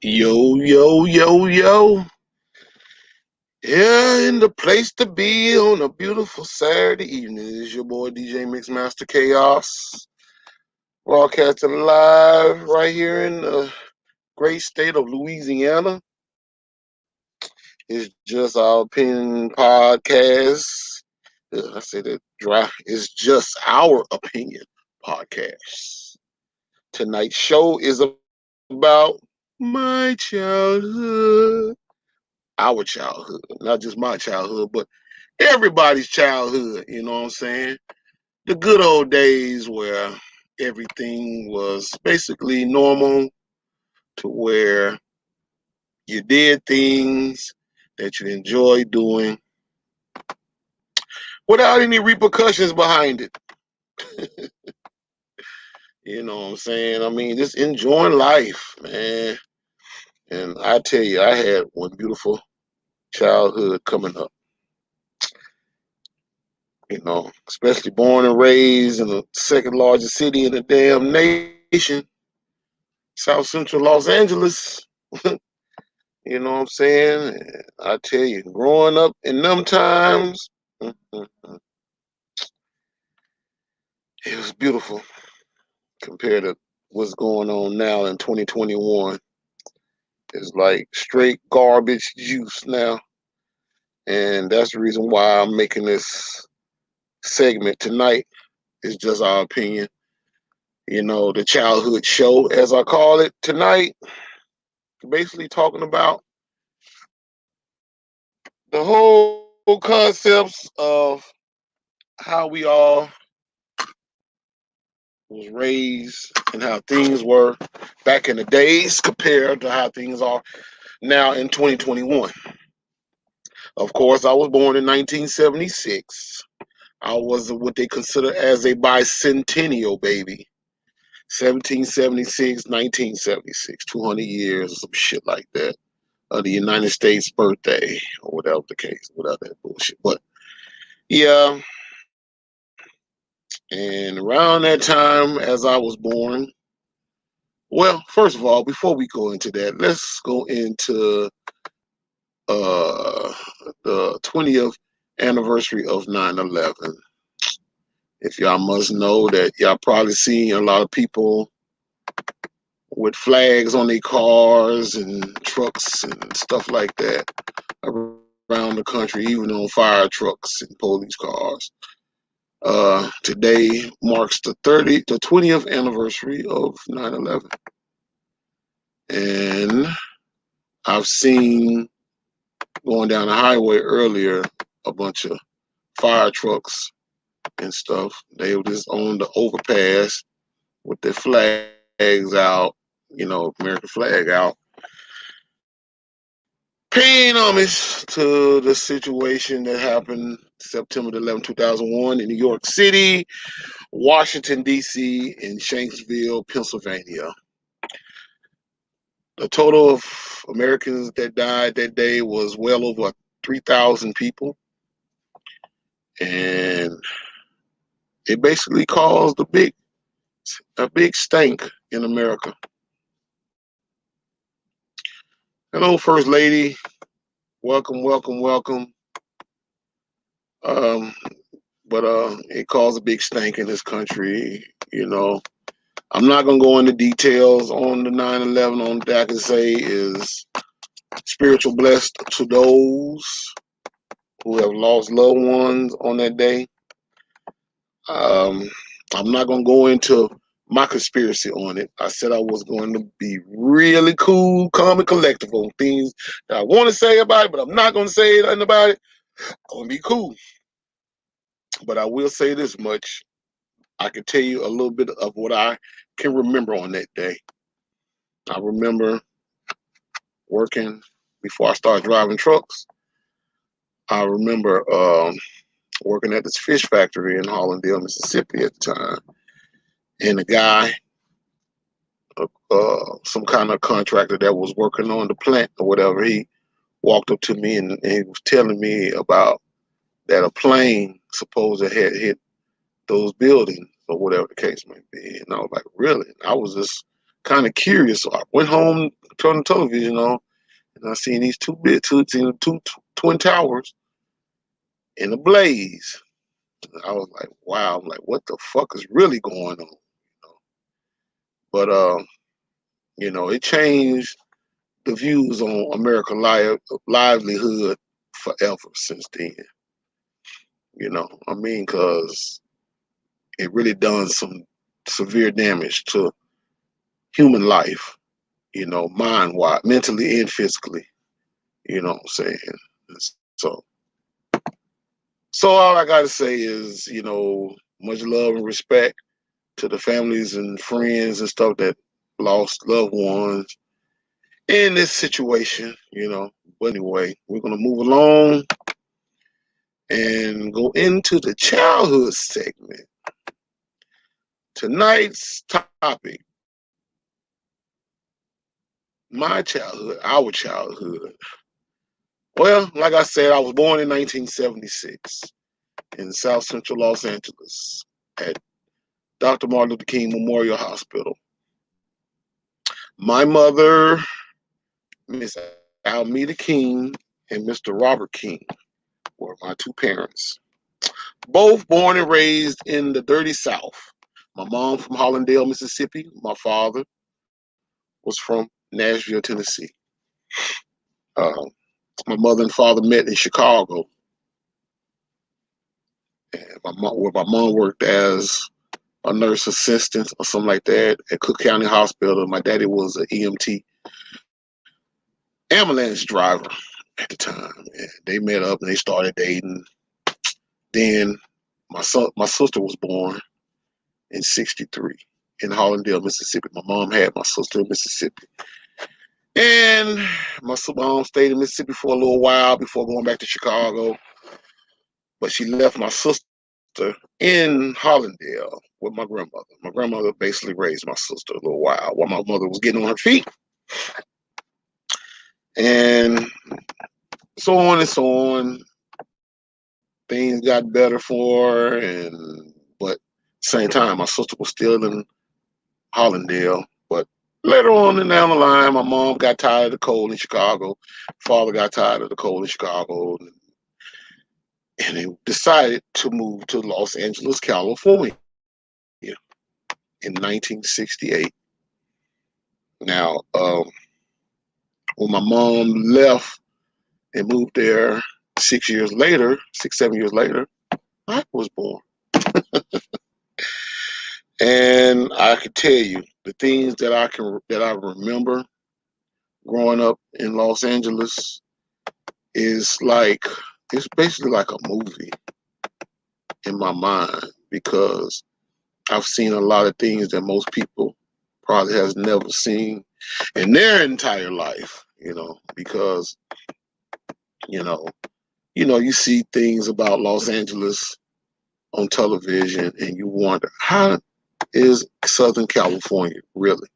Yo, yo, yo, yo. Yeah, in the place to be on a beautiful Saturday evening is your boy DJ Mixmaster Chaos. Broadcasting live right here in the great state of Louisiana. It's just our opinion podcast. I say that dry. It's just our opinion podcast. Tonight's show is about my childhood. Our childhood, not just my childhood, but everybody's childhood. You know what I'm saying? The good old days where everything was basically normal, to where you did things that you enjoyed doing without any repercussions behind it. You know what I'm saying? I mean, just enjoying life, man. And I tell you, I had one beautiful childhood coming up. Especially born and raised in the second largest city in the damn nation, South Central Los Angeles. You know what I'm saying? I tell you, growing up in them times, it was beautiful compared to what's going on now in 2021. It's like straight garbage juice now. And that's the reason why I'm making this segment tonight. It's just our opinion. The childhood show, as I call it tonight, basically talking about the whole concepts of how we all was raised and how things were back in the days compared to how things are now in 2021. Of course, I was born in 1976. I was what they consider as a bicentennial baby. 1776, 1976, 200 years or some shit like that of the United States birthday or whatever the case, without that bullshit. But yeah, and around that time as I was born, well, first of all, before we go into that, let's go into uh, the 20th anniversary of 9/11. If y'all must know that y'all probably seen a lot of people with flags on their cars and trucks and stuff like that around the country, even on fire trucks and police cars. Today marks the 20th anniversary of 9/11, and I've seen going down the highway earlier a bunch of fire trucks and stuff. They were just on the overpass with their flags out, American flag out, paying homage to the situation that happened September 11, 2001 in New York City, Washington, D.C., and Shanksville, Pennsylvania. The total of Americans that died that day was well over 3,000 people. And it basically caused a big stank in America. Hello, First Lady. Welcome, welcome, welcome. Um, but it caused a big stank in this country. I'm not gonna go into details on the 9/11. On that I can say is spiritual blessed to those who have lost loved ones on that day. Um, I'm not gonna go into my conspiracy on it. I said I was going to be really cool, calm, and collective on things that I want to say about it, but I'm not gonna say nothing about it. I'm gonna be cool. But I will say this much. I can tell you a little bit of what I can remember on that day. I remember working before I started driving trucks. I remember working at this fish factory in Hollandale, Mississippi at the time. And the guy, some kind of contractor that was working on the plant or whatever, he walked up to me and he was telling me about that a plane supposed to had hit those buildings or whatever the case may be. And I was like, really? I was just kind of curious. So I went home turned the television on, and I seen these two twin towers in a blaze. I was like, wow, I'm like, what the fuck is really going on? But it changed the views on American livelihood forever since then. I mean, because it really done some severe damage to human life, mind wise, mentally and physically. You know what I'm saying? So, so all I gotta say is, much love and respect to the families and friends and stuff that lost loved ones in this situation. But anyway, we're gonna move along and go into the childhood segment. Tonight's topic, my childhood, our childhood. Well, like I said, I was born in 1976 in South Central Los Angeles at Dr. Martin Luther King Memorial Hospital. My mother, Miss Almeda King, and Mr. Robert King were my two parents. Both born and raised in the dirty South. My mom from Hollandale, Mississippi. My father was from Nashville, Tennessee. Uh, my mother and father met in Chicago. And where my mom worked as a nurse assistant or something like that at Cook County Hospital. My daddy was an EMT ambulance driver at the time. And they met up and they started dating. Then my sister was born in '63 in Hollandale, Mississippi. My mom had my sister in Mississippi. And my mom stayed in Mississippi for a little while before going back to Chicago. But she left my sister in Hollandale with my grandmother. My grandmother basically raised my sister a little while my mother was getting on her feet. And so on and so on. Things got better for her, but at the same time, my sister was still in Hollandale. But later on and down the line, my mom got tired of the cold in Chicago. Father got tired of the cold in Chicago. And they decided to move to Los Angeles, California in 1968. Now, when my mom left and moved there 7 years later, I was born. And I can tell you the things that I remember growing up in Los Angeles it's basically like a movie in my mind because I've seen a lot of things that most people probably has never seen in their entire life, because you see things about Los Angeles on television and you wonder, how is Southern California really?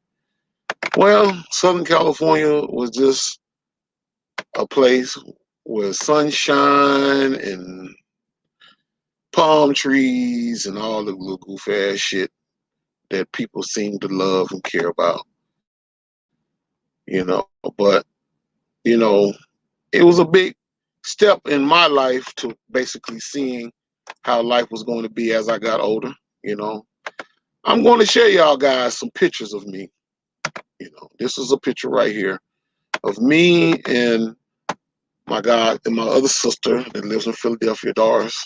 Well, Southern California was just a place where sunshine and palm trees and all the little goof ass shit that people seem to love and care about. But it was a big step in my life to basically seeing how life was going to be as I got older. I'm going to share y'all guys some pictures of me. This is a picture right here of me and my other sister that lives in Philadelphia, Doris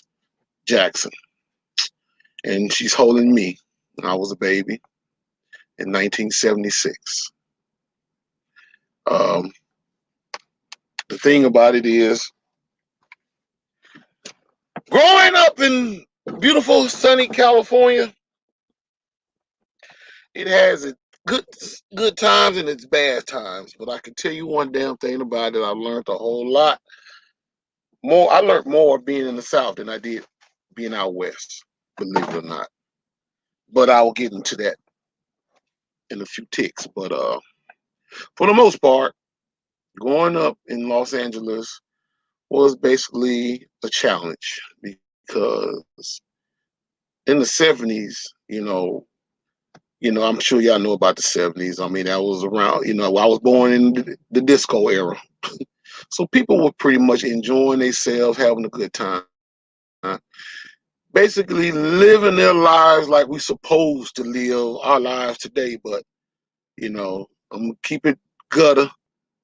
Jackson. And she's holding me when I was a baby in 1976. The thing about it is, growing up in beautiful, sunny California, it has its good times and its bad times. But I can tell you one damn thing about it. I learned a whole lot more. I learned more being in the South than I did being out West, believe it or not. But I will get into that in a few ticks. But for the most part, growing up in Los Angeles was basically a challenge because in the '70s, You know, I'm sure y'all know about the 70s. I mean, that was around, you know, I was born in the disco era. So people were pretty much enjoying themselves, having a good time. Basically living their lives like we supposed to live our lives today. But, you know, I'm gonna keep it gutter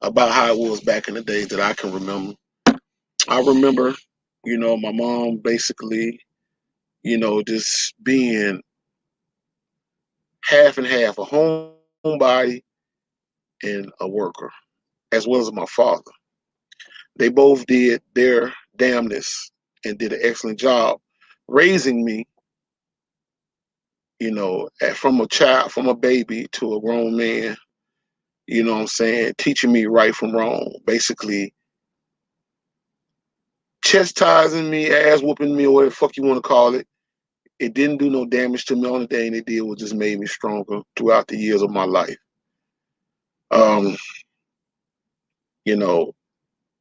about how it was back in the days that I can remember. I remember, you know, my mom basically, you know, just being half and half, a homebody and a worker, as well as my father. They both did their damnness and did an excellent job raising me, you know, from a child, from a baby to a grown man, you know what I'm saying, teaching me right from wrong, basically chastising me, ass whooping me, or whatever the fuck you want to call it. It didn't do no damage to me. The only thing it did was just made me stronger throughout the years of my life. Um, you know,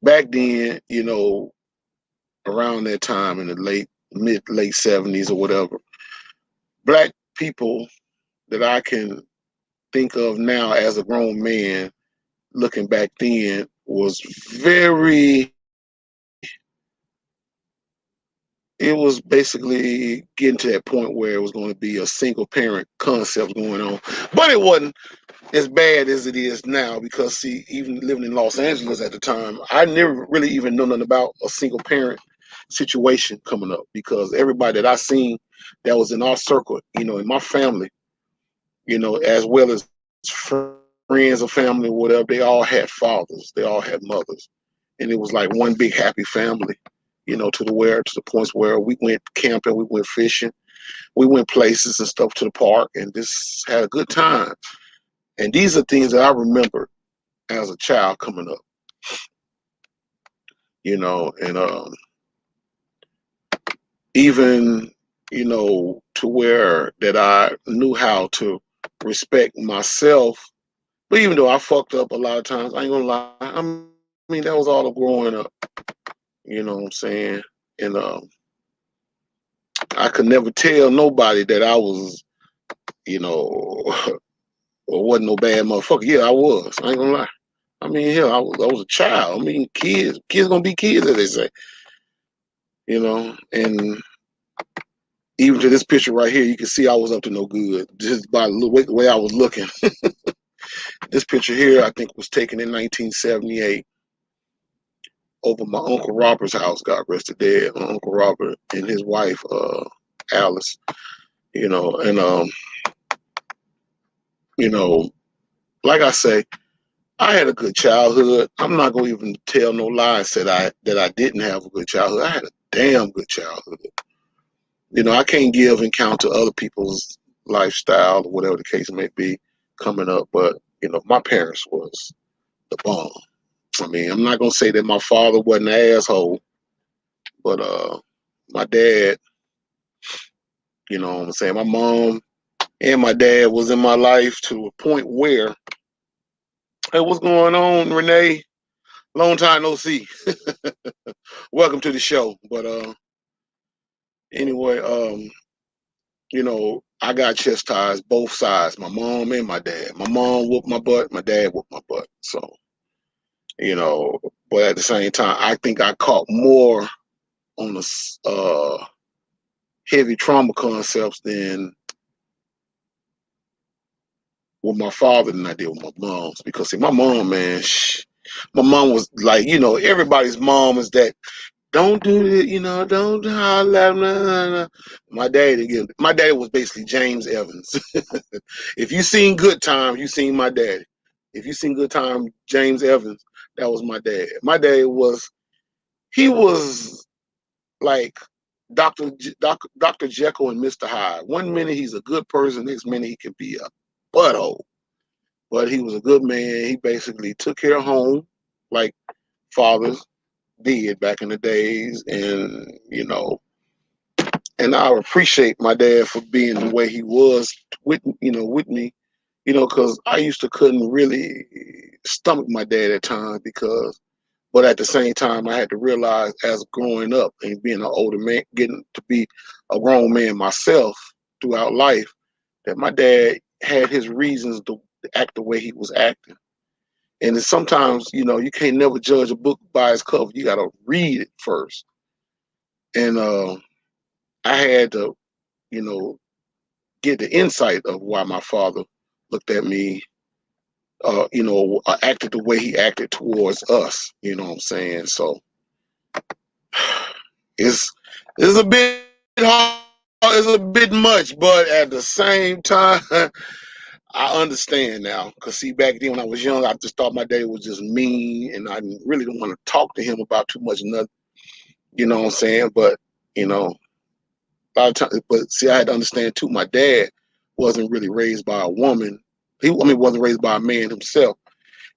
back then, you know, around that time in the late 70s or whatever, black people that I can think of now as a grown man looking back then was very, it was basically getting to that point where it was going to be a single parent concept going on. But it wasn't as bad as it is now because, see, even living in Los Angeles at the time, I never really even know nothing about a single parent situation coming up because everybody that I seen that was in our circle, you know, in my family, you know, as well as friends or family, whatever, they all had fathers, they all had mothers, and it was like one big happy family, you know, to the points where we went camping, we went fishing, we went places and stuff to the park, and just had a good time. And these are things that I remember as a child coming up, you know, and even, you know, to where that I knew how to respect myself. But even though I fucked up a lot of times, I ain't gonna lie. I mean, that was all of growing up. You know what I'm saying? And I could never tell nobody that I was, you know, or wasn't no bad motherfucker. Yeah, I was. I ain't gonna lie. I mean, hell, I was a child. I mean, kids gonna be kids, as they say. You know, and even to this picture right here, you can see I was up to no good just by the way I was looking. This picture here, I think, was taken in 1978 over my Uncle Robert's house. God rest the dead. My Uncle Robert and his wife, Alice. You know, and you know, like I say, I had a good childhood. I'm not gonna even tell no lies that I didn't have a good childhood. I had a damn good childhood. You know, I can't give and count to other people's lifestyle or whatever the case may be coming up, but you know, my parents was the bomb. I mean, I'm not gonna say that my father wasn't an asshole, but my dad, you know what I'm saying, my mom and my dad was in my life to a point where, hey, what's going on, Renee? Long time no see. Welcome to the show. But anyway, you know, I got chastised both sides, my mom and my dad. My mom whooped my butt, my dad whooped my butt. So, you know, but at the same time, I think I caught more on the heavy trauma concepts than with my father than I did with my mom's. Because see, my mom, man, my mom was like, you know, everybody's mom is that don't do it, you know, don't holler at me. My daddy was basically James Evans. If you seen Good Time, you seen my daddy. If you seen Good Time, James Evans, that was my dad. My dad was, he was like Dr. Jekyll and Mr. Hyde. One minute he's a good person, next minute he can be a butthole. But he was a good man. He basically took care of home like fathers did back in the days, and you know, and I appreciate my dad for being the way he was with me, you know, because I used to couldn't really stomach my dad at times because, but at the same time, I had to realize as growing up and being an older man, getting to be a grown man myself throughout life, that my dad had his reasons to act the way he was acting. And sometimes, you can't never judge a book by its cover. You got to read it first. And I had to, you know, get the insight of why my father looked at me, acted the way he acted towards us. You know what I'm saying? So it's a bit hard, it's a bit much, but at the same time, I understand now. Cause see, back then when I was young, I just thought my dad was just mean, and I really didn't want to talk to him about too much nothing. You know what I'm saying? But you know, a lot of times, but see, I had to understand too. My dad wasn't really raised by a woman. Wasn't raised by a man himself.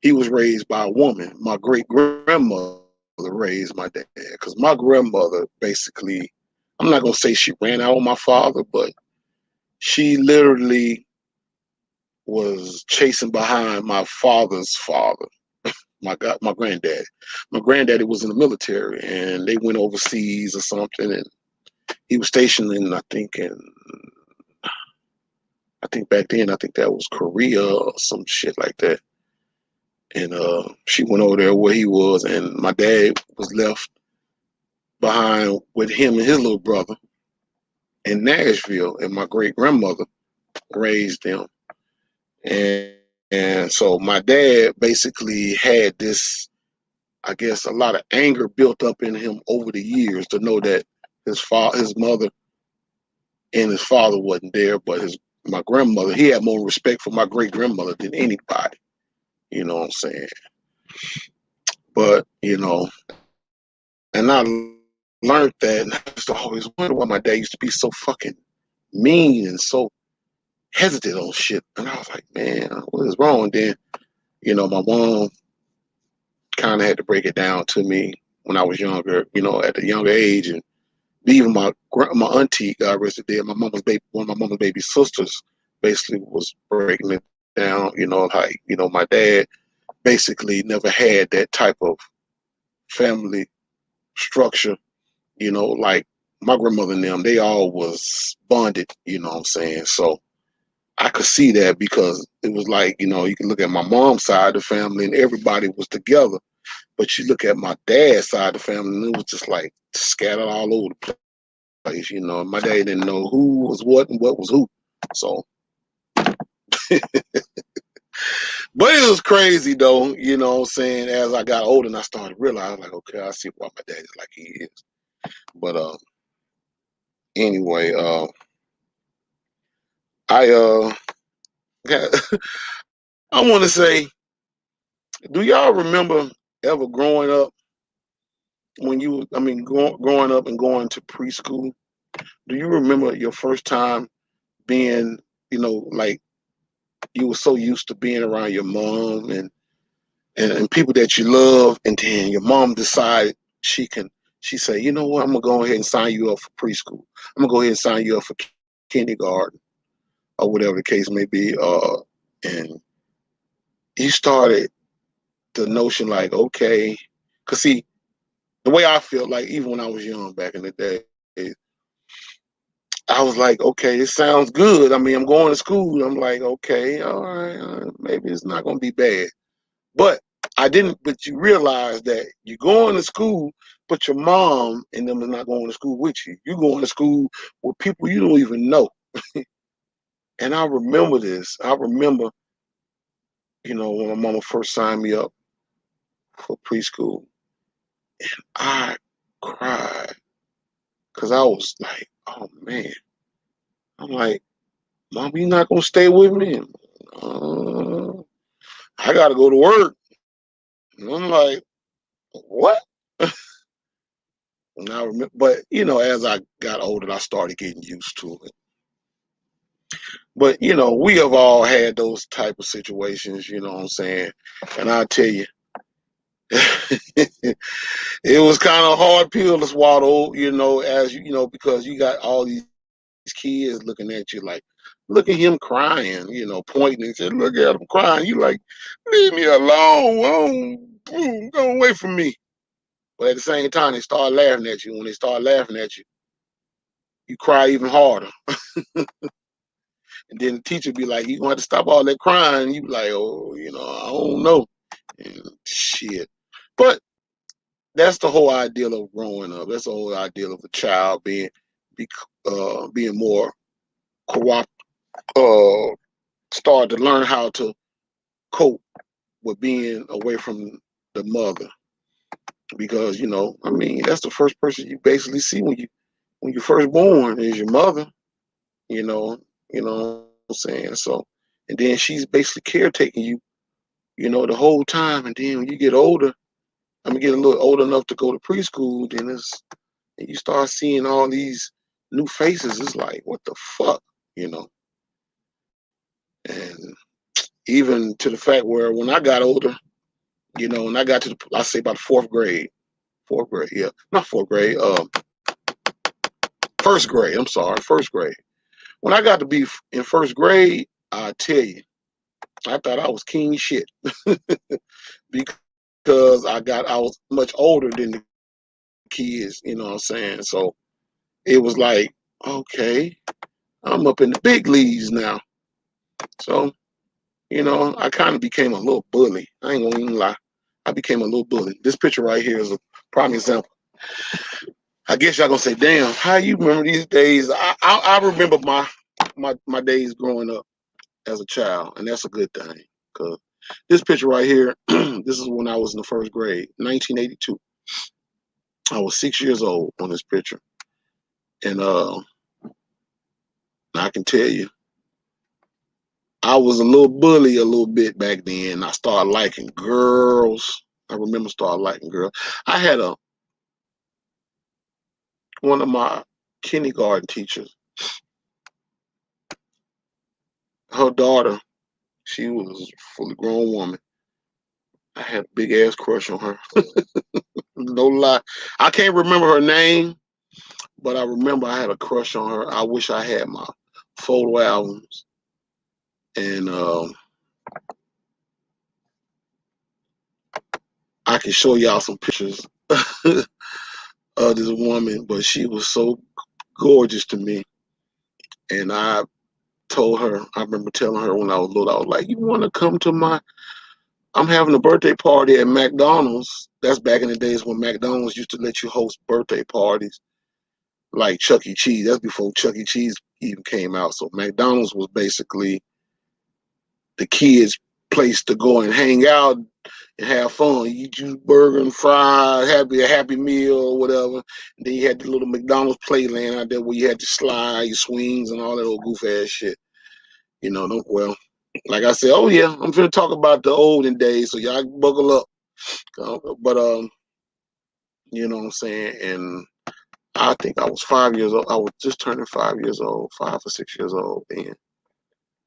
He was raised by a woman. My great grandmother raised my dad, because my grandmother basically, I'm not gonna say she ran out on my father, but she literally was chasing behind my father's father. My granddaddy. My granddaddy was in the military, and they went overseas or something, and he was stationed in, I think back then, I think that was Korea or some shit like that. And she went over there where he was, and my dad was left behind with him and his little brother in Nashville, and my great grandmother raised them. And so my dad basically had this, I guess, a lot of anger built up in him over the years to know that his mother and his father wasn't there, but my grandmother, he had more respect for my great grandmother than anybody. You know what I'm saying? But and I learned that, and I used to always wonder why my dad used to be so fucking mean and so hesitant on shit. And I was like, man, what is wrong? Then, my mom kind of had to break it down to me when I was younger, at a younger age. And even my auntie, God rest her dead, one of my mama's baby sisters basically was breaking it down, like, my dad basically never had that type of family structure, like my grandmother and them, they all was bonded, you know what I'm saying? So I could see that, because it was like, you can look at my mom's side of the family and everybody was together. But you look at my dad's side of the family and it was just like scattered all over the place. My dad didn't know who was what and what was who. So, but it was crazy though, what I'm saying? As I got older and I started realizing, like, okay, I see why my dad is like he is. But anyway, I I want to say, do y'all remember ever growing up when growing up and going to preschool? Do you remember your first time being, like you were so used to being around your mom and people that you love, and then your mom decided she said, you know what, I'm gonna go ahead and sign you up for preschool. I'm gonna go ahead and sign you up for kindergarten or whatever the case may be. And you started the notion like, okay, cause see, the way I feel, like even when I was young back in the day, I was like, okay, it sounds good. I mean, I'm going to school. I'm like, okay, all right, maybe it's not going to be bad. But I didn't, but you realize that you're going to school, but your mom and them are not going to school with you. You're going to school with people you don't even know. And I remember this. I remember, when my mama first signed me up for preschool, I cried because I was like, oh man. I'm like, Mom, you not gonna stay with me? Uh, I gotta go to work. And I'm like, what? And I remember, but as I got older, I started getting used to it. But we have all had those type of situations. You know what I'm saying? And I tell you, it was kind of a hard pill to swallow. As because you got all these kids looking at you like, look at him crying, pointing and said, look at him crying. You like, leave me alone. Go away from me. But at the same time, they start laughing at you. When they start laughing at you, you cry even harder. And And then the teacher be like, "You gonna have to stop all that crying." You be like, "Oh, I don't know." And shit. But that's the whole ideal of growing up. That's the whole ideal of a child being more cooperative, start to learn how to cope with being away from the mother, because I mean, that's the first person you basically see when you first born is your mother. You know, what I'm saying. So, and then she's basically caretaking you, the whole time. And then when you get older, get a little old enough to go to preschool, then and you start seeing all these new faces. It's like, what the fuck, you know? And even to the fact where when I got older, when I got to I say about fourth grade, yeah, not fourth grade, first grade. I'm sorry, first grade. When I got to be in first grade, I tell you, I thought I was king shit because I was much older than the kids. You know what I'm saying? So it was like, okay, I'm up in the big leagues now. So I kind of became a little bully. I ain't gonna even lie. I became a little bully. This picture right here is a prime example. I guess y'all gonna say, "Damn, how you remember these days?" I remember my days growing up as a child, and that's a good thing. Cause this picture right here, this is when I was in the first grade, 1982. I was 6 years old on this picture, and I can tell you, I was a little bully a little bit back then. I started liking girls. I remember started liking girls. I had one of my kindergarten teachers, her daughter, she was a fully grown woman. I had a big ass crush on her. No lie. I can't remember her name, but I remember I had a crush on her. I wish I had my photo albums. And I can show y'all some pictures of this woman, but she was so gorgeous to me. And I remember telling her when I was little, I was like, "You want to come to I'm having a birthday party at McDonald's." That's back in the days when McDonald's used to let you host birthday parties like Chuck E. Cheese. That's before Chuck E. Cheese even came out. So McDonald's was basically the kids' place to go and hang out and have fun. You eat your burger and fries, have a happy meal or whatever. And then you had the little McDonald's playland out there where you had to slide, your swings, and all that old goof ass shit. Well, like I said, oh yeah, I'm finna talk about the olden days, so y'all buckle up. But you know what I'm saying? And I think I was 5 years old. I was just turning 5 years old, 5 or 6 years old then.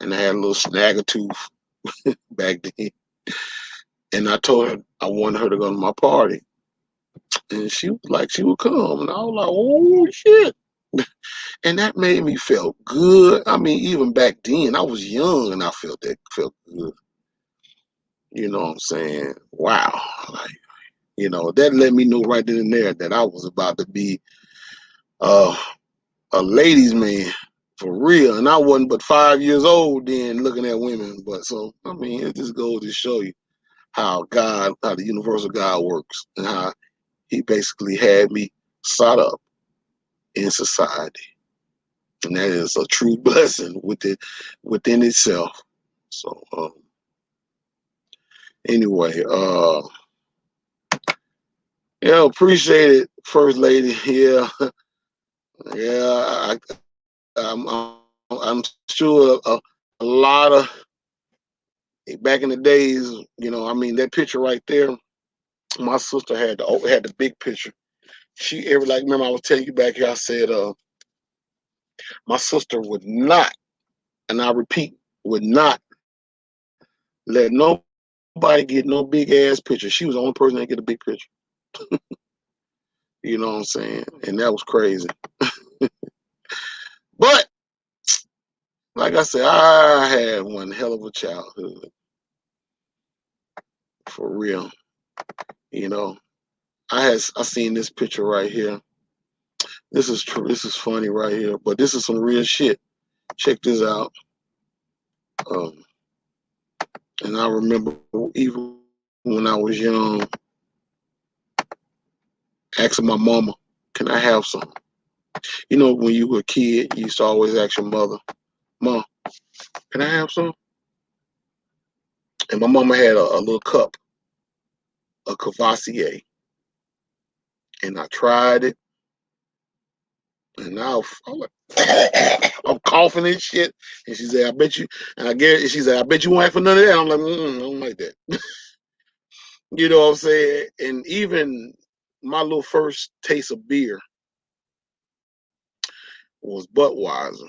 And I had a little snag or tooth back then. And I told her I wanted her to go to my party. And she was like, she would come. And I was like, oh shit. And that made me feel good. I mean, even back then, I was young and I felt good. You know what I'm saying? Wow. Like, that let me know right then and there that I was about to be uh, a ladies' man for real. And I wasn't but 5 years old then looking at women. But so, I mean, it just goes to show you how the universal God works and how he basically had me sought up in society. And that is a true blessing within itself. So, anyway, yeah, appreciate it, First Lady. Yeah, yeah, I'm sure a lot of back in the days, I mean, that picture right there, my sister had the big picture. Remember I was telling you back here, I said my sister would not, and I repeat, would not let nobody get no big ass picture. She was the only person that get a big picture. You know what I'm saying? And that was crazy. But like I said, I had one hell of a childhood. For real. You know, I seen this picture right here. This is true. This is funny right here, but this is some real shit. Check this out. And I remember even when I was young, asking my mama, "Can I have some?" You know, when you were a kid, you used to always ask your mother, "Mom, can I have some?" And my mama had a little cup, a Cavassier, and I tried it, and now I'm like, I'm coughing and shit. And she said, "I bet you," and I get, she said, "I bet you won't ask for none of that." I'm like, I don't like that. You know what I'm saying? And even my little first taste of beer was Budweiser,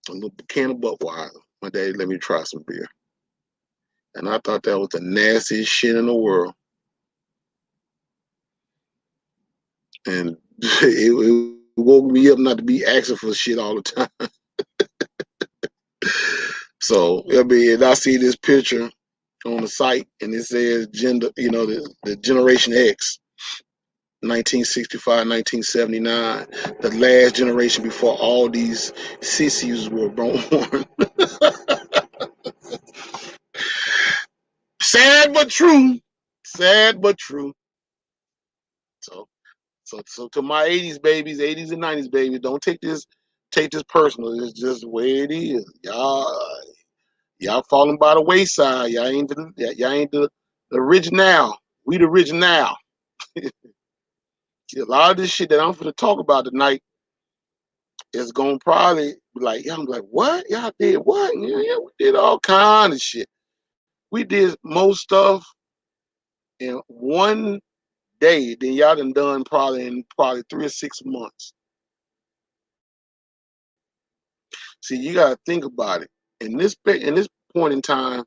a little can of Budweiser. My daddy let me try some beer. And I thought that was the nastiest shit in the world. And it woke me up not to be asking for shit all the time. So, I mean, I see this picture on the site and it says gender, you know, the Generation X, 1965, 1979, the last generation before all these sissies were born. Sad but true. Sad but true. So so to my 80s babies, 80s and 90s babies, don't take this personal. It's just the way it is. Y'all falling by the wayside. Y'all ain't the original. We the original. See, a lot of this shit that I'm gonna talk about tonight is gonna probably be like, yeah, I'm like, what? Y'all did what? Yeah, we did all kind of shit. We did most stuff in one day, then y'all done probably in 3 or 6 months. See, you gotta think about it. In this point in time,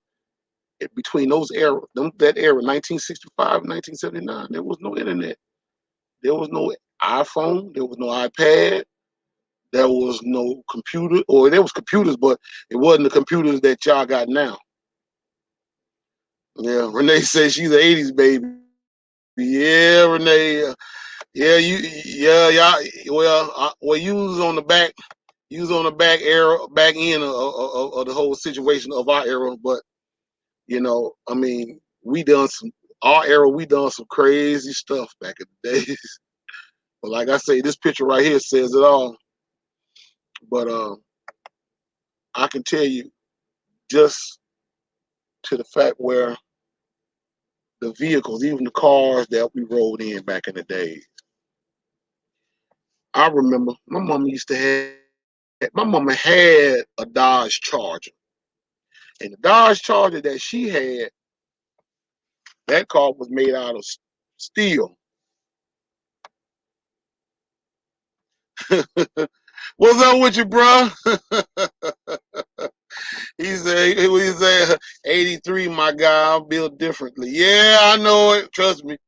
between those era, that era, 1965, 1979, there was no internet. There was no iPhone. There was no iPad. There was no computer, or there was computers, but it wasn't the computers that y'all got now. Yeah, Renee says she's an '80s baby. Yeah, Renee. Yeah, y'all. Well, you was on the back. You was on the back end of the whole situation of our era. But you know, I mean, our era. We done some crazy stuff back in the days. But like I say, this picture right here says it all. But I can tell you just to the fact where the vehicles, even the cars that we rode in back in the days. I remember my mama had a Dodge Charger. And the Dodge Charger that she had, that car was made out of steel. What's up with you, bro? He said 83, my guy, I'm built differently. Yeah, I know it. Trust me.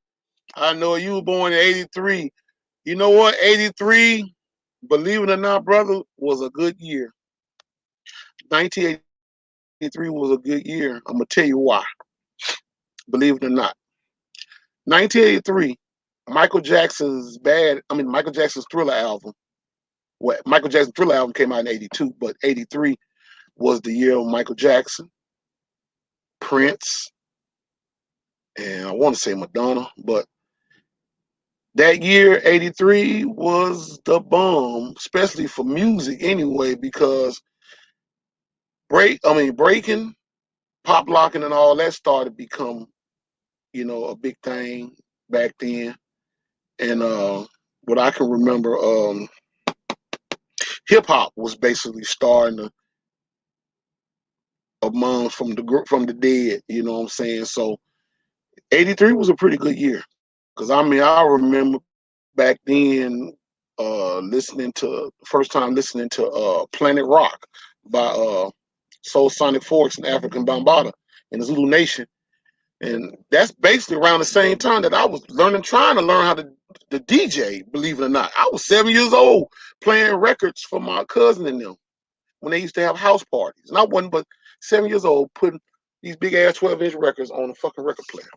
I know you were born in 83. You know what? 83, believe it or not, brother, was a good year. 1983 was a good year. I'm gonna tell you why. Believe it or not. 1983, Michael Jackson's Thriller album. What Michael Jackson's Thriller album came out in 82, but 83 was the year of Michael Jackson, Prince, and I want to say Madonna, but that year, 83, was the bomb, especially for music anyway, because breaking, pop locking and all that started to become, a big thing back then. And what I can remember, hip hop was basically starting to among from the dead, you know what I'm saying? So 83 was a pretty good year. Cause I remember back then listening to first time listening to Planet Rock by Soul Sonic Force and African Bambaataa in the Zulu Nation. And that's basically around the same time that I was trying to learn how to DJ, believe it or not. I was 7 years old playing records for my cousin and them when they used to have house parties. And I wasn't but 7 years old putting these big ass 12-inch records on a fucking record player.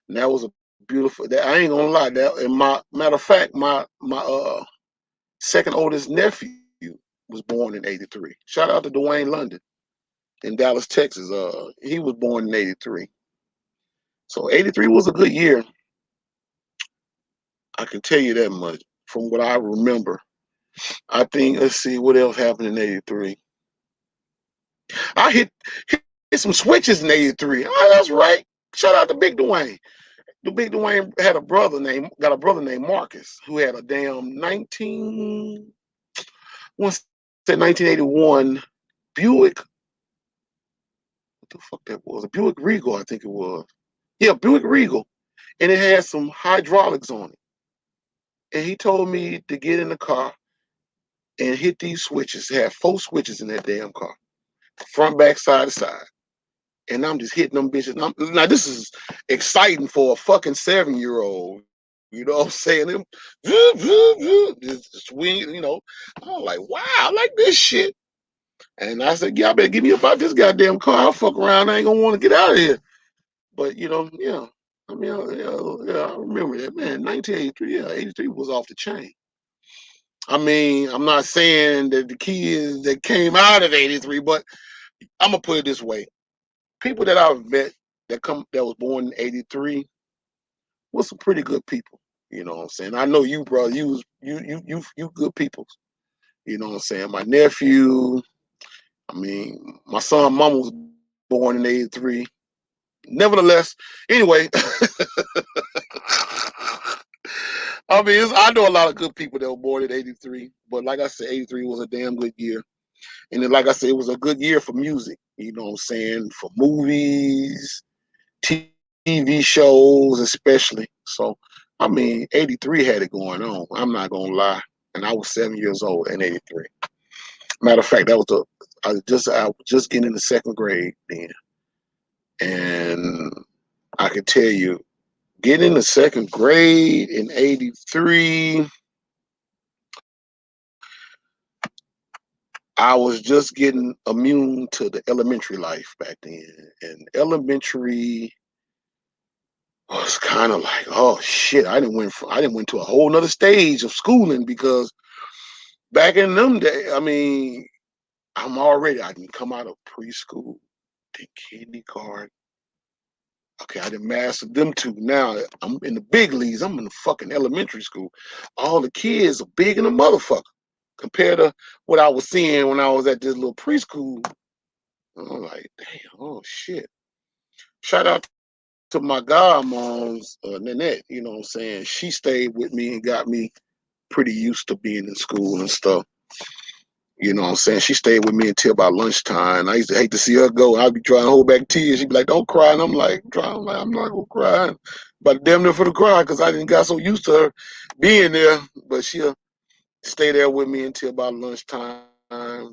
And that was a beautiful. That I ain't gonna lie. That and my matter of fact, my second oldest nephew was born in '83. Shout out to Dwayne London. in Dallas, Texas. He was born in '83. So '83 was a good year. I can tell you that much from what I remember. I think, let's see, what else happened in '83. I hit some switches in '83. Oh, that's right. Shout out to Big Dwayne. The Big Dwayne got a brother named Marcus who had a damn 1981 Buick. What the fuck that was? A Buick Regal, I think it was. Yeah, Buick Regal. And it had some hydraulics on it. And he told me to get in the car and hit these switches. It had 4 switches in that damn car. Front, back, side to side. And I'm just hitting them bitches. Now this is exciting for a fucking 7-year-old. You know what I'm saying? Them just swing, you know. I'm like, wow, I like this shit. And I said, y'all better give me about this goddamn car. I'll fuck around. I ain't gonna want to get out of here. But you know, yeah. I mean, yeah, I remember that, man. 1983, yeah, 83 was off the chain. I mean, I'm not saying that the kids that came out of '83, but I'm gonna put it this way: people that I've met that was born in '83 was some pretty good people. You know what I'm saying? I know you, brother. You good people. You know what I'm saying? My nephew. I mean, my son, mama was born in '83. Nevertheless, anyway, I mean, I know a lot of good people that were born in '83. But like I said, '83 was a damn good year. And then, like I said, it was a good year for music, you know what I'm saying? For movies, TV shows, especially. So, I mean, '83 had it going on. I'm not going to lie. And I was 7 years old in '83. Matter of fact, I was just getting into 2nd grade then. And I can tell you, getting into 2nd grade in '83, I was just getting immune to the elementary life back then. And elementary was kind of like, oh shit, I didn't went to a whole nother stage of schooling because back in them days, I mean, I can come out of preschool, then kindergarten. Okay, I didn't master them two. Now I'm in the big leagues. I'm in the fucking elementary school. All the kids are big in a motherfucker compared to what I was seeing when I was at this little preschool. I'm like, damn, oh shit. Shout out to my godmom's Nanette, you know what I'm saying? She stayed with me and got me pretty used to being in school and stuff. You know what I'm saying? She stayed with me until about lunchtime. I used to hate to see her go. I'd be trying to hold back tears. She'd be like, don't cry. And I'm like, I'm not going to cry. But damn near for the cry because I didn't got so used to her being there. But she'll stay there with me until about lunchtime,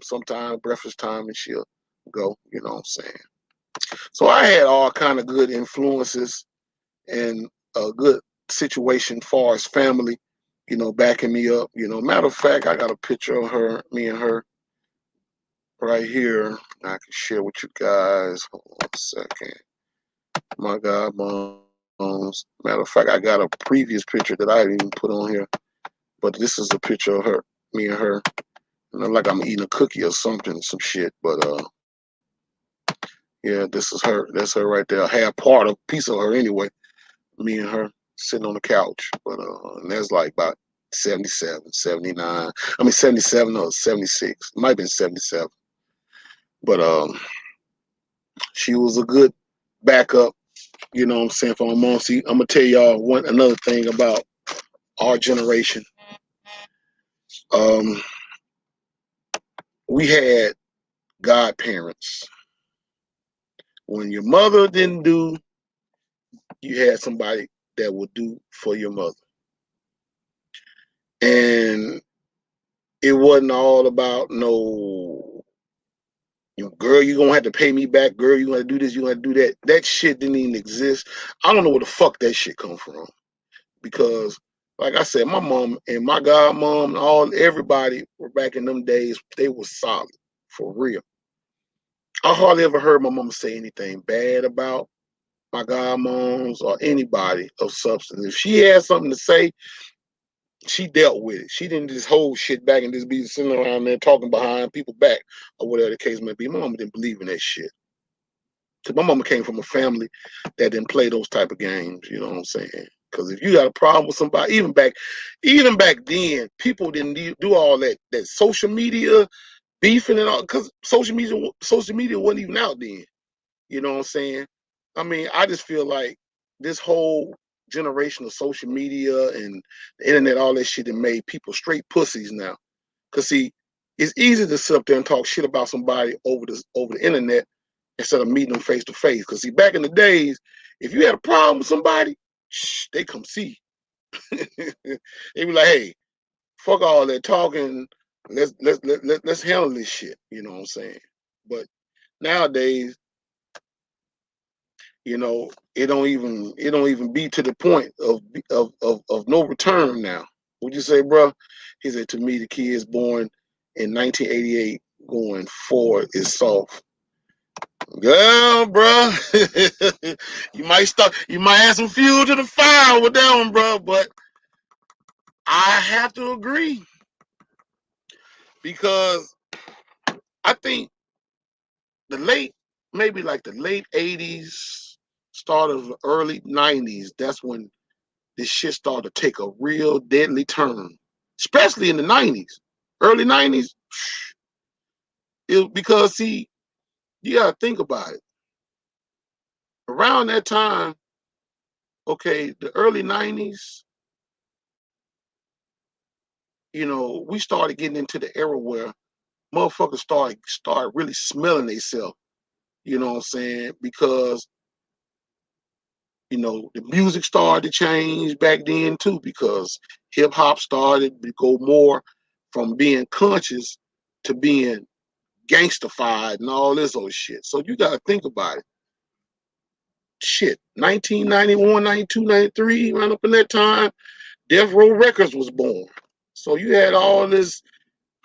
sometime breakfast time, and she'll go. You know what I'm saying? So I had all kind of good influences and a good situation far as family, you know, backing me up. You know, matter of fact, I got a picture of her, me and her, right here. I can share with you guys. Hold on a second. My God, moms. Matter of fact, I got a previous picture that I didn't even put on here, but this is a picture of her, me and her. And I'm like I'm eating a cookie or something, some shit. But yeah, this is her. That's her right there. I had part of piece of her anyway. Me and her sitting on the couch. But and that's like about 77, 79. I mean 77 or 76. It might have been 77. But she was a good backup, you know what I'm saying, for my mom. See, I'm gonna tell y'all another thing about our generation. Um, we had godparents. When your mother didn't do, you had somebody that would do for your mother. And it wasn't all about no, you know, girl, you're gonna have to pay me back, girl, you're gonna do this, you're gonna do that. That shit didn't even exist. I don't know where the fuck that shit come from. Because like I said, my mom and my godmom and everybody were back in them days, they were solid for real. I hardly ever heard my mama say anything bad about my godmoms or anybody of substance. If she had something to say, She dealt with it. She didn't just hold shit back and just be sitting around there talking behind people back or whatever the case may be. My mama didn't believe in that shit. Cause my mama came from a family that didn't play those type of games. You know what I'm saying? Because if you got a problem with somebody, even back then, people didn't do all that social media beefing and all. Because social media wasn't even out then. You know what I'm saying? I mean, I just feel like this whole generation of social media and the internet, all that shit, that made people straight pussies now. Cause see, it's easy to sit up there and talk shit about somebody over the internet instead of meeting them face to face. Cause see, back in the days, if you had a problem with somebody, they come see. They be like, hey, fuck all that talking. Let's handle this shit. You know what I'm saying? But nowadays, you know, it don't even be to the point of no return now. Would you say, bro? He said to me, the kids born in 1988 going forward is soft. Girl, bro, you might add some fuel to the fire with that one, bro. But I have to agree because I think maybe like the late 80s, start of the early 90s, that's when this shit started to take a real deadly turn, especially in the 90s, early 90s. Because, see, you got to think about it. Around that time, okay, the early 90s, you know, we started getting into the era where motherfuckers started really smelling themselves, you know what I'm saying? Because, you know, the music started to change back then too, because hip hop started to go more from being conscious to being gangstified and all this old shit. So you got to think about it. Shit, 1991, 92, 93, right up in that time, Death Row Records was born. So you had all this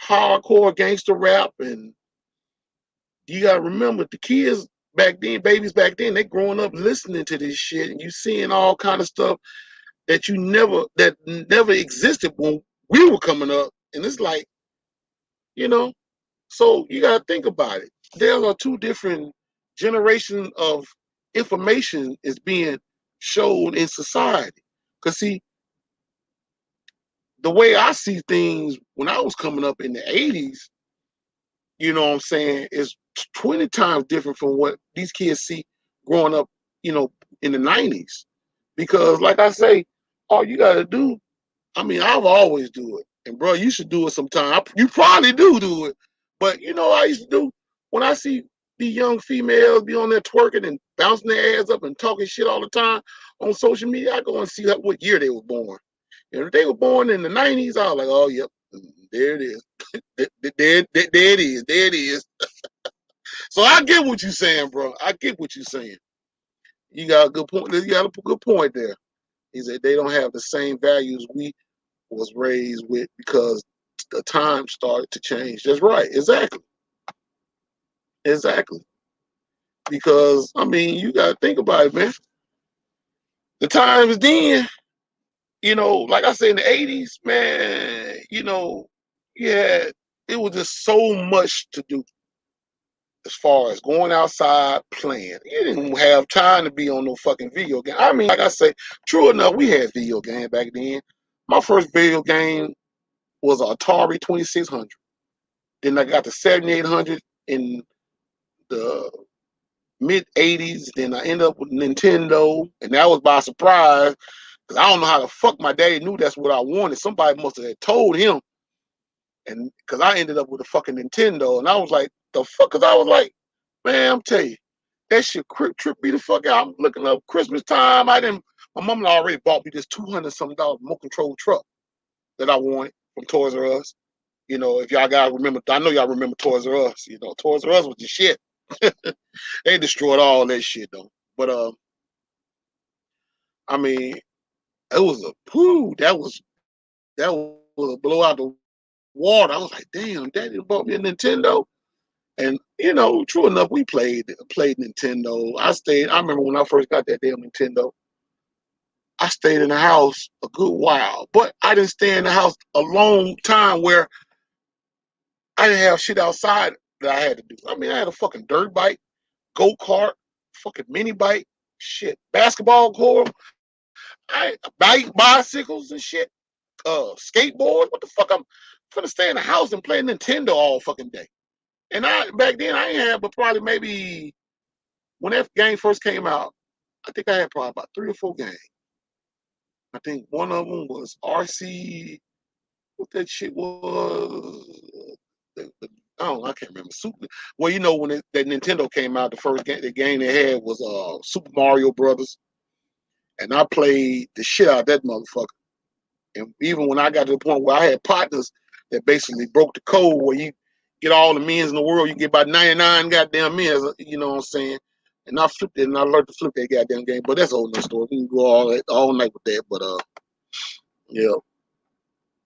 hardcore gangster rap, and you got to remember the kids back then, babies back then, they growing up listening to this shit, and you seeing all kind of stuff that never existed when we were coming up. And it's like, you know, so you got to think about it. There are two different generations of information is being shown in society. Because, see, the way I see things when I was coming up in the 80s, you know what I'm saying, is 20 times different from what these kids see growing up, you know, in the 90s. Because, like I say, all you got to do, I mean, I've always do it. And, bro, you should do it sometime. You probably do it. But you know what I used to do? When I see these young females be on there twerking and bouncing their ass up and talking shit all the time on social media, I go and see what year they were born. And if they were born in the 90s, I was like, oh, yep, there it is. there it is. There it is. So I get what you're saying, bro. I get what you're saying. You got a good point. You got a good point there. He said they don't have the same values we was raised with because the time started to change. That's right. Exactly. Exactly. Because, I mean, you got to think about it, man. The times then, you know, like I said, in the 80s, man, you know, yeah, it was just so much to do as far as going outside playing. You didn't have time to be on no fucking video game. I mean, like I say, true enough, we had video game back then. My first video game was an Atari 2600. Then I got the 7800 in the mid 80s. Then I ended up with Nintendo, and that was by surprise because I don't know how the fuck my daddy knew that's what I wanted. Somebody must have told him, and because I ended up with a fucking Nintendo, and I was like, the fuck? Because I was like, man, I'm telling you, that shit trip me the fuck out. I'm looking up Christmas time. My mom already bought me this $200 something remote control truck that I wanted from Toys R Us. You know, if y'all guys remember, I know y'all remember Toys R Us. You know, Toys R Us was the shit. They destroyed all that shit though. But I mean, it was that was a blow out the water. I was like, damn, Daddy bought me a Nintendo. And you know, true enough, we played Nintendo. I remember when I first got that damn Nintendo. I stayed in the house a good while, but I didn't stay in the house a long time where I didn't have shit outside that I had to do. I mean, I had a fucking dirt bike, go-kart, fucking mini bike, shit, basketball court, bicycles and shit, skateboard. What the fuck? I'm finna stay in the house and play Nintendo all fucking day. And I back then I ain't had, but probably maybe when that game first came out, I think I had probably about 3 or 4 games. I think one of them was RC. What that shit was? I can't remember. Super. Well, you know when that Nintendo came out, the first game, the game they had was Super Mario Brothers, and I played the shit out of that motherfucker. And even when I got to the point where I had partners that basically broke the code, where you get all the mins in the world, you get about 99 goddamn mins. You know what I'm saying? And I flipped it, and I learned to flip that goddamn game. But that's a whole nother story. We can go all night with that. But yeah,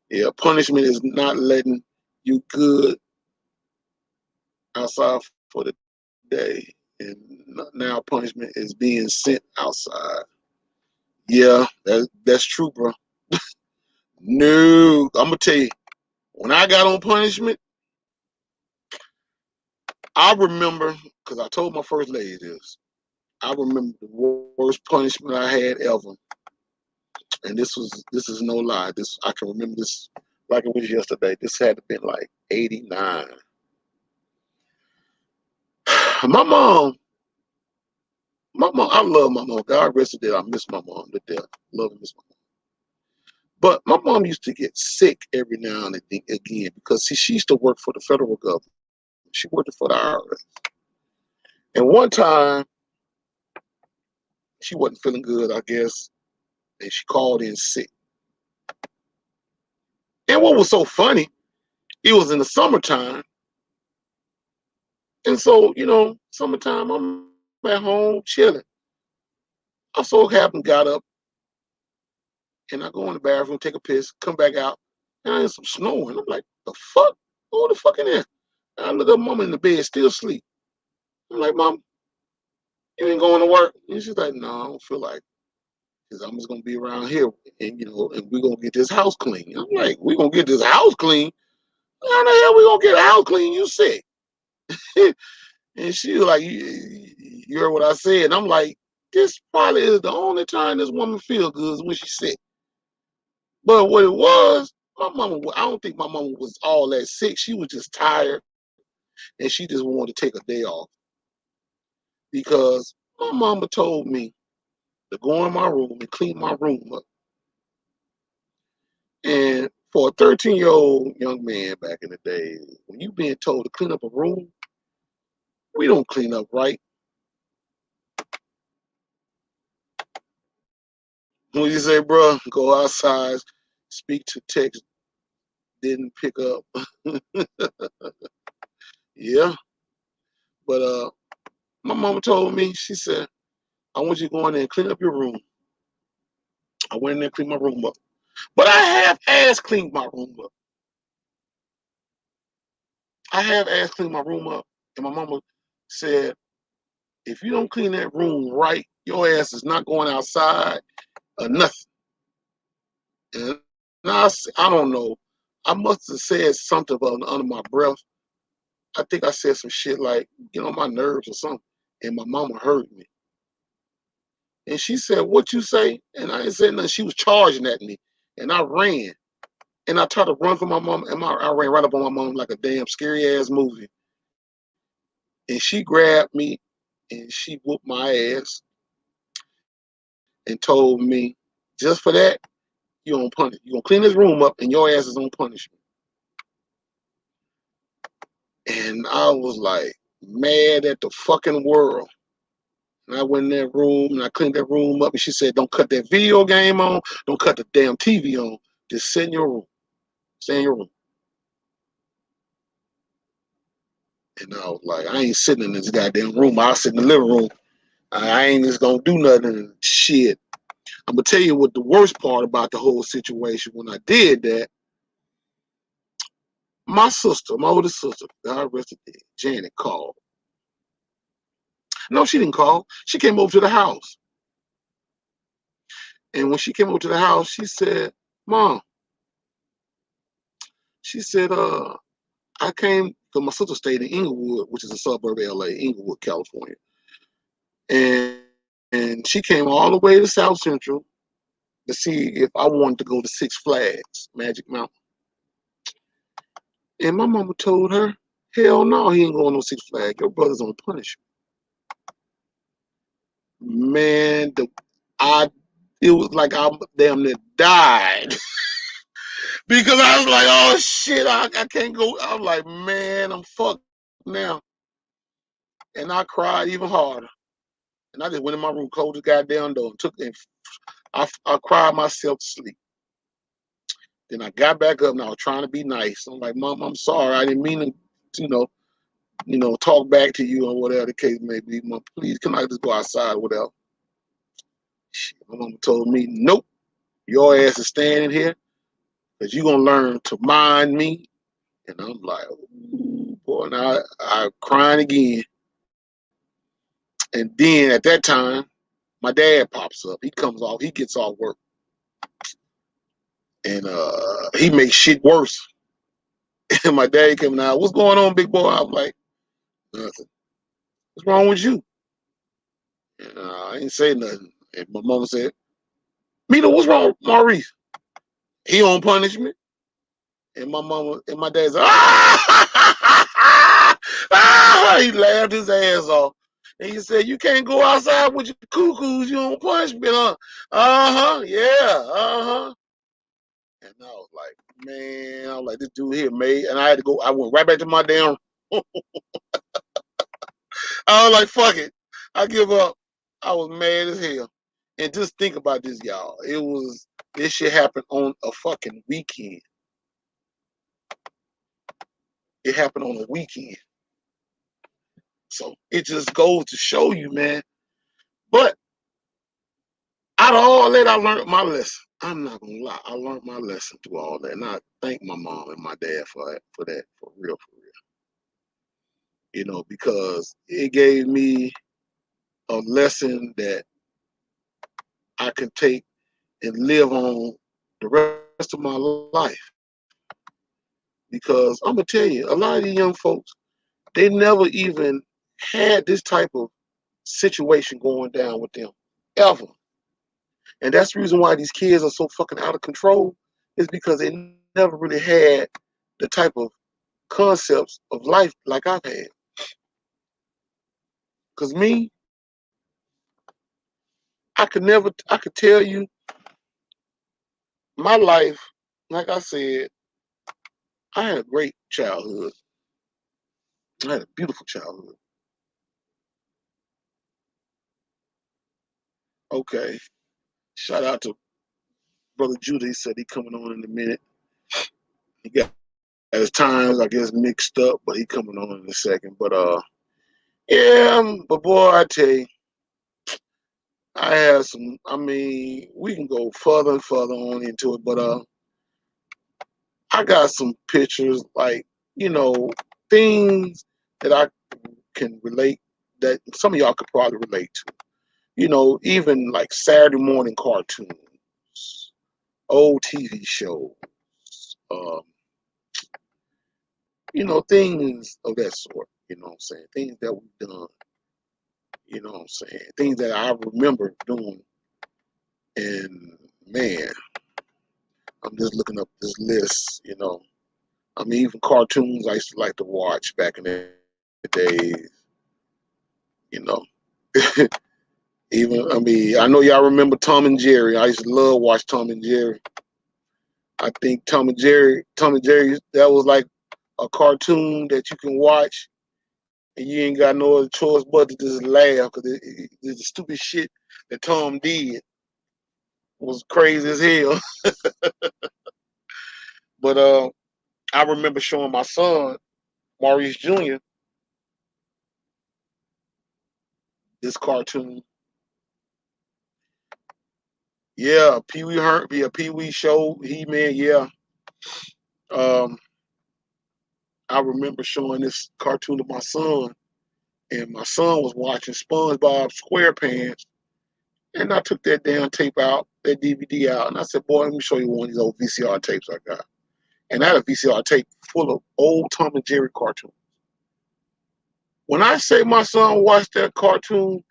yeah. Punishment is not letting you good outside for the day, and now punishment is being sent outside. Yeah, that's true, bro. No, I'm gonna tell you, when I got on punishment, I remember because I told my first lady this. I remember the worst punishment I had ever, and this is no lie. This I can remember this like it was yesterday. This had to been like '89. My mom, I love my mom. God rest her dead. I miss my mom to death. Love and miss my mom. But my mom used to get sick every now and again because see, she used to work for the federal government. She worked for the IRS. And one time, she wasn't feeling good, I guess, and she called in sick. And what was so funny, it was in the summertime. And so, summertime, I'm at home chilling. I so happened got up and I go in the bathroom, take a piss, come back out, and I hear some snoring. I'm like, the fuck? Who the fuck in there? And I look at mama in the bed, still asleep. I'm like, Mom, you ain't going to work? And she's like, no, I don't feel like it. Because I'm just going to be around here and we're going to get this house clean. I'm like, we're going to get this house clean? How the hell we going to get a house clean? You sick. And she was like, you heard what I said. And I'm like, this probably is the only time this woman feels good is when she's sick. But what it was, my mama, I don't think my mama was all that sick. She was just tired and she just wanted to take a day off. Because my mama told me to go in my room and clean my room up. And for a 13-year-old young man back in the day, when you being told to clean up a room, we don't clean up right. When you say, bro, go outside, speak to text, didn't pick up. Yeah. But my mama told me, she said, I want you to go in there and clean up your room. I went in there and cleaned my room up. But I have ass cleaned my room up. I have ass cleaned my room up. And my mama said, if you don't clean that room right, your ass is not going outside or nothing. And I don't know. I must have said something under my breath. I think I said some shit like, get on my nerves or something. And my mama heard me. And she said, what you say? And I didn't say nothing. She was charging at me. And I ran. And I tried to run from my mom. And I ran right up on my mom like a damn scary ass movie. And she grabbed me and she whooped my ass and told me, just for that, you're on punish. You're gonna clean this room up and your ass is on punishment. And I was like mad at the fucking world. And I went in that room and I cleaned that room up and she said, don't cut that video game on, don't cut the damn TV on. Just sit in your room. Stay in your room. And I was like, I ain't sitting in this goddamn room. I'll sit in the living room. I ain't just gonna do nothing. Shit. I'm gonna tell you what the worst part about the whole situation when I did that. My sister, my older sister, God rest her dead, Janet called. No, she didn't call. She came over to the house. And when she came over to the house, she said, "Mom," she said, I came because my sister stayed in Inglewood, which is a suburb of LA, Inglewood, California. And she came all the way to South Central to see if I wanted to go to Six Flags, Magic Mountain. And my mama told her, hell no, he ain't going no Six Flags. Your brother's on punishment. Man, it was like I damn near died. Because I was like, oh shit, I can't go. I was like, man, I'm fucked now. And I cried even harder. And I just went in my room, closed the goddamn door, and I cried myself to sleep. Then I got back up and I was trying to be nice. I'm like, Mom, I'm sorry. I didn't mean to, talk back to you or whatever the case may be. Mom, please, can I just go outside or whatever? Shit, my mama told me, nope, your ass is standing here because you're going to learn to mind me. And I'm like, ooh, boy, and I crying again. And then at that time, my dad pops up. He gets off work. And he makes shit worse. And my dad came out, what's going on, big boy? I'm like, nothing. What's wrong with you? And I ain't say nothing. And my mama said, Mito, what's wrong with Maurice? He on punishment. And my mama and my dad said, he laughed his ass off. And he said, you can't go outside with your cuckoos, you on punishment, huh? Uh-huh, yeah, uh-huh. And I was like, man, I was like, this dude here, mate. And I went right back to my damn. I was like, fuck it. I give up. I was mad as hell. And just think about this, y'all. This shit happened on a fucking weekend. It happened on a weekend. So it just goes to show you, man. But out of all that, I learned my lesson. I'm not gonna lie. I learned my lesson through all that. And I thank my mom and my dad for that, for real, for real. Because it gave me a lesson that I can take and live on the rest of my life. Because I'm gonna tell you, a lot of these young folks, they never even had this type of situation going down with them ever. And that's the reason why these kids are so fucking out of control, is because they never really had the type of concepts of life like I've had. Because me, I could tell you my life, like I said, I had a great childhood. I had a beautiful childhood. Okay. Shout out to Brother Judah. He said he coming on in a minute. He got his times, I guess, mixed up, but he coming on in a second. But yeah, but boy, I tell you, I have some. I mean, we can go further and further on into it, but I got some pictures, like, things that I can relate, that some of y'all could probably relate to. Even like Saturday morning cartoons, old TV shows, um, things of that sort. You know what I'm saying? Things that we've done. You know what I'm saying? Things that I remember doing. And man, I'm just looking up this list. I mean, even cartoons I used to like to watch back in the days, you know. Even, I mean, I know y'all remember Tom and Jerry. I used to love watch Tom and Jerry. I think Tom and Jerry, that was like a cartoon that you can watch and you ain't got no other choice but to just laugh, because the stupid shit that Tom did was crazy as hell. But I remember showing my son, Maurice Jr., this cartoon. Yeah, Pee Wee Herman, be a Pee Wee show, He Man, yeah. Um, I remember showing this cartoon to my son, and my son was watching SpongeBob SquarePants, and I took that damn tape out that DVD out, and I said, "Boy, let me show you one of these old VCR tapes I got." And I had a VCR tape full of old Tom and Jerry cartoons. When I say my son watched that cartoon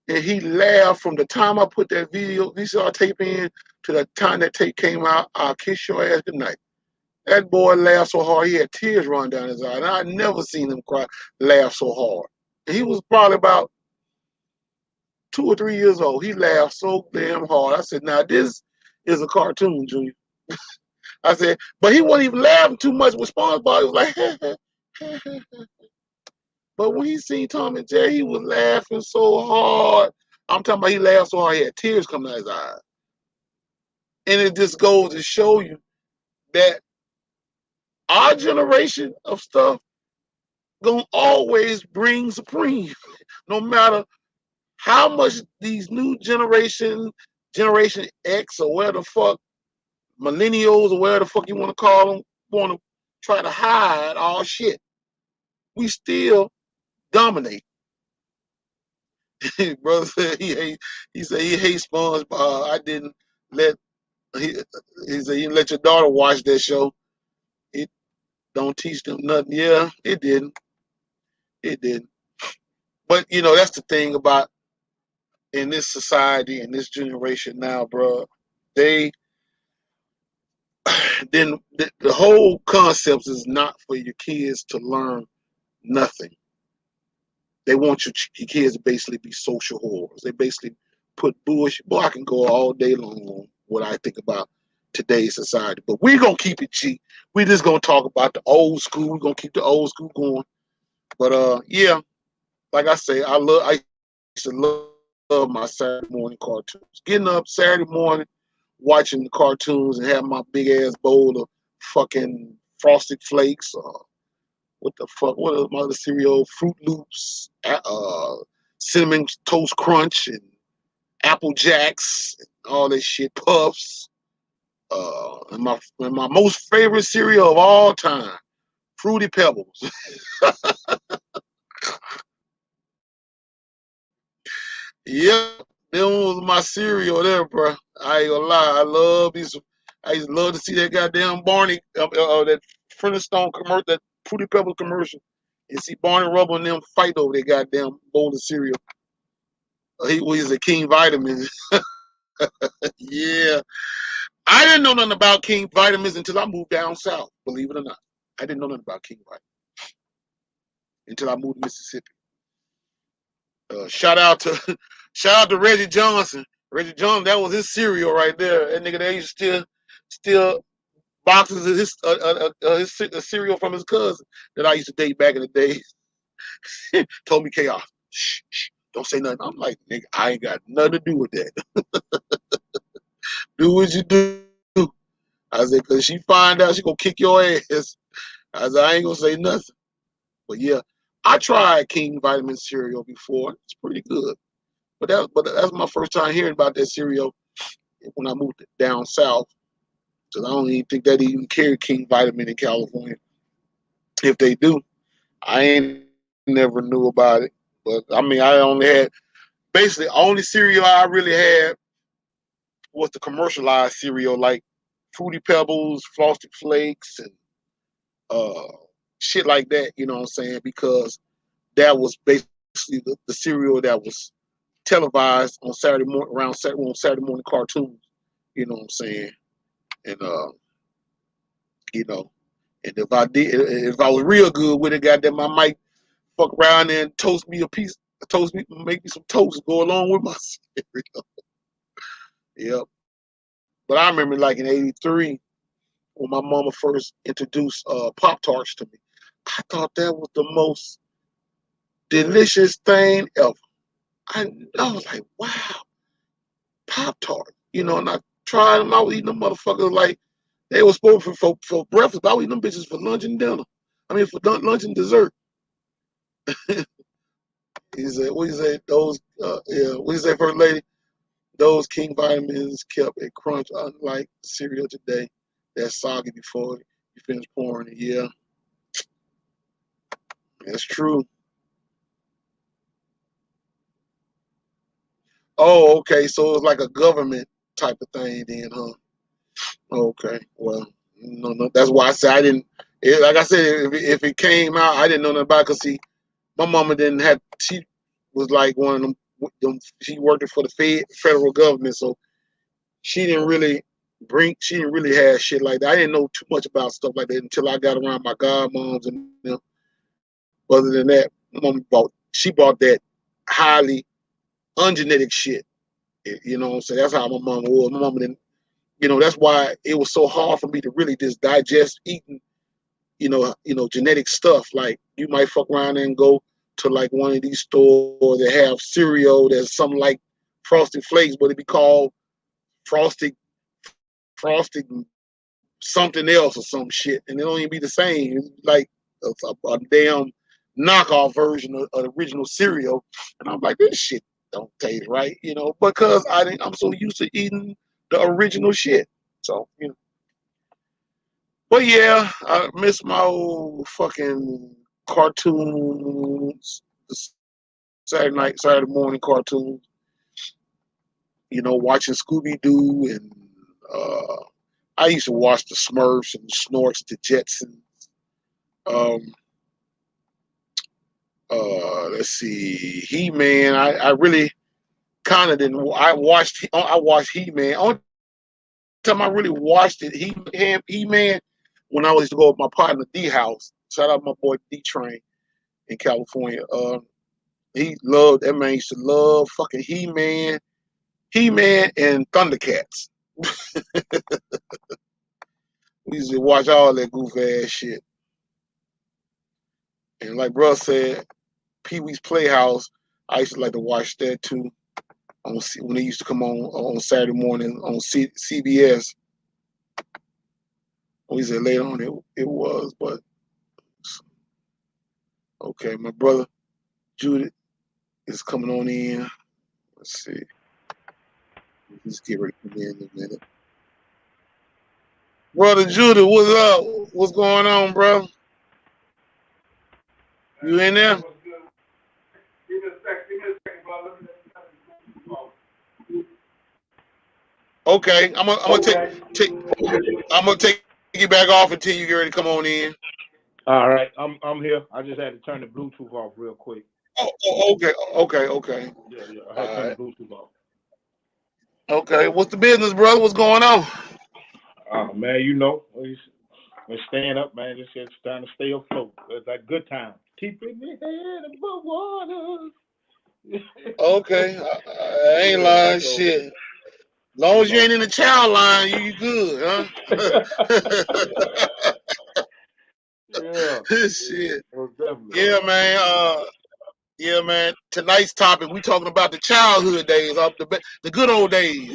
and he laughed from the time I put that VCR tape in to the time that tape came out, I'll kiss your ass goodnight. That boy laughed so hard he had tears running down his eye, and I never seen him laugh so hard. And he was probably about 2 or 3 years old. He laughed so damn hard. I said, "Now this is a cartoon, Junior." I said, but he wasn't even laughing too much with SpongeBob. He was like, but when he seen Tom and Jerry, he was laughing so hard. I'm talking about he laughed so hard he had tears coming out his eyes. And it just goes to show you that our generation of stuff gonna always bring supreme, no matter how much these new Generation X or where the fuck, millennials or where the fuck you want to call them, want to try to hide all shit. We still dominate. Brother said he said he hates SpongeBob. I didn't let he, he said you let your daughter watch that show. It don't teach them nothing. Yeah, it didn't. It didn't. But you know, that's the thing about in this society in this generation now, bro. They then the whole concept is not for your kids to learn nothing. They want your kids to basically be social whores. They basically put bullshit. Boy, I can go all day long on what I think about today's society, but we're gonna keep it cheap. We just gonna talk about the old school. We're gonna keep the old school going. But yeah, like I used to love my Saturday morning cartoons. Getting up Saturday morning, watching the cartoons, and having my big ass bowl of fucking Frosted Flakes. What the fuck? What is my other cereal? Fruit Loops, Cinnamon Toast Crunch, and Apple Jacks, and all that shit. Puffs. And my most favorite cereal of all time, Fruity Pebbles. Yep, them was my cereal there, bro. I ain't gonna lie. I love these. I used to love to see that goddamn Barney, that Flintstone commercial, that Fruity Pebbles commercial, and see Barney Rubble and them fight over that goddamn bowl of cereal. He was a King Vitamins. Yeah, I didn't know nothing about King Vitamins until I moved down south. Believe it or not, I didn't know nothing about King Vitamins until I moved to Mississippi. Shout out to shout out to Reggie Johnson. Reggie Johnson, that was his cereal right there. That nigga, they used to still boxes of his cereal from his cousin that I used to date back in the day. Told me chaos. Shh, shh, don't say nothing. I'm like, nigga, I ain't got nothing to do with that. Do what you do. I said, cause she find out, she gonna kick your ass. I said, I ain't gonna say nothing. But yeah, I tried King Vitamin cereal before. It's pretty good. But that's my first time hearing about that cereal when I moved down south. Cause I don't even think they even carry King Vitamin in California. If they do, I ain't never knew about it. But I mean, I only had basically only cereal I really had was the commercialized cereal, like Fruity Pebbles, Frosted Flakes, and uh, shit like that. You know what I'm saying? Because that was basically the cereal that was televised on Saturday morning on Saturday morning cartoons. You know what I'm saying? And you know, and if I was real good with it, goddamn, I might fuck around and make me some toast, go along with my cereal. Yep. But I remember like in '83 when my mama first introduced Pop Tarts to me. I thought that was the most delicious thing ever. I was like, wow, Pop Tart. You know, and I tried them. I was eating them motherfuckers like they were supposed for breakfast. But I was eating them bitches for lunch and dinner. I mean, for lunch and dessert. He said, what you say? Those, yeah, what you say, first lady? Those King Vitamins kept a crunch unlike cereal today. That's soggy before you finish pouring it. Yeah, that's true. Oh, okay. So it was like a government type of thing then, huh? Okay, well, no, that's why I said I didn't. Like I said, if it came out, I didn't know nothing about it. Cause see, my mama didn't have. She was like one of them. She worked for the federal government, so she didn't really She didn't really have shit like that. I didn't know too much about stuff like that until I got around my godmoms and them. Other than that, she bought that highly ungenetic shit. You know what I'm saying? That's how my mom was. My mama didn't. That's why it was so hard for me to really just digest eating, genetic stuff. Like you might fuck around and go to like one of these stores that have cereal that's something like Frosted Flakes, but it be called frosted something else or some shit, and it don't even be the same. It's like a damn knockoff version of the original cereal, and I'm like, this shit don't taste right, because I'm so used to eating the original shit. So, but yeah, I miss my old fucking cartoons, Saturday morning cartoons. Watching Scooby Doo and I used to watch the Smurfs and the Snorks, the Jetsons. Um, let's see, He-Man. I really kind of didn't. I watched He-Man. Only time I really watched it, He-Man, when I was to go with my partner D House. Shout out my boy D Train in California. That man used to love fucking He-Man and Thundercats. We used to watch all that goof ass shit. And like bro said, Pee Wee's Playhouse, I used to like to watch that too. When they used to come on Saturday morning on CBS. We said later on it was, but okay, my brother Judith is coming on in. Let's see. Let's get ready to come in a minute. Brother Judith, what's up? What's going on, bro? You in there? Give me a second, brother. Okay, I'm gonna take you back off until you get ready to come on in. All right, I'm here. I just had to turn the Bluetooth off real quick. Oh, okay. Yeah. I had to turn the Bluetooth off. Okay, what's the business, brother? What's going on? Oh man, we're staying up, man. Just trying to stay afloat. It's like good time. Keeping your head above water. Okay, I ain't lying, shit. As long as you ain't in the child line, you good, huh? Yeah. Shit. Definitely. Yeah, man. Tonight's topic, we talking about the childhood days, the good old days.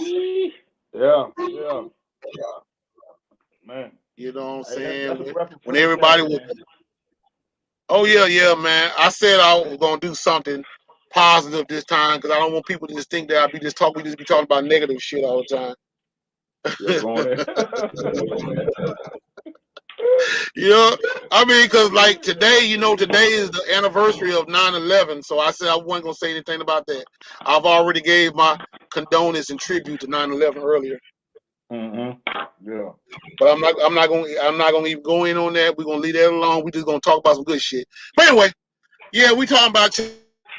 Yeah. Man. You know what I'm Hey, saying? that's a reference When everybody was. man. Oh yeah, man. I said I was gonna do something positive this time because I don't want people to just think that we just be talking about negative shit all the time. Yeah, going in. I mean, because like today is the anniversary of 9/11, so I said I wasn't gonna say anything about that. I've already gave my condolence and tribute to 9/11 earlier. Yeah. But I'm not gonna even go in on that. We're gonna leave that alone. We just gonna talk about some good shit. But anyway, yeah, we talking about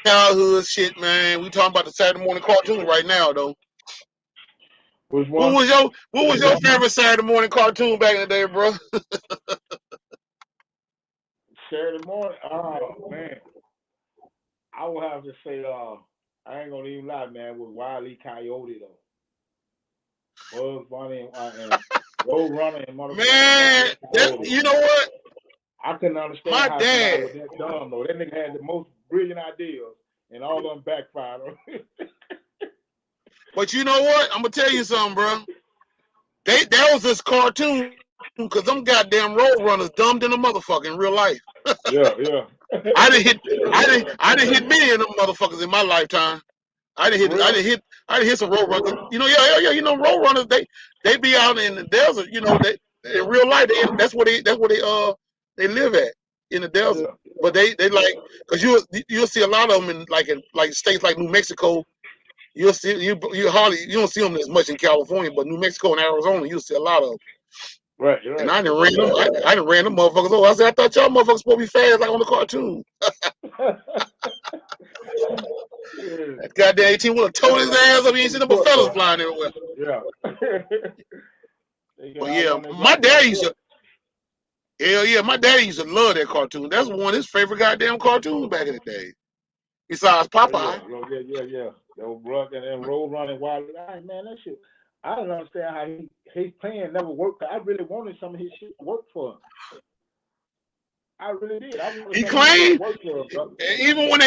childhood shit, man. We talking about the Saturday morning cartoon right now, though. Which one? What was your favorite Saturday morning cartoon back in the day, bro? Saturday morning. Oh man, I would have to say, I ain't gonna even lie, man. With Wile E. Coyote though, Bugs Bunny and Roadrunner and motherfucker. Man, you know what? I couldn't understand how somebody was that dumb though. That nigga had the most brilliant ideas, and all of them backfired. But you know what? I'm gonna tell you something, bro. That was this cartoon because them goddamn road runners dumbed in a motherfucker in real life. Yeah. I didn't hit many of them motherfuckers in my lifetime. I didn't hit some road runners. Yeah. You know, road runners they be out in the desert. They in real life that's where they live at in the desert. Yeah. But they like because you'll see a lot of them in like states like New Mexico. You'll see you don't see them as much in California, but New Mexico and Arizona you'll see a lot of them. Right. And I done ran them. I done ran them motherfuckers over. I said I thought y'all motherfuckers supposed to be fast like on the cartoon. That goddamn 18 would have towed his ass up. You ain't seen them fellas flying everywhere. Yeah. But yeah, my daddy used to. Hell yeah, my daddy used to love that cartoon. That's one of his favorite goddamn cartoons back in the day. Besides Popeye. Yeah. Those Ruck and Road Running Wild. Man, that shit. I don't understand how his plan never worked. I really wanted some of his shit to work for him. I really did. He claimed even when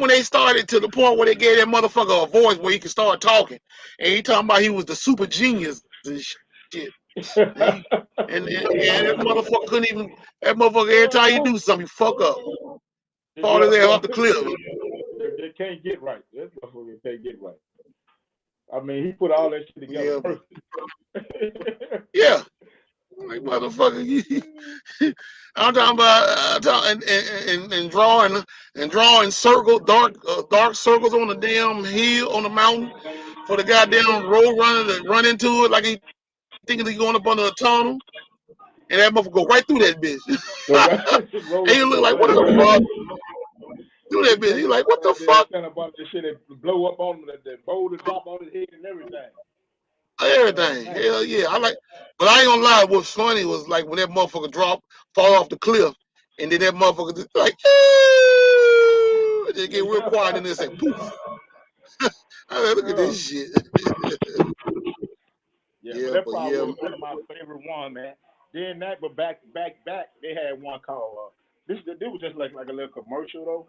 they started to the point where they gave that motherfucker a voice where he could start talking, and he talking about he was the super genius and shit. and that motherfucker couldn't even. That motherfucker every time he do something, he fuck up. Fall his ass off the cliff. They can't get right. That motherfucker can't get right. I mean, he put all that shit together perfect. Yeah. Like motherfucker, I'm talking about and drawing circle dark circles on the damn hill on the mountain for the goddamn road runner to run into it like he thinking he's going up under a tunnel, and that motherfucker go right through that bitch. And you look like what the fuck? Do that bitch? He like what the fuck? About this shit that blow up on the boulder drop on his head and everything. Everything, hell yeah! But I ain't gonna lie. What's funny was like when that motherfucker fall off the cliff, and then that motherfucker just like, they get real quiet and then say poof. I like, look at this shit. Yeah, that probably was one of my favorite ones, man. Then that, but back, they had one called this was just like a little commercial though,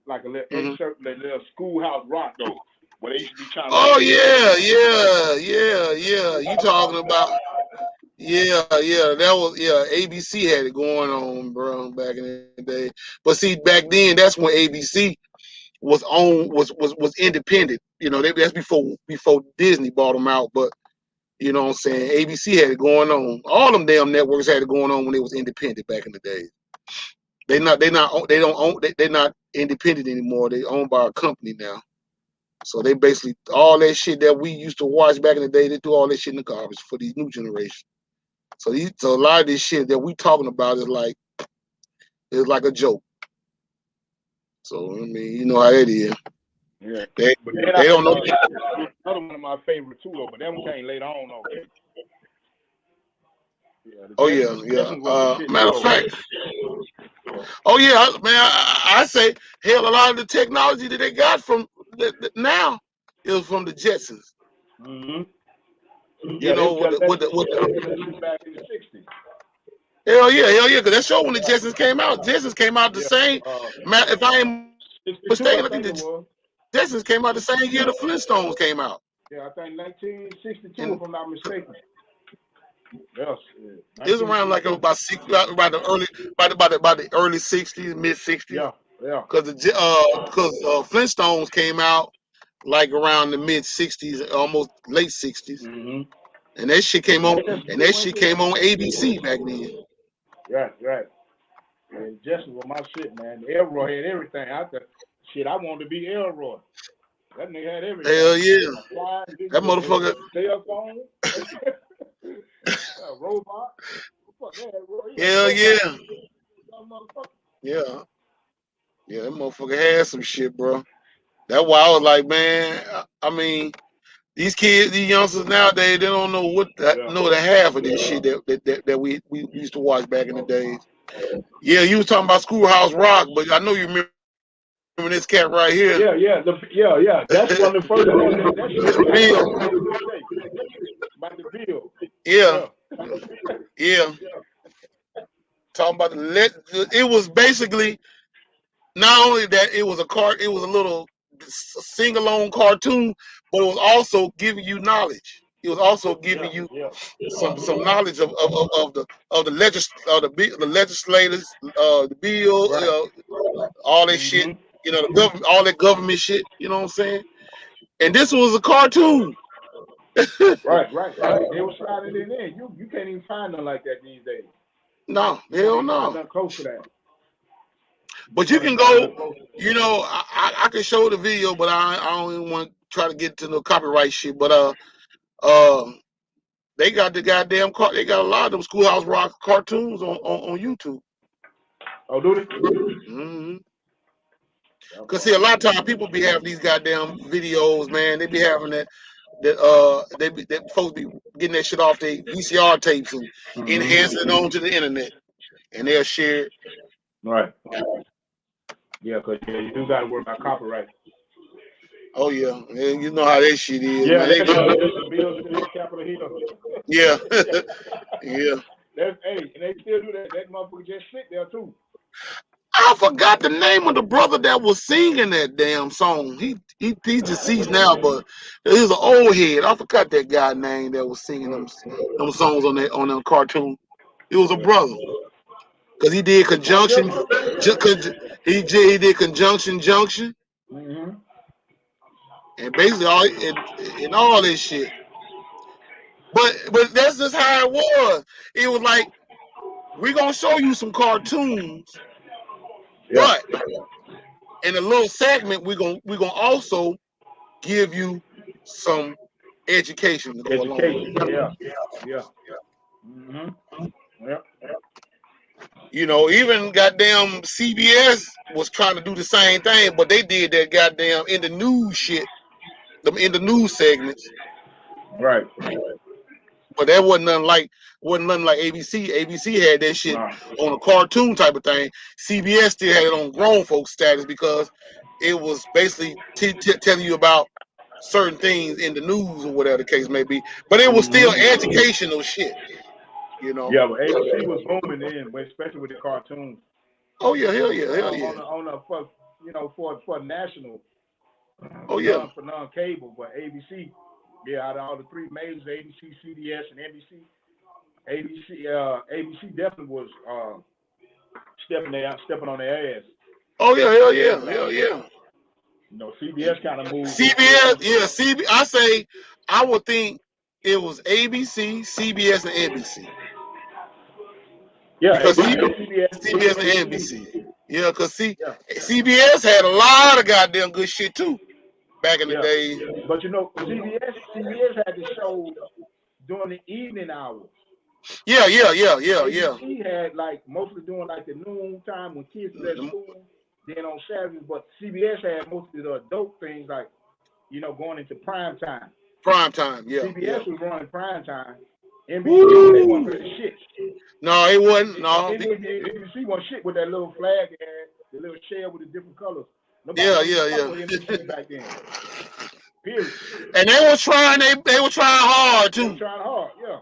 like a little insert, that little Schoolhouse Rock though. Where they used to be trying to yeah. You talking about that was ABC had it going on, bro, back in the day. But see, back then that's when ABC was independent. You know, that's before Disney bought them out. But you know what I'm saying, ABC had it going on. All them damn networks had it going on when they was independent back in the day. They're not independent anymore. They owned by a company now. So they basically all that shit that we used to watch back in the day, they threw all that shit in the garbage for these new generation. So a lot of this shit that we talking about is like a joke. So I mean, you know how it is. Yeah. They don't know. Another one of my favorite too, though, but that one came later on though. Yeah. Matter of fact. Oh yeah, man. I say hell, a lot of the technology that they got from now is from the Jetsons. Mm-hmm. You know, with the back in the 60s. Hell yeah, because that show when the Jetsons came out the same. If I ain't mistaken, I think the Jetsons came out the same year the Flintstones came out. Yeah, I think 1962, if I'm not mistaken. Yes. It was around like about the early 60s, mid 60s. Yeah. Because Flintstones came out like around the mid 60s, almost late 60s. Mm-hmm. And that shit came on. And that shit came on ABC back then. Right. And Justin was my shit, man. Elroy had everything. I wanted to be Elroy. That nigga had everything. Hell yeah. That motherfucker. Cell phone. Robot. Hell yeah. Yeah. Yeah, that motherfucker had some shit, bro. That's why I was like, man, I mean, these kids, these youngsters nowadays, they don't know the half of this shit that we used to watch back in the days. Yeah, you was talking about Schoolhouse Rock, but I know you remember this cat right here. Yeah. That's one of the first ones. Mr. Bill. About the bill. Yeah. Talking about it was basically not only that it was a little sing-along cartoon, but it was also giving you knowledge. It was also giving you some knowledge of the legislators, the bill, all that shit. You know, the government, all that government shit. You know what I'm saying? And this was a cartoon. Right. They were sliding it in. You can't even find nothing like that these days. No, hell no. Nothing close to that. But you can go, you know, I can show the video, but I don't even want try to get to no copyright shit, but they got the goddamn they got a lot of them Schoolhouse Rock cartoons on YouTube. Oh, do they? Mm-hmm. Cause see, a lot of times people be having these goddamn videos, man. They be having that folks be getting that shit off their VCR tapes and enhancing it onto the internet, and they'll share it. Right. Yeah, cause you do got to worry about copyright. Oh yeah, you know how that shit is, Yeah, man. that's the Bills in the Capitol Hill. Yeah, yeah. And they still do that. That motherfucker just sit there too. I forgot the name of the brother that was singing that damn song. He's deceased now, but he was an old head. I forgot that guy name that was singing them songs on that cartoon. He was a brother because he did conjunction. He did conjunction junction, and basically all this shit. But that's just how it was. It was like we're gonna show you some cartoons, but in a little segment we're gonna also give you some education to go along with it. Yeah. Mm-hmm. Yeah. You know, even goddamn CBS was trying to do the same thing, but they did that goddamn in the news shit, in the news segments. Right. But that wasn't nothing like ABC. ABC had that shit on a cartoon type of thing. CBS still had it on grown folks status because it was basically telling you about certain things in the news or whatever the case may be. But it was still educational shit, you know. Yeah, but ABC was booming then, especially with the cartoons. Oh yeah, hell yeah, hell yeah. For national. Oh yeah. For non-cable, but ABC, out of all the three majors, ABC, CBS, and NBC, ABC definitely was stepping on their ass. Oh yeah, hell yeah, hell yeah. You know, CBS kind of moved. CBS, I would think it was ABC, CBS, and NBC. Yeah, because CBS and NBC. Yeah, because CBS had a lot of goddamn good shit too back in the day. But you know, CBS had the show during the evening hours. Yeah. ABC had like mostly doing like the noon time when kids were at school, then on Saturdays. But CBS had most of the adult things like, going into prime time. Prime time, yeah. CBS was running prime time. NBC, they weren't really shit. No, it wasn't. No. NBC wasn't shit with that little flag and the little shell with the different colors. Nobody NBC back then. Period. And they were trying. They were trying hard too. They were trying hard, yeah.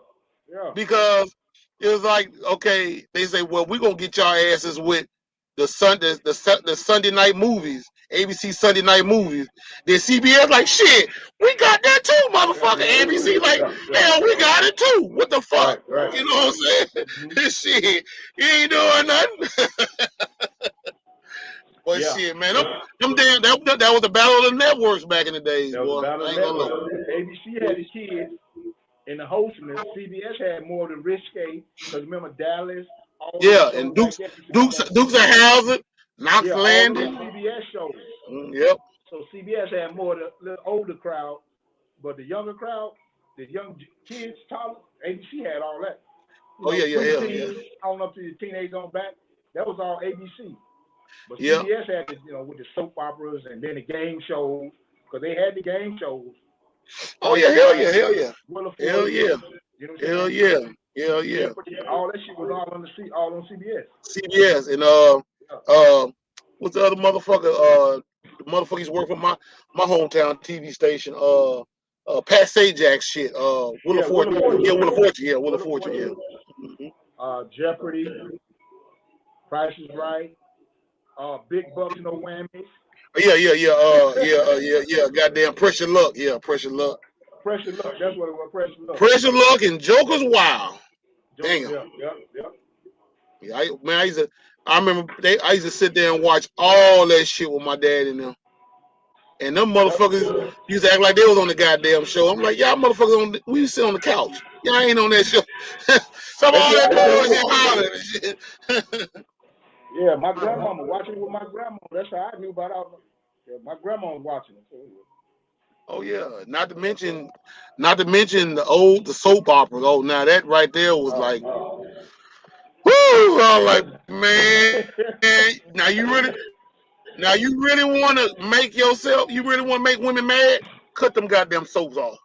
Because it was like, okay, they say, well, we're gonna get y'all asses with the Sunday night movies, ABC Sunday night movies. Then CBS like, shit, we got that too, motherfucker. ABC like, hell, we got it too. What the fuck? Right. You know what I'm saying? Shit, you ain't doing nothing. But shit, man, them damn that was the battle of the networks back in the days, boy. ABC had the kids and the hostness. CBS had more than risque, because remember Dallas. And Dukes of Hazzard, Knox Landing. CBS shows. Yep. So CBS had more the older crowd, but the younger crowd, the young kids, ABC had all that. On up to the teenage on back, that was all ABC. But CBS had this, with the soap operas and then the game shows, because they had the game shows. Oh yeah, hell yeah. Hell yeah. Hell yeah. All that shit was all on CBS. CBS and what's the other motherfucker? The motherfuckers work for my hometown TV station. Pat Sajak's shit. Wheel of Fortune. Wheel of Fortune. Jeopardy. Price is Right. Big Bucks, No Whammies. Yeah. Goddamn Pressure Luck. Yeah, Pressure Luck. Pressure Luck. That's what it was. Pressure Luck. Pressure Luck and Joker's Wild. Damn. Yeah. I remember I used to sit there and watch all that shit with my dad and them. And them motherfuckers used to act like they was on the goddamn show. I'm like, y'all motherfuckers we used to sit on the couch. Y'all ain't on that show. Some all that bullshit hollering and shit. Yeah, my grandmama watching it with my grandma. That's how I knew about all. Yeah, my grandma was watching it. Oh yeah. Not to mention the soap operas. Oh, now that right there was like, woo! I was like, man, now you really want to make yourself, you really want to make women mad? Cut them goddamn soaps off.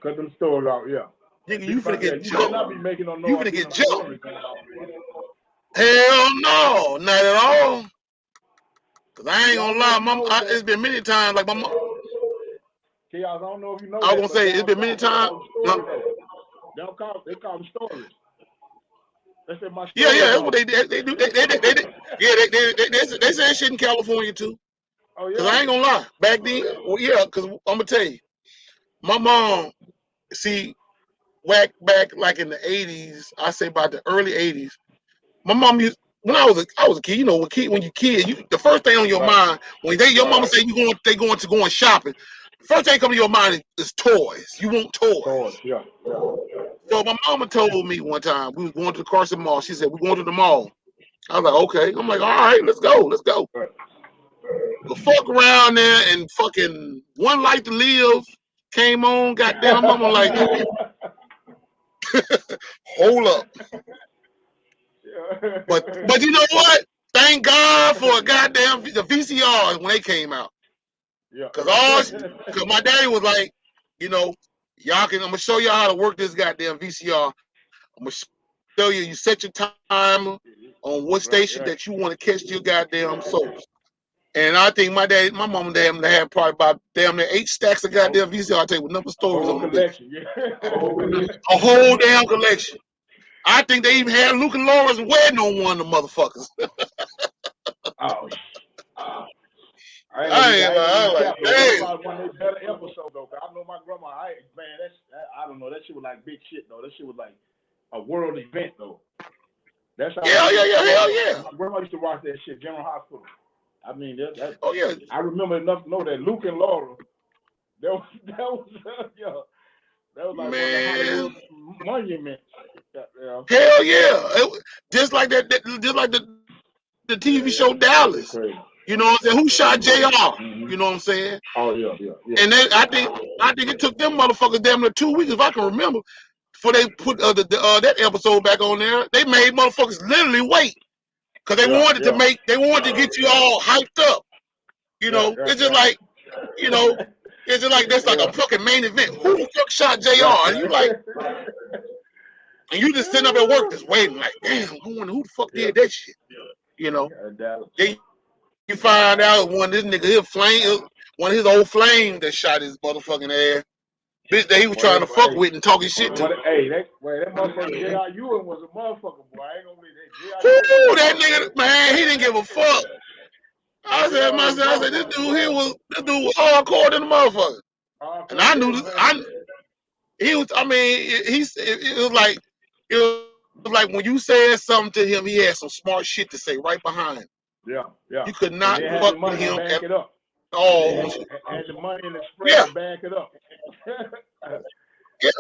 Cut them stories out, yeah. Nigga, You you finna about that? get You better jumped. not be making no You noise finna in get them jumped. stories going on. Hell no, not at all. Cause I ain't See, I gonna don't know if lie, you know that. it's been many times. Like my mom, Chaos, I don't know if you know I was that, gonna but say it's down been many south they times. call them stories though. They call them stories. They said my Yeah, stories that's what on. they did. They do. Yeah, they say shit in California too. Oh Cause I yeah. ain't gonna lie. Back then, well, yeah. Cause I'm gonna tell you, my mom. See, back like in the '80s. I say about the early '80s. My mom used when I was a kid. You know, when you kid, the first thing on your Right. mind when your mama say they going to go shopping. First thing come to your mind is toys. You want Stories, toys. yeah. So my mama told me one time we was going to the Carson Mall. She said we're going to the mall. I was like, okay. I'm like, all right, let's go. Right. But fuck around there and fucking One Life to Live came on. Goddamn, I'm like, hold up. But you know what? Thank God for the VCRs when they came out. Yeah. Cause my daddy was like, you know, I'm gonna show y'all how to work this goddamn VCR. I'm gonna show you. You set your timer on what station Right. that you want to catch your goddamn soaps. And I think my mom and dad had probably about damn near 8 stacks of goddamn VCR tape with number A stories whole on the bitch. collection, yeah. A whole damn collection. I think they even had Luke and Lawrence wedding on one of the motherfuckers. Oh, I ain't I gonna ain't even like, cap though. That's damn. probably one of their better episodes though. Cause I know my grandma. I don't know. That shit was like big shit though. That shit was like a world event though. That's how Yeah, hell yeah. my grandma used to watch that shit. General Hospital. I mean, Oh yeah. I remember enough to know that Luke and Laura. That was yeah. That was like one of the Man. Hollywood monuments. Yeah. Hell yeah. Just like just like the TV show That shit Dallas. crazy. You know what I'm saying? Who shot JR? Mm-hmm. You know what I'm saying? Oh yeah. And then I think it took them motherfuckers damn near 2 weeks, if I can remember, before they put that episode back on there. They made motherfuckers literally wait because they wanted to get you all hyped up. You know, it's just like, you know, it's just like that's like a fucking main event. Who the fuck shot JR? And you like, and you just sitting up at work just waiting, like, damn, I wonder who the fuck did that shit. You know, then you find out one of his old flame that shot his motherfucking ass. Bitch that he was trying to fuck with and talking shit to. That motherfucker J.R. Ewing was a motherfucker, boy. I ain't gonna believe that. J.R. Ewing Whoo, was a that motherfucker. nigga, man, he didn't give a fuck. I said to myself, this dude was hardcore than the motherfucker. And I knew this. It was like when you said something to him, he had some smart shit to say right behind. Yeah. You could And not they had fuck the with money to him back at it up. all. Had the money and the spread Yeah. to back it up. Yeah.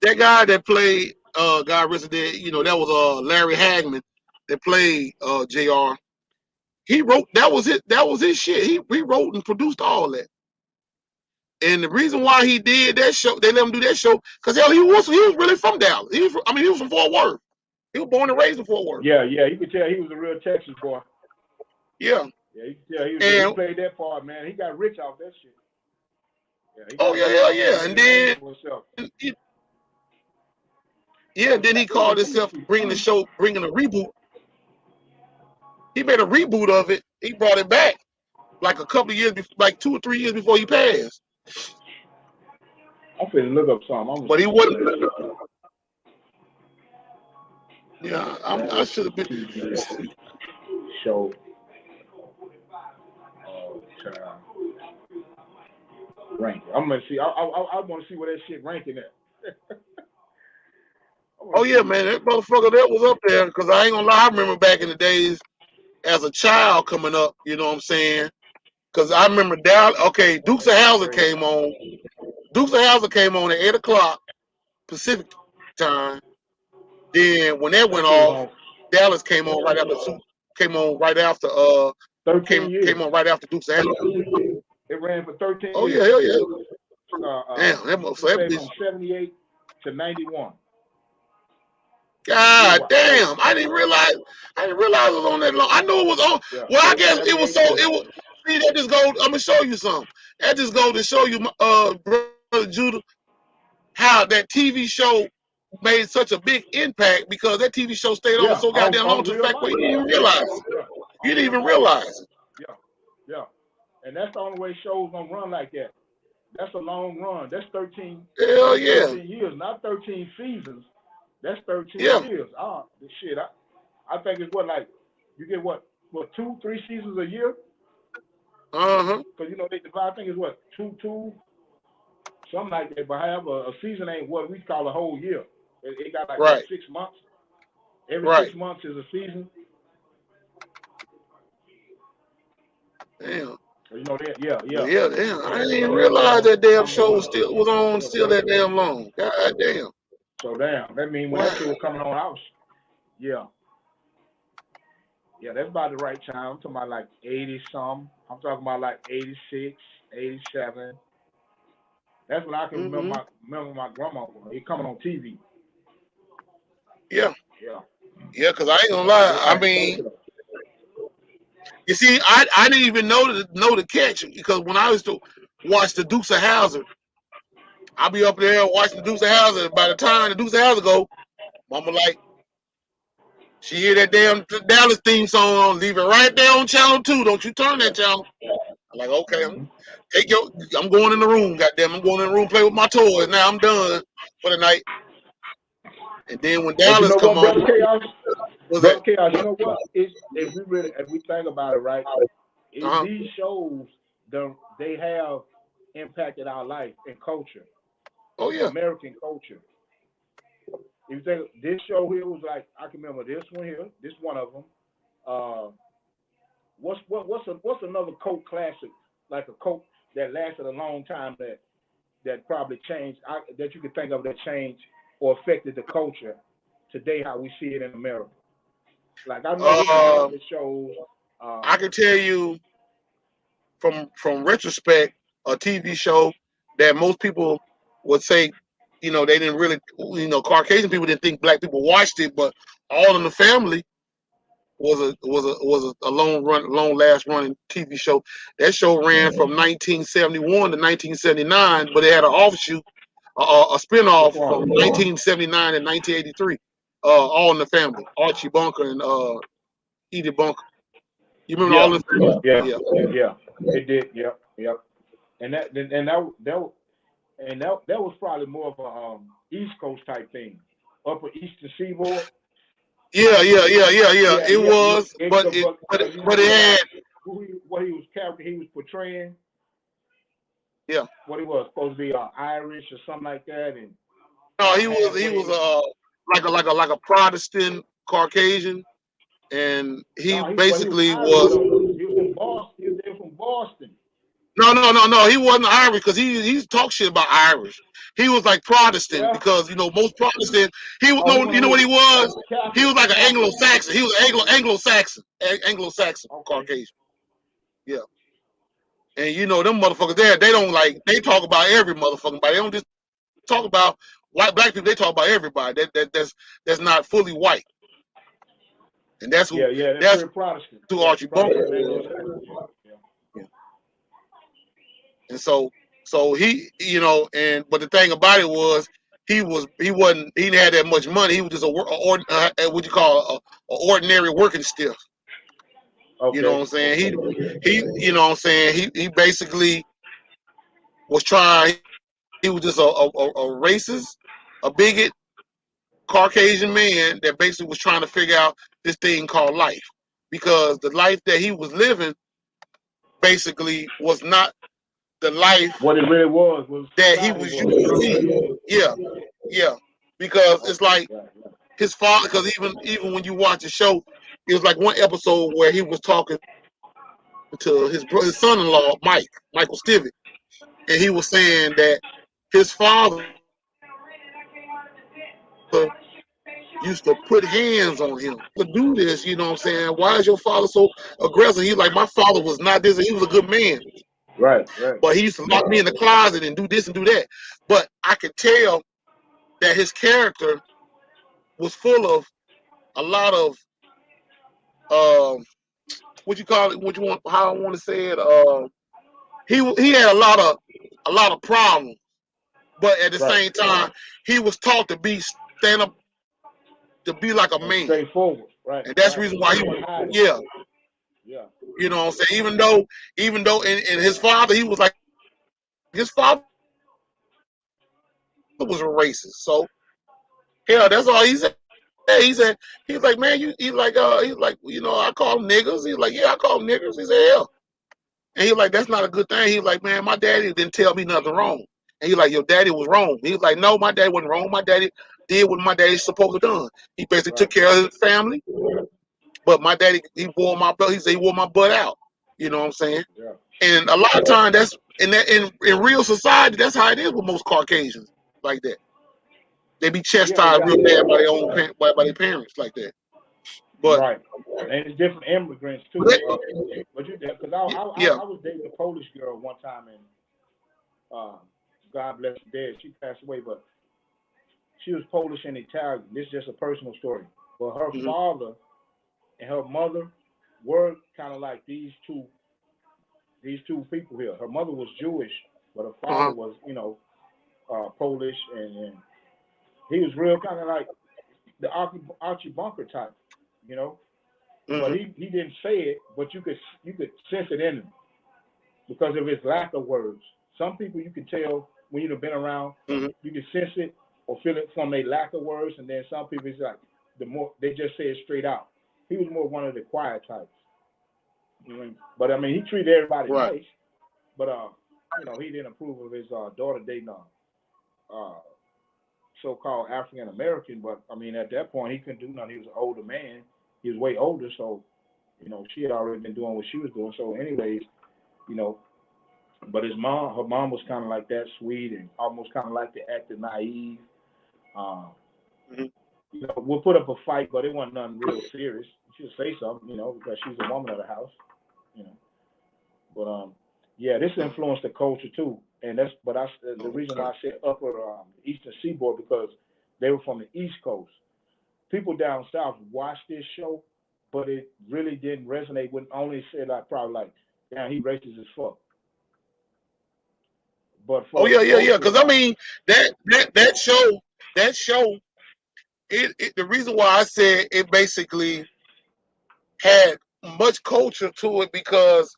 That guy that played Guy Resident, that was Larry Hagman that played JR. He wrote that was his shit. He wrote and produced all that. And the reason why he did that show, they let him do that show, because he was really from Dallas. He was from Fort Worth. He was born and raised in Fort Worth. Yeah, you could tell he was a real Texas boy. Yeah. Yeah, you could tell he played that part, man. He got rich off that shit. Yeah. And then then he called himself bringing a reboot. He made a reboot of it. He brought it back like a couple of years, like 2 or 3 years before he passed. I'm finna look up something. But he wasn't. Yeah, I should have been. Show. Rank. I'm gonna see. I want to see where that shit ranking at. Oh yeah, man, that motherfucker that was up there. Because I ain't gonna lie, I remember back in the days as a child coming up. You know what I'm saying? Because I remember Dukes of Hazzard came on. Dukes of Hazzard came on at 8:00 Pacific time. Then when that went off, Dallas came on right after. 13 years. Came on right after Dukes of Hazzard. It ran for 13 Oh years. yeah, hell yeah. Damn, that From motherfucker. 78 to 91. God damn! I didn't realize it was on that long. I knew it was on. Yeah. Well, I guess it was so. Yeah. It was. See, that just go. I'm gonna show you something. That just go to show you, brother Judah, how that TV show made such a big impact because that TV show stayed on so goddamn long to the fact where you didn't even realize it. You didn't even realize it. Yeah. And that's the only way shows gonna run like that. That's a long run. That's 13. Hell yeah. 13 years, not 13 seasons. That's 13 Yeah. years. Shit. I think it's like you get what 2-3 seasons a year. Because they divide. I think it's two, something like that. But however, a season ain't what we call a whole year. It got like 6 months. Every 6 months is a season. Damn. That. Yeah, damn. I didn't even realize that damn show was on that damn long. God damn. So damn. That means when that shit was coming on, I was. Yeah, that's about the right time. I'm talking about like 80-some. I'm talking about like 86, 87. That's when I can remember my grandma. It coming on TV. Yeah. Because I ain't gonna lie. I mean, you see, I didn't even know the catch because when I used to watch the Dukes of Hazzard, I'll be up there watching the Dukes of Hazzard. By the time the Dukes of Hazzard go, Mama like, she hear that damn Dallas theme song, leave it right there on channel 2. Don't you turn that channel. I'm like, okay, I'm going in the room, goddamn. I'm going in the room, play with my toys. Now I'm done for the night. And then when Dallas come on, Brother Chaos, you know what? If we think about it, right? These shows, they have impacted our life and culture. Oh yeah, American culture. If you think this show here was like, I can remember this one here. This one of them. What's another cult classic, like a cult that lasted a long time that probably changed, that you could think of that changed or affected the culture today, how we see it in America? Like I know this shows. I can tell you from retrospect, a TV show that most people would say, they didn't really, Caucasian people didn't think black people watched it, but All in the Family was a long last running TV show. That show ran from 1971 to 1979, but it had an offshoot, a spinoff from 1979 and 1983. All in the Family, Archie Bunker and Edie Bunker. You remember All in the Family? Yeah, it did. Yep. And that was probably more of a East Coast type thing, Upper Eastern Seaboard. Yeah. It was, but it had what he was character he was portraying. Yeah. What he was supposed to be Irish or something like that, and no, he was like a Protestant Caucasian, and he basically he was from Boston. No. He wasn't Irish because he talked shit about Irish. He was like Protestant because most Protestant. He was you know what he was? He was like an Anglo-Saxon. He was Anglo-Saxon Caucasian. Yeah. And them motherfuckers there, they talk about every motherfucking body. They don't just talk about black people. They talk about everybody. That's not fully white. And that's who. That's Protestant. To Archie Bunker. Yeah. And so he, but the thing about it was he didn't have that much money. He was just what you call a ordinary working stiff. Okay. You know what I'm saying? He you know what I'm saying? He basically was trying. He was just a racist, a bigot, Caucasian man that basically was trying to figure out this thing called life, because the life that he was living basically was not the life what it really was that he was used to see. Yeah, because it's like his father. Because even when you watch the show, it was like one episode where he was talking to his son-in-law, Michael Stivic, and he was saying that his father used to put hands on him to do this. You know what I'm saying? Why is your father so aggressive? He's like, my father was not this. He was a good man. Right. But he used to lock me in the closet and do this and do that. But I could tell that his character was full of a lot of what you call it? What you want? How I want to say it? He had a lot of problems, but at the same time, he was taught to stand up, to be like a man. Straightforward. Right. And that's the reason why he was, yeah. You know what I'm saying? Even though in his father, he was like, his father was a racist. So, hell, that's all he said. He's like, man, he's like, you know, I call them niggers. He's like, yeah, I call them niggers. He said, hell. And he was like, that's not a good thing. He was like, man, my daddy didn't tell me nothing wrong. And he was like, your daddy was wrong. He was like, no, my daddy wasn't wrong. My daddy did what my daddy's supposed to do. He basically took care of his family. But my daddy, he wore my butt. He said he wore my butt out. You know what I'm saying? Yeah. And a lot of times that's in real society, that's how it is with most Caucasians like that. They be chastised real bad by their parents like that. But right, and it's different immigrants too. But you, because I was dating a Polish girl one time, and God bless her dead. She passed away, but she was Polish and Italian. This is just a personal story. But her father and her mother were kind of like these two people here. Her mother was Jewish, but her father was, you know, Polish, and he was real kind of like the Archie Bunker type, you know. But he didn't say it, but you could sense it in him because of his lack of words. Some people you can tell when you've been around, you can sense it or feel it from their lack of words, and then some people it's like they just say it straight out. He was more one of the quiet types. You know? But I mean, he treated everybody nice, but you know, he didn't approve of his daughter dating so-called African American. But I mean, at that point, he couldn't do nothing. He was an older man. He was way older, so you know, she had already been doing what she was doing. So, anyways, you know, but her mom was kind of like that, sweet and almost kind of like the acting naive. You know, we'll put up a fight, but it wasn't nothing real serious. She'll say something, you know, because she's a woman of the house, you know. But yeah, this influenced the culture too, and that's the reason why I said upper Eastern Seaboard, because they were from the East Coast. People down south watched this show, but it really didn't resonate with. Only said like probably like, damn, he racist as fuck. But for yeah. Because I mean that show. The reason why I said it basically had much culture to it because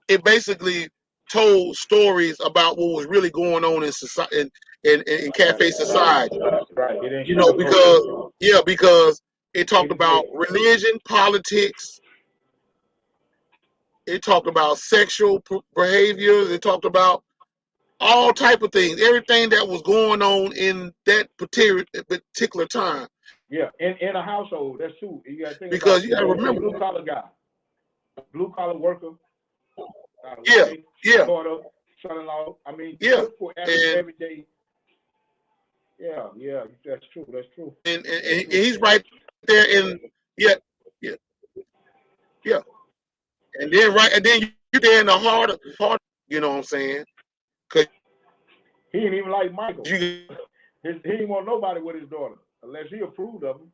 it basically told stories about what was really going on in society, in cafe society. Right. You know, because it talked about religion, politics. It talked about sexual behaviors. It talked about all type of things, everything that was going on in that particular time. Yeah, in a household, that's true. You got to think because you got to remember, blue collar guy, blue collar worker. Yeah. Daughter, son-in-law. I mean, for every day. Yeah, that's true. That's true. And he's right there in yeah. And then you're there in the heart, you know what I'm saying? Cause he didn't even like Michael. He didn't want nobody with his daughter unless he approved of him.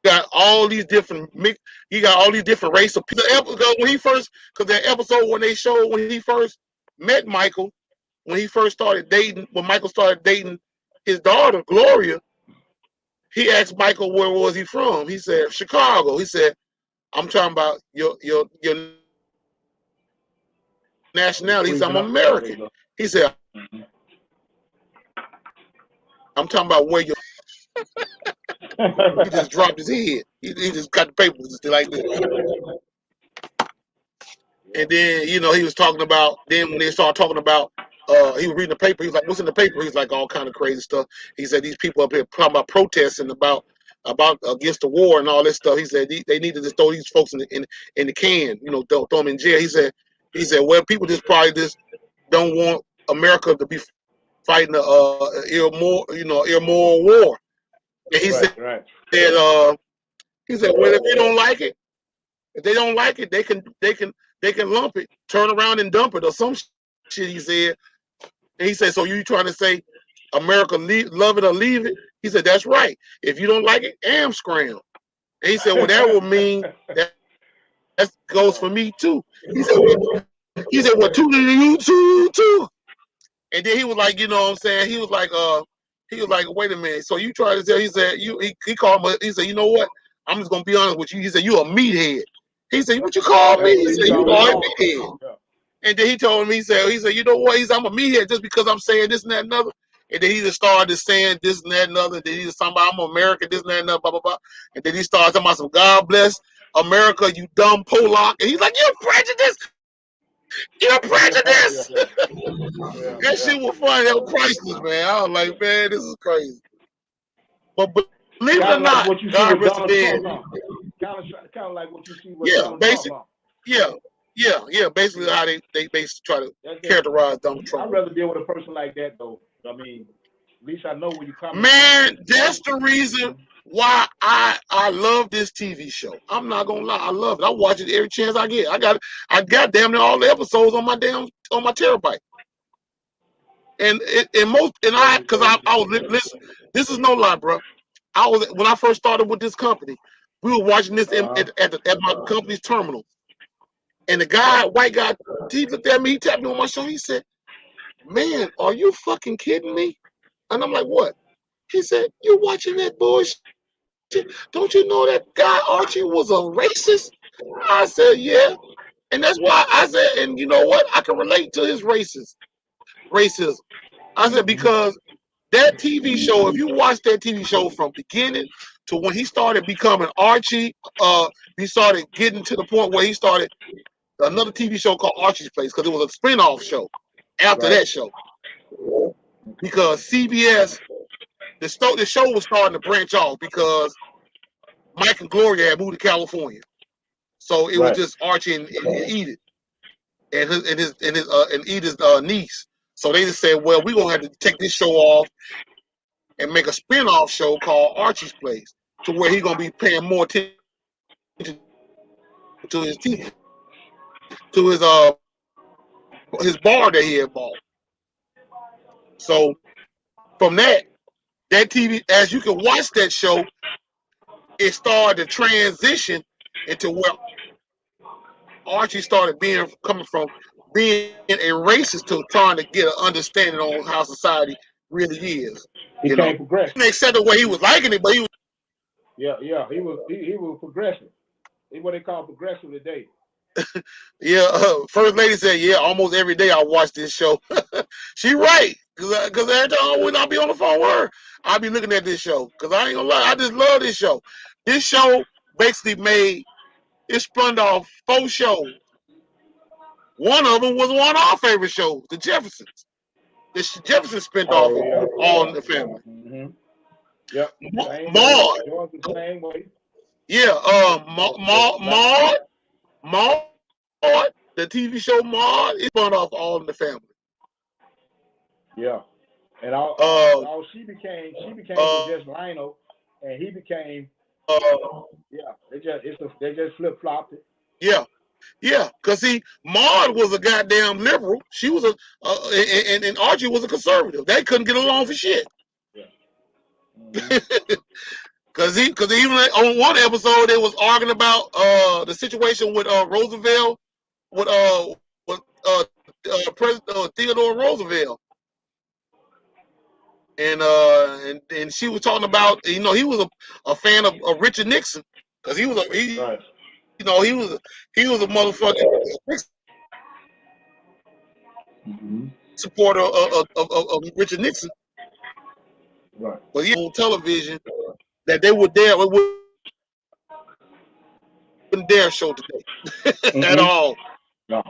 Got all these different races of people. When he first, because that episode when they showed when he first met Michael, when he first started dating, when Michael started dating his daughter Gloria, he asked Michael where was he from. He said Chicago. He said, I'm talking about your nationality. He said, I'm American. He said, I'm talking about where you. He just dropped his head. He just got the paper just like this. And then, you know, he was talking about, then when they started talking about, he was reading the paper. He was like, what's in the paper? He's like, all kind of crazy stuff. He said, these people up here talking about protesting about against the war and all this stuff. He said, they need to just throw these folks in the can, you know, throw them in jail. He said, well, people just probably just don't want America to be fighting immoral war. And he said, well, if you don't like it, if they don't like it, they can they can lump it, turn around and dump it, or some shit he said. And he said, so you trying to say America love it or leave it? He said, that's right. If you don't like it, scram. And he said, well, that would mean that goes for me too. He said, well, tune into YouTube too. And then he was like, you know what I'm saying? He was like, wait a minute. So you try to tell? He said, he called me. He said, you know what? I'm just gonna be honest with you. He said, you a meathead. He said, what you call me? He said, you are a meathead. And then he told me, he said, you know what? He said, I'm a meathead just because I'm saying this and that and other. And then he just started saying this and that and other. Then he just talking about I'm American, this and that and other, blah, blah, blah. And then he started talking about some God bless America, you dumb Pollock. And he's like, you're prejudiced. You're prejudiced. That shit was funny. That was priceless, man. I was like, man, this is crazy. But believe it or not, what you God see with rest his dead. Kind of like what you see with Donald Trump. Yeah. Basically, how they basically try to characterize Donald Trump. I'd rather deal with a person like that, though. I mean, at least I know where you come. Man, that's the reason why I love this TV show. I'm not gonna lie, I love it. I watch it every chance I get. I got damn near all the episodes on my terabyte. And I was listen. This is no lie, bro. When I first started with this company, we were watching this at my company's terminal. And the white guy, he looked at me, he tapped me on my shoulder, he said, man, are you fucking kidding me? And I'm like, what? He said, you're watching that bullshit? Don't you know that guy Archie was a racist? I said, yeah. And that's why I said, and you know what? I can relate to his racism. I said, because that TV show, if you watch that TV show from beginning to when he started becoming Archie, he started getting to the point where he started another TV show called Archie's Place, because it was a spin-off show after that show. Because CBS, the show was starting to branch off because Mike and Gloria had moved to California. So it was just Archie and Edith and Edith's niece. So they just said, well, we're gonna have to take this show off and make a spin-off show called Archie's Place, to where he's gonna be paying more attention to his team, to his bar that he had bought. So from that TV, as you can watch that show, it started to transition into where Archie started coming from being a racist to trying to get an understanding on how society really is. He became progressive. They said the way he was liking it, but he was he was progressive. He's what they call progressive today. First Lady said, yeah, almost every day I watch this show. She right, because every time when I be on the phone with her, I be looking at this show, because I ain't gonna lie, I just love this show. This show basically spun off 4 shows. One of them was one of our favorite shows, The Jeffersons. The Jeffersons spent off All in the Family. Mm-hmm. Yep. Maude. Yeah, Maude, the TV show Maude, it spun off All in the Family. Yeah. And she became just Lionel, and he became they just flip-flopped it. Yeah, because see, Maude was a goddamn liberal. She was and Archie was a conservative. They couldn't get along for shit. Yeah. Because even on one episode they was arguing about the situation with Roosevelt, with President Theodore Roosevelt, and she was talking about, he was a fan of Richard Nixon, because he was a motherfucking supporter of Richard Nixon. Right. But on television that they wouldn't dare show today at all. No.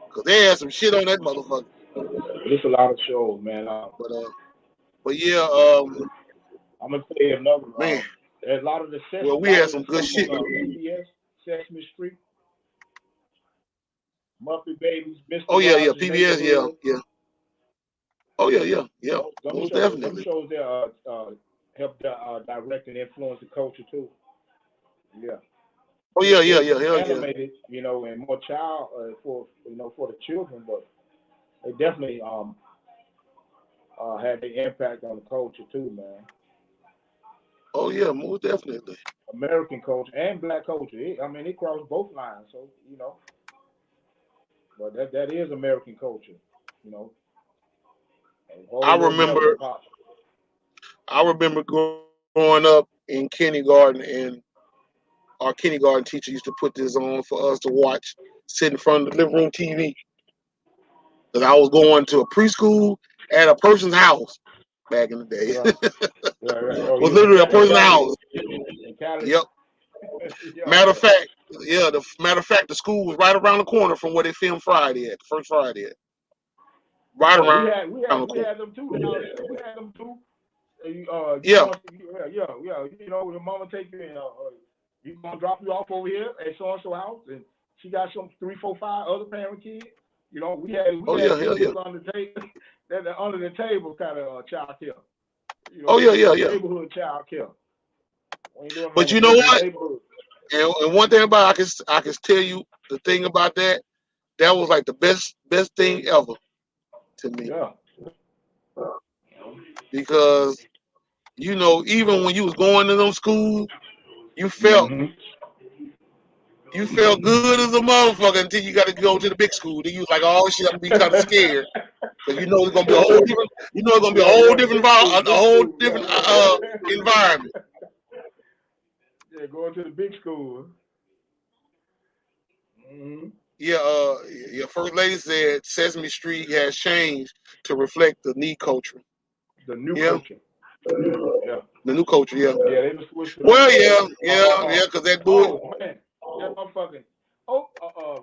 Because they had some shit on that motherfucker. There's a lot of shows, man. But yeah, I'm gonna tell you another man. A lot of the we had some good shit. PBS, Sesame Street, Muppet Babies, Mr. Oh yeah, PBS, yeah. Oh yeah. Most definitely. Those shows there help direct and influence the culture too. Yeah. Oh yeah, yeah, It yeah, was hell yeah. animated, and more child for the children, but they definitely had the impact on the culture too, man. Oh yeah, most definitely. American culture and black culture. I mean, it crossed both lines. So but that is American culture. You know, a I whole little melting remember, pot. I remember growing up in kindergarten, and our kindergarten teacher used to put this on for us to watch, sit in front of the living room TV. Because I was going to a preschool at a person's house back in the day. Yeah, yeah, yeah. Oh, Was you in literally a person's Cali? house. In Cali? Yep. Yeah, Matter of yeah. fact, yeah. The matter of fact, the school was right around the corner from where they filmed Friday at, the first Friday at, right Yeah, we around had we the had we corner. had them too down there. We had them too. You Yeah. going? Yeah, yeah, yeah. Your mama take you and you gonna drop you off over here at so and so house, and she got some 3, 4, 5 other parent kids. We Oh had yeah, them hell yeah. was under the table, that the under the table kind of child care. Oh yeah, yeah, yeah. Neighborhood child care. We ain't doing But mama you know take you what? neighborhood. And one thing about I can tell you the thing about that. That was like the best thing ever to me, Yeah. because even when you was going to those schools, you felt Mhm. you felt good as a motherfucker until you got to go to the big school. Then you was like, oh shit, I'm gonna be kind of scared because it's gonna be a whole different. It's gonna be a Yeah, whole yeah. different a Big whole school. Yeah, different yeah. environment. Yeah, going to the big school. Mhm. Yeah, your first lady said Sesame Street has changed to reflect the new culture. The new Yeah, culture. Yeah. the new culture. Yeah. Yeah, they just switched it up. Well, yeah, because that boy. Oh man, that motherfucking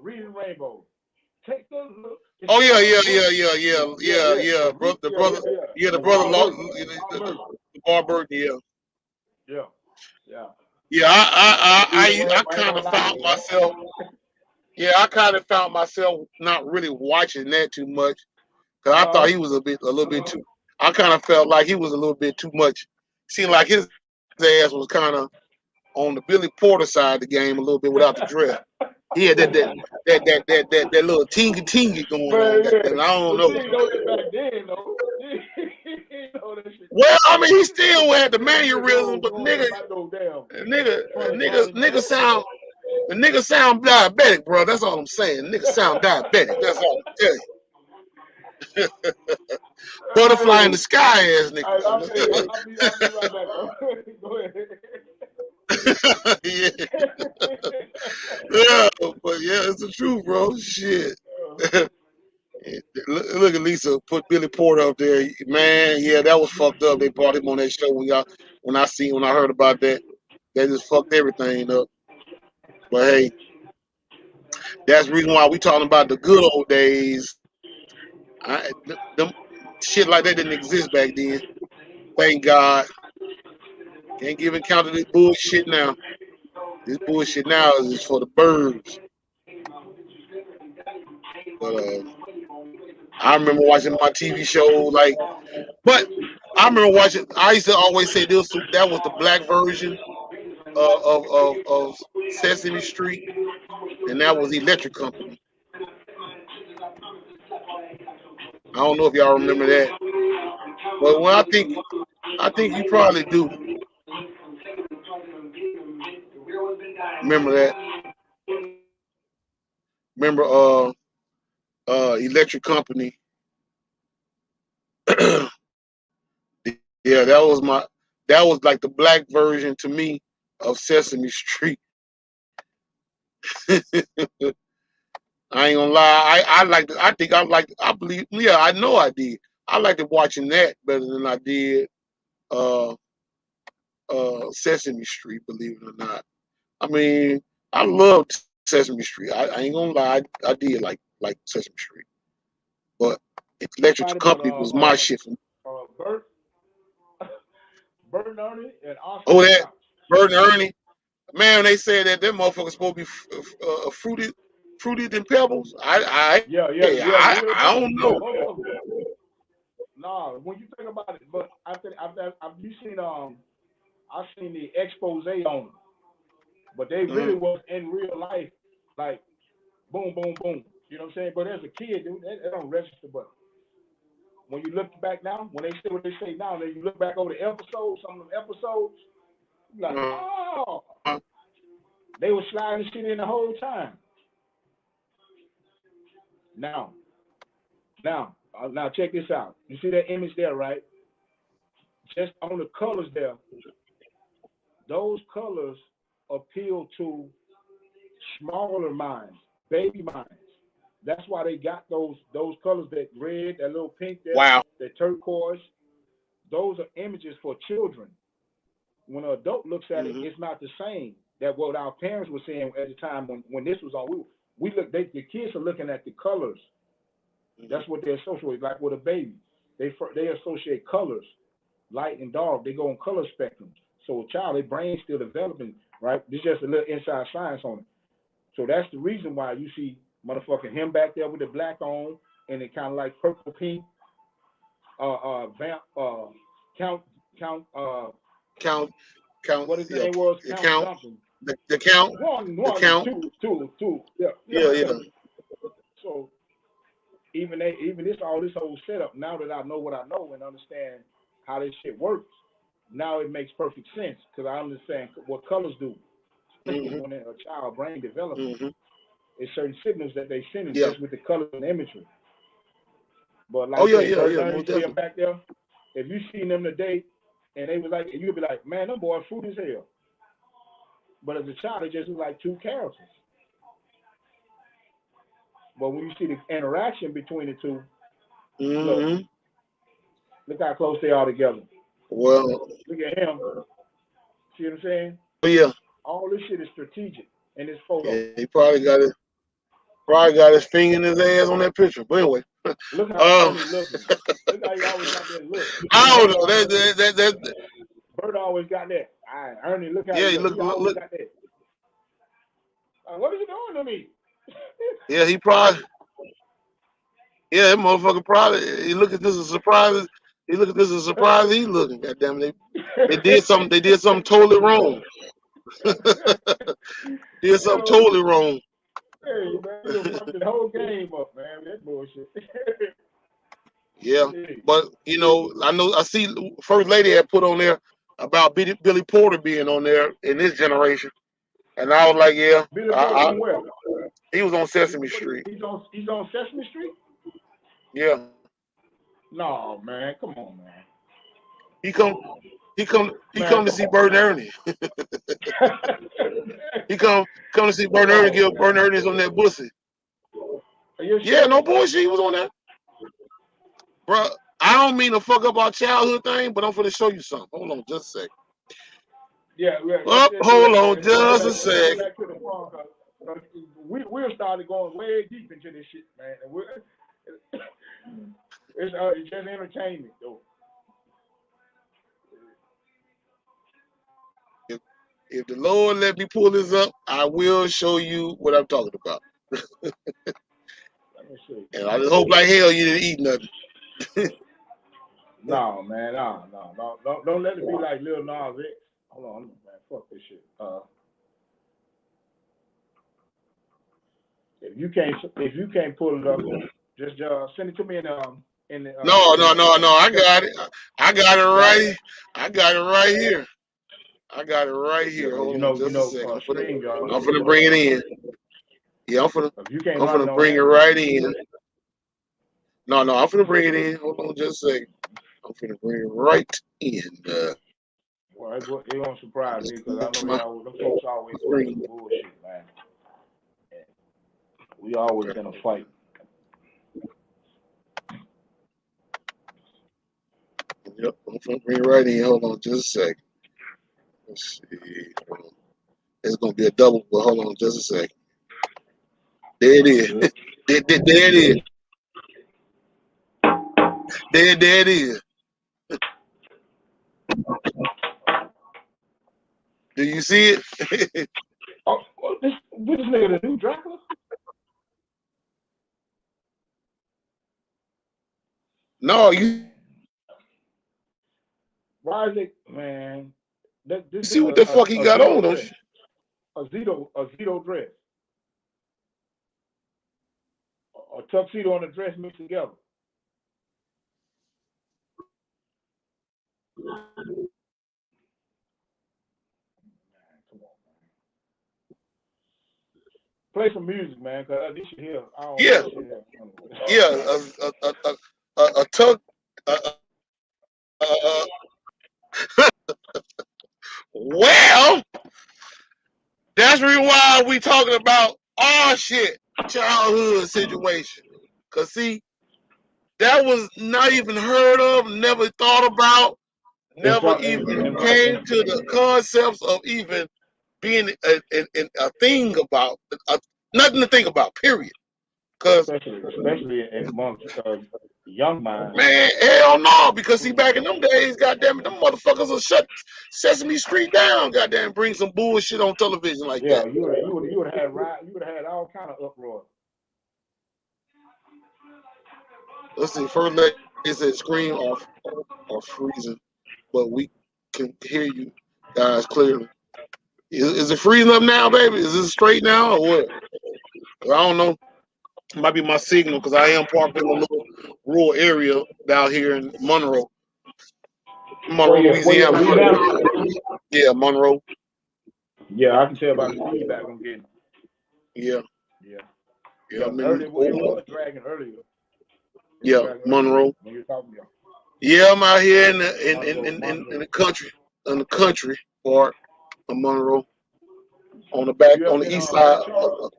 Reading Rainbow. Take a look. It's Oh yeah, Bob yeah, Burton. yeah, yeah, yeah, Yeah, yeah, yeah, yeah. Brother, the yeah, brother, yeah, yeah. yeah, the And brother, Bob Burton. Bob the Burton. Bar Burton. Yeah, Yeah, yeah. yeah. Reading I Rainbow. I ain't kind gonna of lie, found man. myself. Yeah, I kind of found myself not really watching that too much because I thought Uh he was a little bit too. I kind of felt like he was a little bit too much. Seemed like his ass was kind of on the Billy Porter side of the game a little bit without the dress. He had that little tingy going on. Man, yeah. And I don't But know. you didn't know that back then, though. You didn't know that shit. Well, I mean, he That still had the 10 years mannerism, old but growing up about no damn funny bone and nigga shit. sound the nigga sound diabetic, bro. That's all I'm saying. Nigga sound diabetic. That's all I'm telling you. Butterfly in Hey, the sky ass I'll be right back, bro. Go ahead. nigga. Yeah, yeah, but yeah, it's the truth, bro. Shit. Look at Lisa put Billy Porter up there, man. Yeah, that was fucked up. They brought him on that show when I heard about that. They just fucked everything up. But hey, that's the reason why we talking about the good old days. Them shit like that didn't exist back then. Thank God. Can't give account of this bullshit now. This bullshit now is just for the birds. But I remember watching my TV show but I remember watching. I used to always say that was the black version of Sesame Street, and that was Electric Company. I don't know if y'all remember that, but I think you probably do remember that. Remember Electric Company. Yeah, that was like the black version to me of Sesame Street. I ain't gonna lie. I like. I think I like. I believe. Yeah, I know I did. I liked it watching that better than I did uh Sesame Street. Believe it or not. I mean, I loved Sesame Street. I ain't gonna lie. I did like Sesame Street, but Electric Fight about Company was my shit. Bert, Bert and Ernie and Oscar Oh, the that Grouch. Bert and Ernie. Man, they said that them motherfuckers supposed to be fruited than pebbles. Yeah, yeah, yeah, real I niggas. don't Yeah, know. both of them. Nah, when you think about it, but I've you seen I've seen the expose on them. But they really was in real life, like boom, boom, boom. You know what I'm saying? But as a kid, dude, that don't register. But when you look back now, when they say what they say now, then you look back over the episodes, some of them episodes, you're like, oh, they were sliding shit in the whole time. Now, now check this out. You see that image there, right? Just on the colors there, those colors appeal to smaller minds, baby minds. That's why they got those colors, that red, that little pink there, Wow. that turquoise. Those are images for children. When an adult looks at it, it's not the same that what our parents were saying at the time when this was on. We look, the kids are looking at the colors. That's what they associate, like with a baby. They associate colors, light and dark. They go on color spectrums. So a child, their brain's still developing, right? There's just a little inside science on it. So that's the reason why you see motherfucking him back there with the black on, and it kind of like purple pink. Count. What his name was? Count something. The count. One, count. two. Yeah. So even all this whole setup. Now that I know what I know and understand how this shit works, now it makes perfect sense because I understand what colors do. Especially when a child brain develops, it's certain signals that they send just with the colors and imagery. But like Bert back there, if you seen them today and they was like, you'd be like, man, them boys fruit as hell. But as a child, they just look like two characters. But when you see the interaction between the two, look how close they are together. Well, look at him. See what I'm saying? Oh yeah. All this shit is strategic in this photo. Yeah, he probably got his finger in his ass on that picture. But anyway. Look how Ernie looking. Look how he always got that look. I don't know. That Bert always got that. Ernie, look how he always got that. What are you doing to me? Yeah, he probably. Yeah, that motherfucker probably. He look at this as a surprise. He look at this as a surprise. He looking. Goddamn it, they did something. They did something totally wrong. Did something totally wrong. Hey man, you fucked the whole game up, man. That bullshit. Yeah, but I see First Lady had put on there about Billy Porter being on there in this generation, and I was like, yeah, Billy Porter where? He was on Sesame Street. He's on Sesame Street. Yeah. No man, come on, man. He come to see Bert and Ernie. He come to see Bert and Ernie. Give Bert and Ernie's on that pussy. Yeah, no bullshit. He was on that. Bro, I don't mean to fuck up our childhood thing, but I'm finna show you something. Hold on just a sec. Yeah. Hold on just a sec. We're started going way deep into this shit, man. It's just entertainment, though. If the Lord let me pull this up, I will show you what I'm talking about. Let me see. And I just hope like hell you didn't eat nothing. No, man, no. Don't let it be like Lil Nas X. Hold on, man, fuck this shit. If you can't pull it up, just send it to me in the. No. I got it. I got it right. I got it right here. I got it right here. Hold on just a second. I'm finna bring it in. Yeah, I'm finna bring it right in. No, I'm finna bring it in. Hold on just a second. I'm finna bring it right in. Well, it won't surprise me because I know them folks always doing bullshit, man. We always in a fight. Yep, I'm finna bring it right in. Hold on just a second. Let's see. It's gonna be a double, but hold on just a second. There it is. There it is. There it is. Do you see it? Oh, this nigga the new Dracula? No, you. Why is it, man? You see what the fuck he got on, don't you? Zito dress, a tuxedo and a dress mixed together. Come on, play some music, man, cause this shit here, I don't Yeah, know shit here. yeah, a tug. Uh, well, that's the reason why we talking about our shit, childhood situation. Cause see, that was not even heard of, never thought about, never even came to the concepts of even being a thing about, nothing to think about, period. Cause especially amongst young minds. man, hell no, because see, back in them days, goddamn it, them motherfuckers will shut Sesame Street down, goddamn, bring some bullshit on television like Yeah, that. you would have had all kind of uproar. Let's see, first they said screen or freezing, but we can hear you guys clearly. Is it freezing up now, baby? Is this straight now or what? 'Cause I don't know. It might be my signal because I am parked in a little rural area down here in Monroe, Where you Louisiana. Louisiana? Yeah, Monroe. Yeah, I can tell by the feedback I'm getting. Yeah, Yeah. yeah. Yeah, I'm in. earlier it was dragging earlier. Yeah, Monroe. When you're talking about. Yeah, I'm out here in the in Monroe. the country, part of Monroe, on the back You on ever the been east on Lake side. Charles?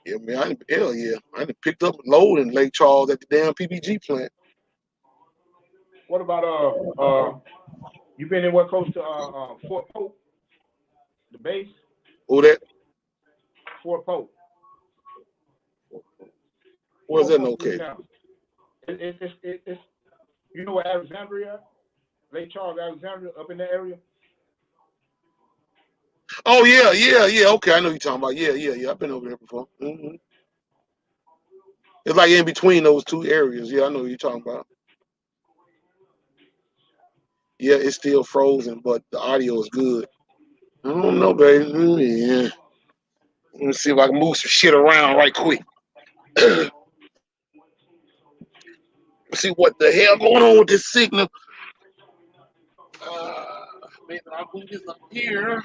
Yeah, man, hell yeah, I done picked up a load in Lake Charles at the damn PPG plant. What about you been anywhere close to Fort Pope, the base? Oh, that Fort Pope. where's Fort that Pope, located? Louisiana. It's you know where Alexandria, Lake Charles, Alexandria, up in that area. Oh yeah. Okay, I know you're talking about. Yeah. I've been over there before. It's like in between those two areas. Yeah, I know what you're talking about. Yeah, it's still frozen, but the audio is good. I don't know, baby. Yeah. Let me see if I can move some shit around right quick. See what the hell going on with this signal. Maybe I'll move this up here.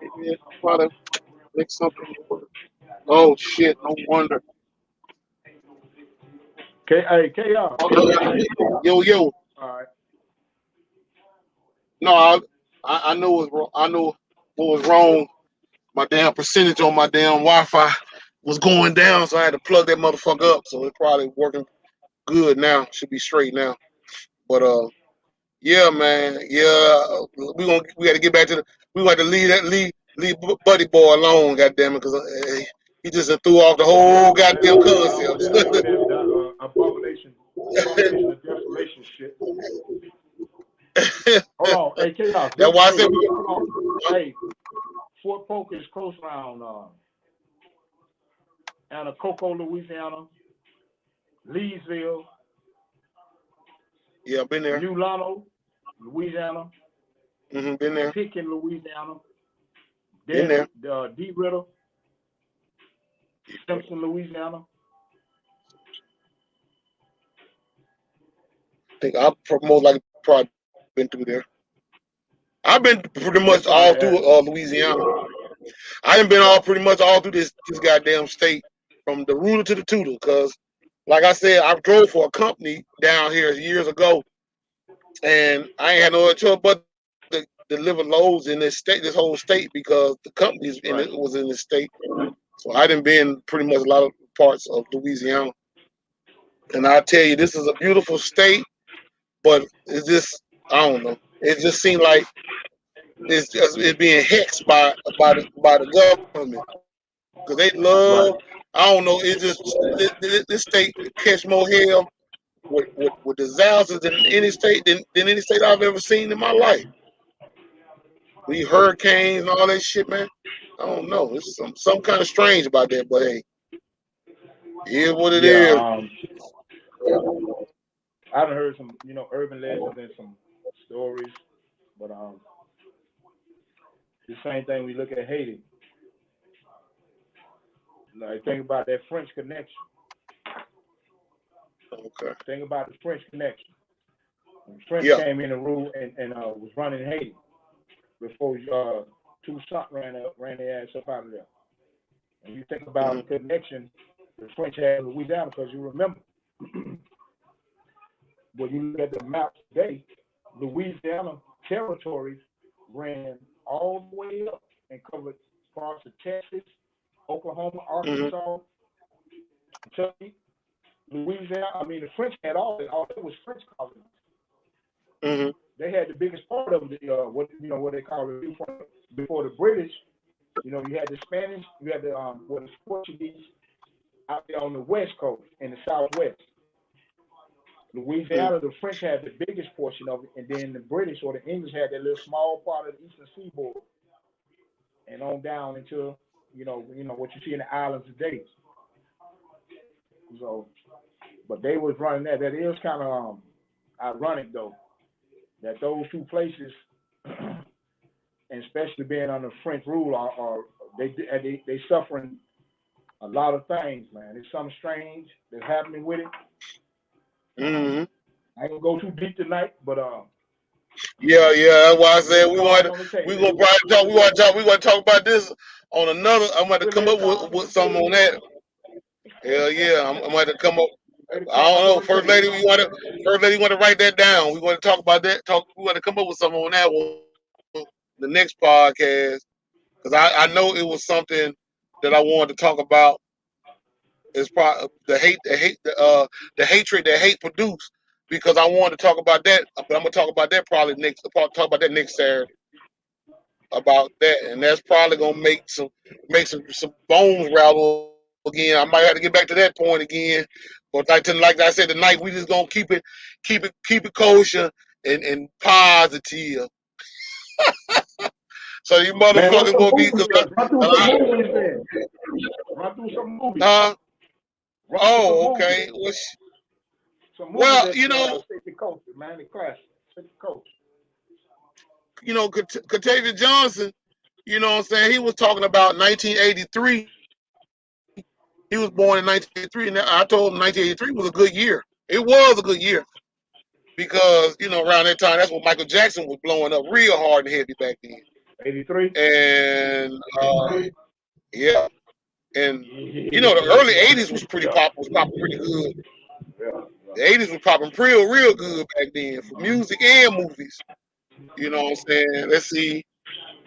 Maybe I'll try to make something work. Oh shit! No wonder. Hey, KR. Yo. All right. No, I know what's wrong. I know what was wrong. My damn percentage on my damn Wi-Fi was going down, so I had to plug that motherfucker up. So it's probably working good now. Should be straight now. But yeah, man. Yeah, we got to get back to we got to leave Buddy Boy alone. Goddamn it, because he just threw off the whole goddamn concept. Abomination of desolation shit. Hold on, hey Chaos. That's why I said Hold on. Hey, Fort Polk is close around Anacoco, Louisiana, Leesville, yeah, I've been there. New Lano, Louisiana, Been there. Pitkin, Louisiana, Been there. D. Riddle, Simpson, Louisiana. I think I most likely probably been through there. I've been pretty much all through Louisiana. I done been all pretty much all through this goddamn state, from the rooter to the tutor. Cause like I said, I drove for a company down here years ago, and I ain't had no other choice but to deliver loads in this state, this whole state, because the companies in it was in this state. So I done been pretty much a lot of parts of Louisiana. And I tell you, this is a beautiful state, but it's just I don't know. It just seemed like it's being hexed by the government, because they love. I don't know. It's just this state catch more hell with disasters than any state I've ever seen in my life. We hurricanes and all that shit, man. I don't know. It's some kind of strange about that, but hey, it is what it is. I've heard some, urban legends and some stories, but The same thing we look at Haiti. Like, think about that French connection. Okay. Think about the French connection. When the French Yeah. came in and ruled and was running Haiti before Toussaint ran their ass up out of there. And you think about the connection the French had with Louisiana, because you remember when you look at the map today, Louisiana territories ran all the way up and covered parts of Texas, Oklahoma, Arkansas, Kentucky, Louisiana. I mean, the French had all it. All it was French colonies. Mm-hmm. They had the biggest part of it. What they call it before the British. You had the Spanish, you had the Portuguese out there on the West Coast and the Southwest. Louisiana, the French had the biggest portion of it, and then the British or the English had that little small part of the Eastern Seaboard, and on down into what you see in the islands today. So, but they was running that. That is kind of ironic though, that those two places, and especially being under French rule, are they suffering a lot of things, man. There's something strange that's happening with it. Mm-hmm. I ain't gonna go too deep tonight, but yeah, that's why I said we want to talk about this on another. I'm going to come up with something on that. Hell yeah, I'm going to come up. I don't know, First Lady. We want to write that down. We want to talk about that. We want to come up with something on that one, the next podcast, because I know it was something that I wanted to talk about. It's probably the hatred that hate produced. Because I wanted to talk about that, but I'm gonna talk about that probably next. Talk about that next Saturday about that, and that's probably gonna make some bones rattle again. I might have to get back to that point again, but like I said tonight, we just gonna keep it kosher and positive. So you motherfuckers gonna be run through some movies. Oh, okay. Well, Stick the culture, man. The classic. Stick the culture. Katavious Johnson, you know what I'm saying? He was talking about 1983. He was born in 1983, and I told him 1983 was a good year. It was a good year because, around that time, that's when Michael Jackson was blowing up real hard and heavy back then. 83? And, yeah. And, the early 80s was popping pretty good. The 80s was popping real good back then for music and movies. You know what I'm saying? Let's see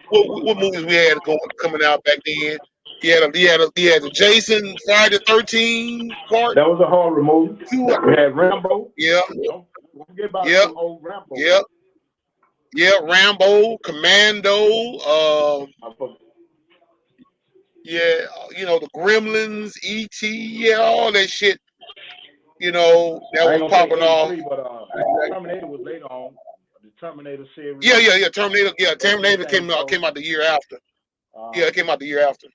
what movies we had coming out back then. He had the Jason Friday the 13th part. That was a horror movie. We had Rambo. Yeah. Don't forget about some old Rambo. Yep. Yeah, Rambo, Commando, the Gremlins, E.T., yeah, all that shit, that was popping off. But Terminator was later on. The Terminator series. Yeah, Terminator. Yeah, Terminator came out the year after. It came out the year after.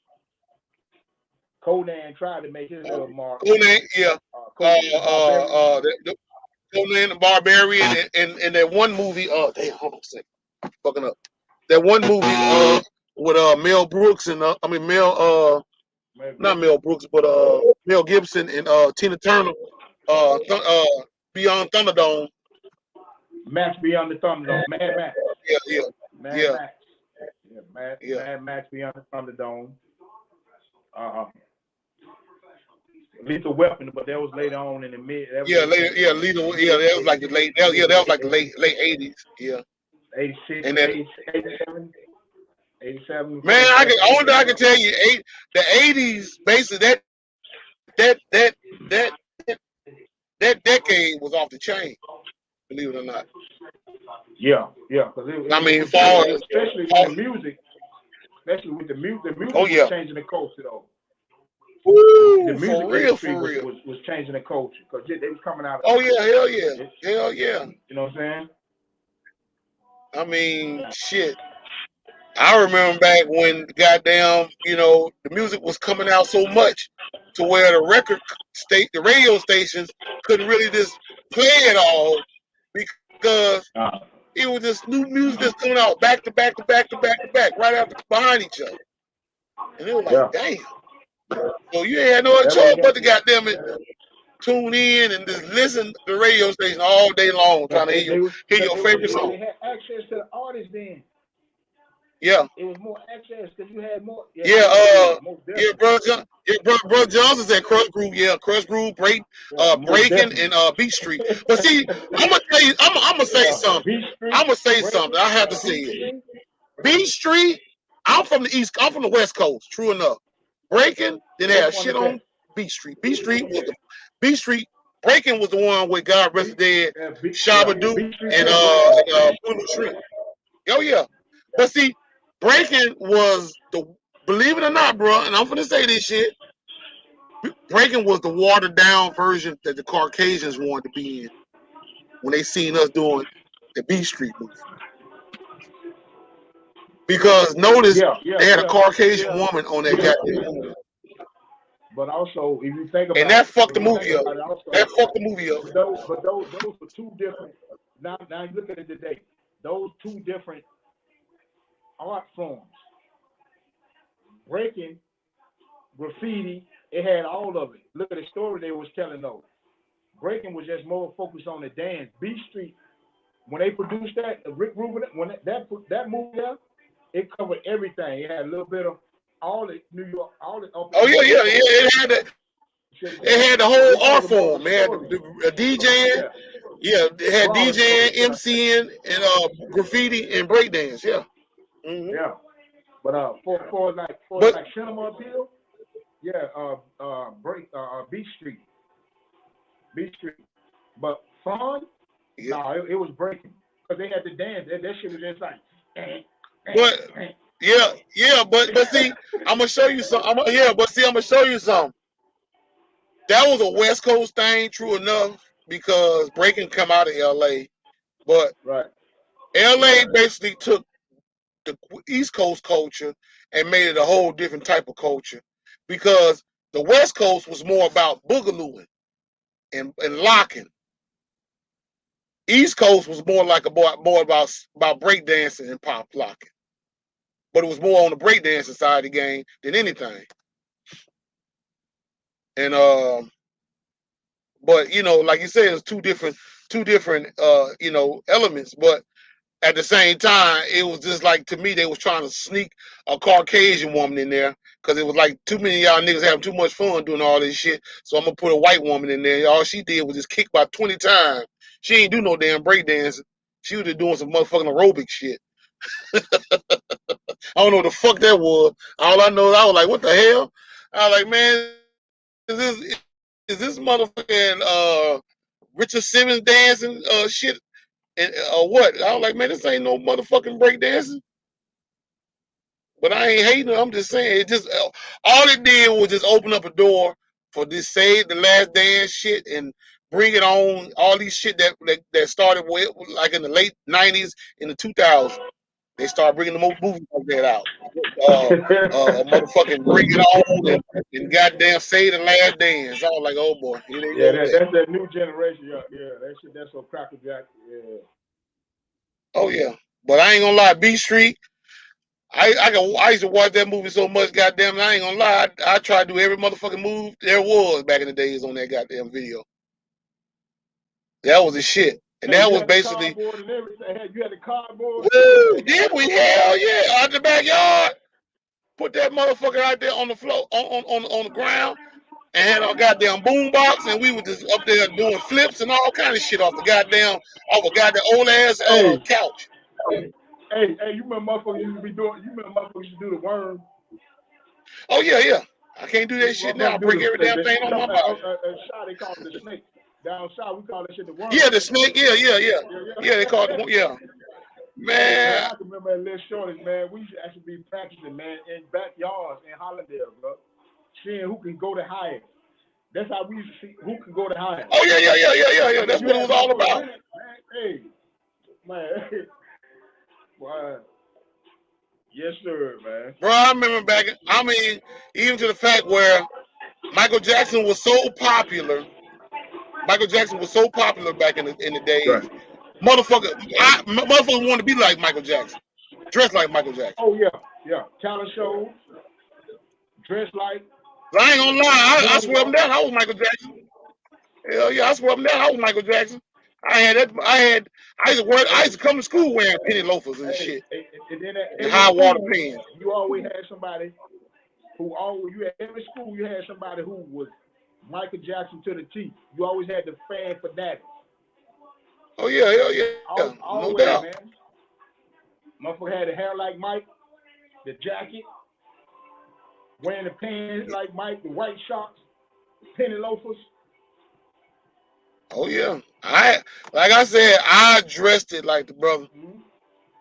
Conan tried to make his little mark. Conan, yeah. Conan the Barbarian and that one movie. Damn, hold on a second. I'm fucking up. That one movie with Mel Brooks and not Mel Brooks, but Mel Gibson and Tina Turner. Beyond Thunderdome. Max Beyond the Thunderdome. Mad Max. Yeah. Max. Mad Max Beyond the Thunderdome. Lethal Weapon, but that was later on in the mid. That was like the late. That was like the late 80s. Yeah. 86, and then 87. Man, I can tell you, the 80s, basically that decade was off the chain. Believe it or not. Yeah. Especially with the music was changing the culture though. Ooh, the music for real. Was changing the culture because they was coming out. Hell yeah. You know what I'm saying? I mean, shit. I remember back when goddamn, the music was coming out so much to where the radio stations couldn't really just play it all because it was just new music that's coming out back to back to back to back to back, right after behind each other. And it was like, damn. So you ain't had no other choice but to goddamn it tune in and just listen to the radio station all day long, trying to hear your favorite song. They had access to the artists then. Yeah. It was more access because you had more. Brother Johnson said Crush Groove. Yeah, Crush Groove, Breaking, and Beat Street. But see, I'm gonna tell you, I'm gonna say something. I'm gonna say something. I have to say it. Beat Street. I'm from the East. I'm from the West Coast. True enough. Breaking, then they had shit on Beat Street. Beat Street was the Beat Street. Breaking was the one with God Rest Dead, Shabba Doo, and Blue Street. Oh yeah. But see, Breaking was believe it or not, bro, and I'm gonna say this shit. Breaking was the watered down version that the Caucasians wanted to be in when they seen us doing the B Street movie. Because notice they had a Caucasian woman on that goddamn movie. But also, if you think about and that fucked the movie up. That fucked the movie up. But those were two different. Now you look at it today. Those two different art forms. Breaking, graffiti, it had all of it. Look at the story they was telling though. Breaking was just more focused on the dance. B Street, when they produced that, Rick Rubin, when that movie there, it covered everything. It had a little bit of all the New York, all the. It had that. It had the whole art form. It had the DJing. Yeah, it had DJing, MCing, and graffiti and breakdance. Yeah. Mm-hmm. Yeah. But for cinema appeal, Beach Street. Beach Street. But fun, it was breaking. Because they had to dance. That shit was just like but see, I'm gonna show you something. I'm gonna show you something. That was a West Coast thing, true enough, because breaking come out of LA. But LA basically took the East Coast culture and made it a whole different type of culture, because the West Coast was more about boogalooing and locking. East Coast was more like more about breakdancing and pop locking, but it was more on the breakdancing side of the game than anything. And but like you said, it's two different elements, but at the same time, it was just like, to me, they was trying to sneak a Caucasian woman in there, because it was like too many of y'all niggas having too much fun doing all this shit. So I'm gonna put a white woman in there. All she did was just kick about 20 times. She ain't do no damn breakdancing. She was just doing some motherfucking aerobic shit. I don't know what the fuck that was. All I know, I was like, what the hell? I was like, man, is this motherfucking Richard Simmons dancing shit? And what? I was like, man, this ain't no motherfucking breakdancing. But I ain't hating it. I'm just saying, it just all it did was just open up a door for this Save the Last Dance shit and bring it on all these shit that started with, like in the late 90s, in the 2000s. They started bringing the movies like that out. Motherfucking Bring It On and goddamn Save the Last Dance. I was like, oh boy. That's that new generation. Yeah, that shit, that's so crackerjack. Yeah. Oh yeah. But I ain't gonna lie, B Street, I used to watch that movie so much, goddamn. I ain't gonna lie, I tried to do every motherfucking move there was back in the days on that goddamn video. That was the shit, and that was basically. You had the cardboard. Woo! Did we? Hell yeah! Out the backyard, put that motherfucker out there on the floor, on the ground, and had our goddamn boombox, and we were just up there doing flips and all kind of shit off a goddamn old ass couch. Hey, you remember motherfuckers used to be doing? You remember motherfuckers used to do the worm? Oh yeah. I can't do that shit now. I break every damn thing on my body. They call it the snake. Down south, we call that shit the worm. Yeah, the snake. Yeah. They call it Man, I can remember at Little Shorties, man. We used to actually be practicing, man, in backyards in Hollandale, bro. Seeing who can go the highest. That's how we used to see who can go the highest. Oh yeah. That's what it was all about. Man, hey, man. Wow. Yes, sir, man. Bro, I remember even to the fact where Michael Jackson was so popular. Michael Jackson was so popular back in the days Motherfucker, motherfucker want to be like Michael Jackson, dress like Michael Jackson. Oh yeah. Talent shows, dress like. I ain't gonna lie, I swear up that I was Michael Jackson. Hell yeah, I swear up that I was Michael Jackson. I used to come to school wearing penny loafers and shit. And then and high water pants. You always had somebody every school you had somebody who was Michael Jackson to the T. You always had the fan fanatic. Oh yeah, hell yeah. Always, no doubt. Man. Motherfucker had the hair like Mike, the jacket, wearing the pants like Mike, the white shorts, penny loafers. Oh yeah. Like I said, I dressed it like the brother. Mm-hmm.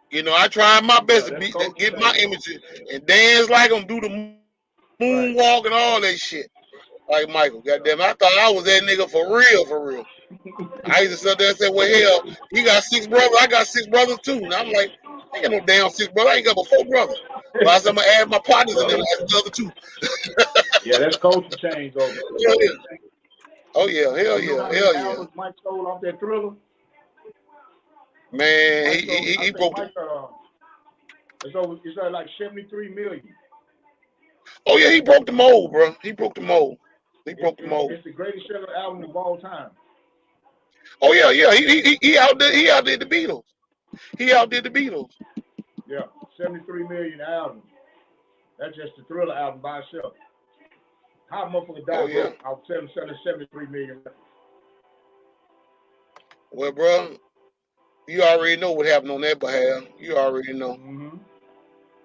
You know, I tried my best to get my image and dance like him, do the moonwalk and all that shit. Like Michael, goddamn, I thought I was that nigga for real. I used to sit there and say, well, hell, he got 6 brothers, I got 6 brothers too. And I'm like, I ain't got no damn 6 brothers, I ain't got but 4 brothers. But I said, I'm going to add my partners in there as the other 2. Yeah, that's culture change over. Yeah. Oh, yeah, hell yeah. Mike sold off that Thriller? Man, he broke Mike, it's like 73 million. Oh, yeah, he broke the mold, bro. He broke the mold. It's the greatest selling album of all time. Oh yeah. He outdid the Beatles. Yeah, 73 million album. That's just the Thriller album by itself. How a motherfucker died broke? I'll selling 73 million. Well, bro, you already know what happened on that behalf. You already know. Mm-hmm.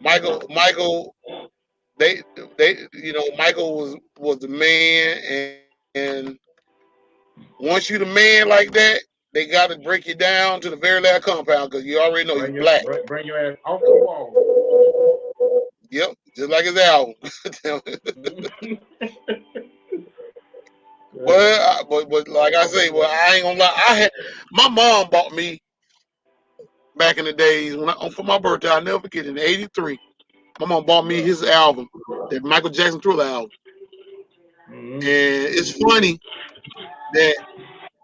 Michael, Michael was the man, and once you the man like that, they got to break you down to the very last compound because you already know you're black. Bring your ass off the wall. Yep, just like his album. But like I say, I ain't gonna lie. My mom bought me back in the days for my birthday. I'll never forget. In '83, my mom bought me his album, that Michael Jackson Thriller album. Mm-hmm. And it's funny that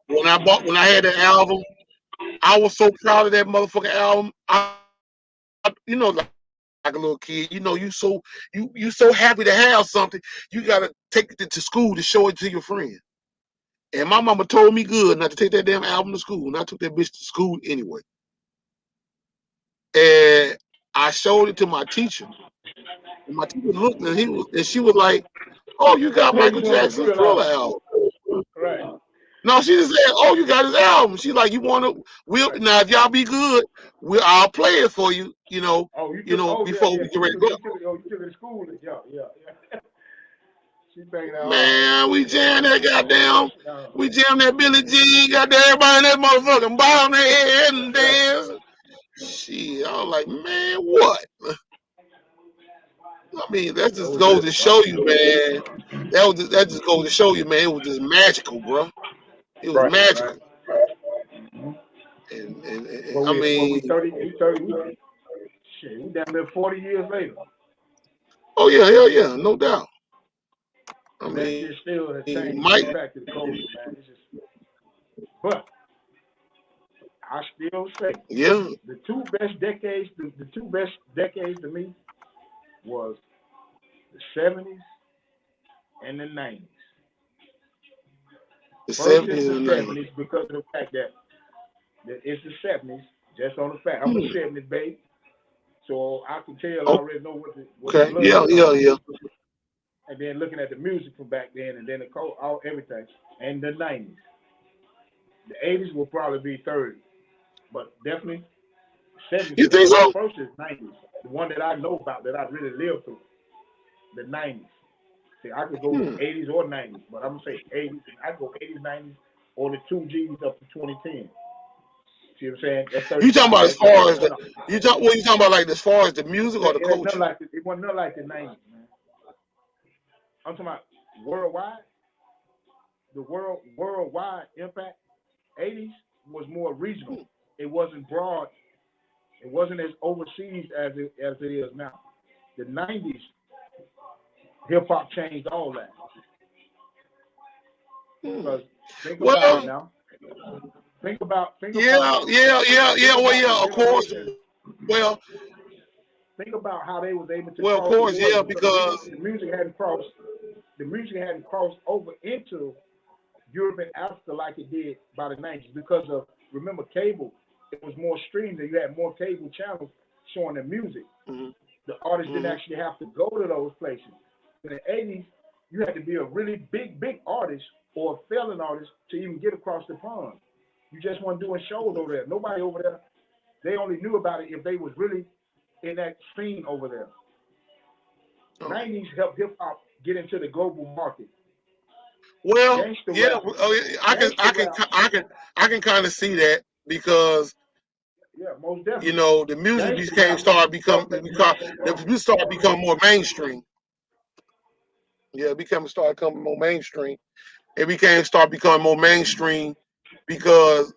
when I had that album, I was so proud of that motherfucking album. Like a little kid, you so happy to have something. You gotta take it to school to show it to your friend. And my mama told me good not to take that damn album to school, and I took that bitch to school anyway. And I showed it to my teacher. And my teacher looked, and she was like, "Oh, you got Michael Jackson's Thriller album." Right. No, she just said, "Oh, you got his album." She's like, "You want to? Now if y'all be good, I'll play it for you. Before we get ready to go." You took it to school. Yeah. She banging out. Man, we jammed that goddamn. We jammed that Billie Jean. Goddamn, everybody in that motherfucking bottom their head and dance. Shit, I was like, man, what? I mean, that just goes to show you, man. That just goes to show you, man. It was just magical, bro. It was magical. Right. And I mean, 30. Shit, we down there 40 years later. Oh yeah, hell yeah, no doubt. I mean, that shit still has changed. Mike, back to the culture, man. But I still say, the two best decades to me was the 70s and the 90s. The 70s and the 90s because of the fact that it's the 70s. Just on the fact I'm a 70s baby, so I can tell. I already know what the yeah. And then looking at the music from back then, and then everything, and the 90s. The 80s will probably be 30, but definitely 70s. You think so? First is 90s, the one that I know about that I really lived through. The 90s. See, I could go 80s or 90s, but I'm gonna say 80s. I could go 80s, 90s, or the 2Gs up to 2010. See what I'm saying? That's you talking about as far as you talking about like as far as the music or the culture? It wasn't nothing like the 90s, man. I'm talking about worldwide. The worldwide impact. 80s was more regional. It wasn't broad. It wasn't as overseas as it is now. The 90s, hip hop changed all that. Because think about it now. Think about Yeah, yeah, yeah, yeah. Well, the yeah, of course. generation. Well, Think about how they was able to well, of cross the course, water yeah, because because the music hadn't crossed. The music hadn't crossed over into Europe and Africa like it did by the 90s because of, remember, cable. It was more streams and you had more cable channels showing the music. mhm, The artists didn't mhm. actually have to go to those places. In the 80s, you had to be a really big artist or a failing artist to even get across the pond. You just weren't doing shows over there. Nobody over there, they only knew about it if they was really in that scene over there. Oh. 90s helped hip hop get into the global market. Well, Gangster yeah, rap, I gangster can, rap, I can kind of see that because yeah, most you definitely. know the music Gangster became rap started helped. become the music started become more mainstream. Yeah, it became started becoming more mainstream. It became start becoming more mainstream because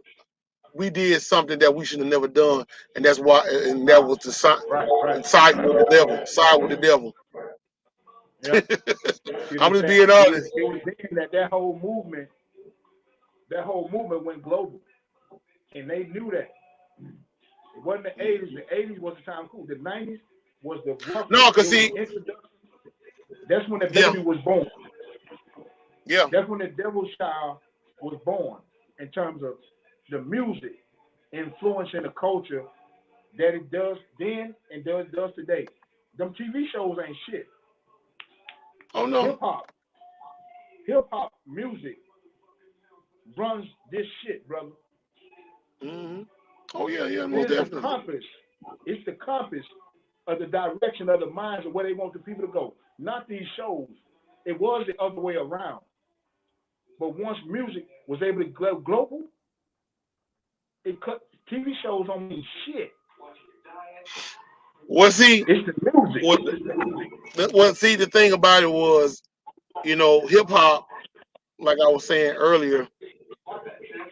we did something that we should have never done, and that's why, and that was to Right, right. side with the devil, side with the devil. Yeah. See what I'm I'm just saying? being honest. It was then that that whole movement went global, and they knew that. It wasn't the 80s. The 80s was the time cool. The 90s was the roughest. No, cause It was see, the introduction. That's when the yeah, baby was born. yeah. That's when the devil's child was born in terms of the music influencing the culture that it does then and does today. Them TV shows ain't shit. Oh no. Hip hop, hip hop music runs this shit, brother. Hmm. Oh yeah, yeah, It most is the definitely. compass. It's the compass of the direction of the minds of where they want the people to go. Not these shows. It was the other way around. But once music was able to go global, it cut TV shows don't mean shit. Well, see, It's the music. what, well, see, the thing about it was, you know, hip hop, like I was saying earlier,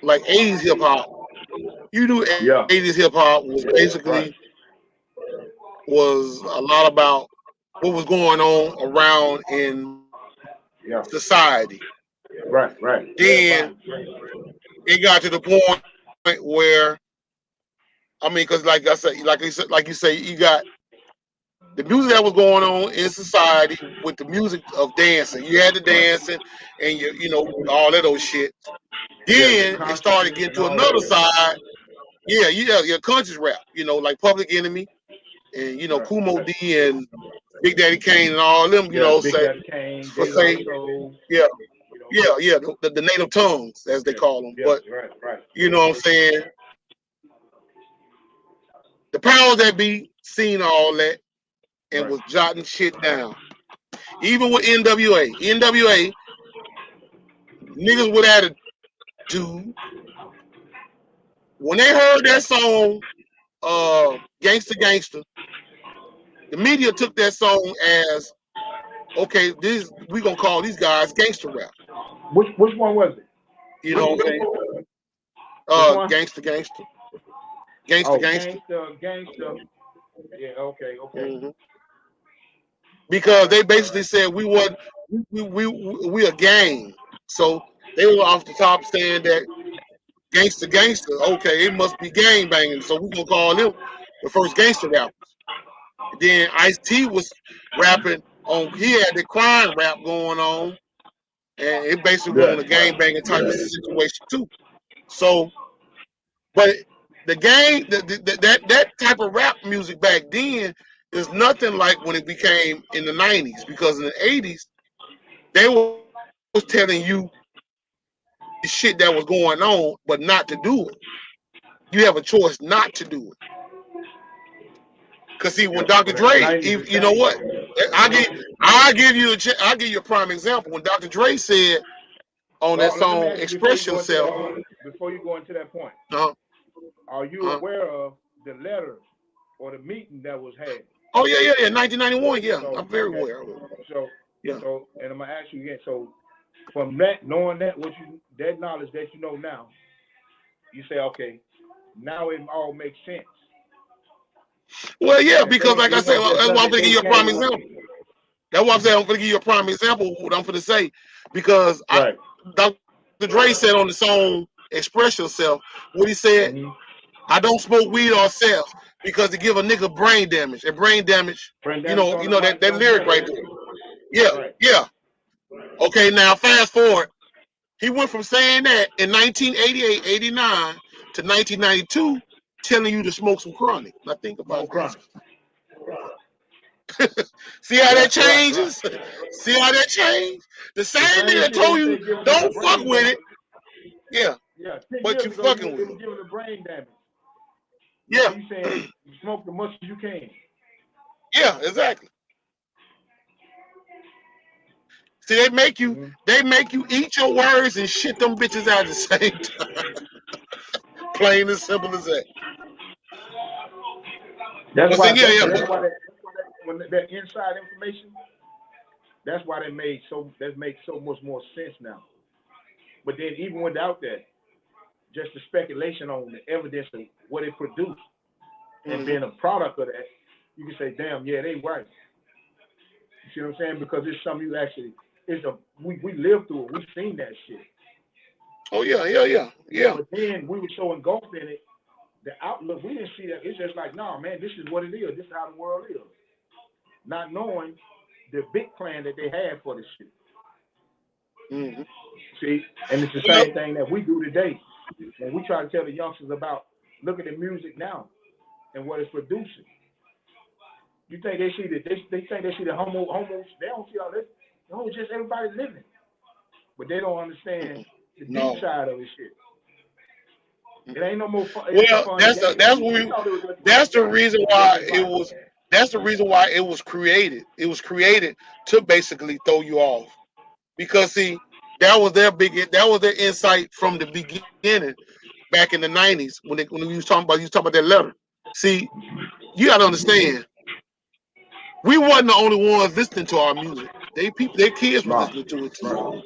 like '80s hip hop. You knew Yeah. '80s hip hop was Right. basically was a lot about what was going on around in Yeah. society. Right. Right. Red Then bottom. Right. it got to the point where I mean, because like you say, you got the music that was going on in society with the music of dancing. You had the Right. dancing and you know all that old shit. Yeah. The Then it started consciousness getting and to all that. another Yeah. side. Yeah, your conscious rap. You know, like Public Enemy and you know Right. Kumo Right. D and Big Daddy Kane and all them. You Yeah. know, Big say Daddy Kane, for De La say Soul. yeah, You know. yeah, the native tongues as they Yeah. call them. Yeah. But Right. Right. you know what I'm saying? The powers that be seen all that and Right. was jotting shit down. Even with NWA niggas with attitude, when they heard that song, Gangsta Gangsta, the media took that song as, okay, this we gonna call these guys gangster rap. Which one was it? You know what I'm saying? Which one? Gangster Gangster. Gangster Oh, Gangster. gangster. Yeah. Okay. Okay. Hmm. All Because right. they All basically right. said we a gang. So they were off the top saying that gangster gangster, okay, it must be gang banging. So we gonna call them the first gangster rap. Then Ice T was rapping on. He had the crime rap going on, and it basically was Yeah. on a gang Right. banging type of situation too. So, but the gang, that type of rap music back then is nothing like when it became in the '90s. Because in the '80s, they was telling you the shit that was going on, but not to do it. You have a choice not to do it. Cause see, when Yeah. Dr. But in the Dre, 90s, it you know changed. what? I give I give you I give you a prime example. When Dr. Dre said on that Well, let me song ask you "Express Yourself," before you go into that point. uh, Are you uh, aware of the letter or the meeting that was had? oh yeah, 1991, yeah, So I'm very okay. aware of it. So Yeah. and I'm gonna ask you again. So from that, knowing that knowledge that you know now, you say, okay, now it all makes sense. Well, yeah, That because like I it said, wasn't well, just that's why I'm nothing gonna give they you a prime came with. example. That's why I'm saying I'm gonna give you a prime example of what I'm gonna say. Because Right. Dr. Dre said on the song express yourself. What he said, I don't smoke weed or sell because it give a nigga brain damage. And brain damage, you know that lyric right there. Yeah. Okay, now fast forward. He went from saying that in 1988, 89 to 1992, telling you to smoke some chronic. Now think about this. See how that changes? See how that changed? The same nigga that told you don't fuck with it. Yeah. But you fucking with it. It was giving the brain damage. Yeah. You saying you smoke the much as you can. Yeah, exactly. See, they make you eat your words and shit them bitches out at the same time. Plain and simple as that. That's why when that inside information, that's why that makes so much more sense now. But then even without that, just the speculation on the evidence of what it produced and being a product of that, you can say, damn, yeah, they right. You see what I'm saying? Because it's something you actually we lived through it. We've seen that shit. Oh yeah. But then we were so engulfed in it, the outlook, we didn't see that. It's just like, no, man, this is what it is. This is how the world is. Not knowing the big plan that they had for this shit. See? And it's the same thing that we do today. And we try to tell the youngsters about, look at the music now and what it's producing. You think they see that they think they see the homos, they don't see all this. No, it's just everybody living. But they don't understand the deep side of this shit. It ain't no more fun. Well, that's the reason why it was. That's the reason why it was created. It was created to basically throw you off, because see, that was their insight from the beginning, back in the 90s when we was talking about that letter. See, you gotta understand, we wasn't the only ones listening to our music. Their kids were listening to it too.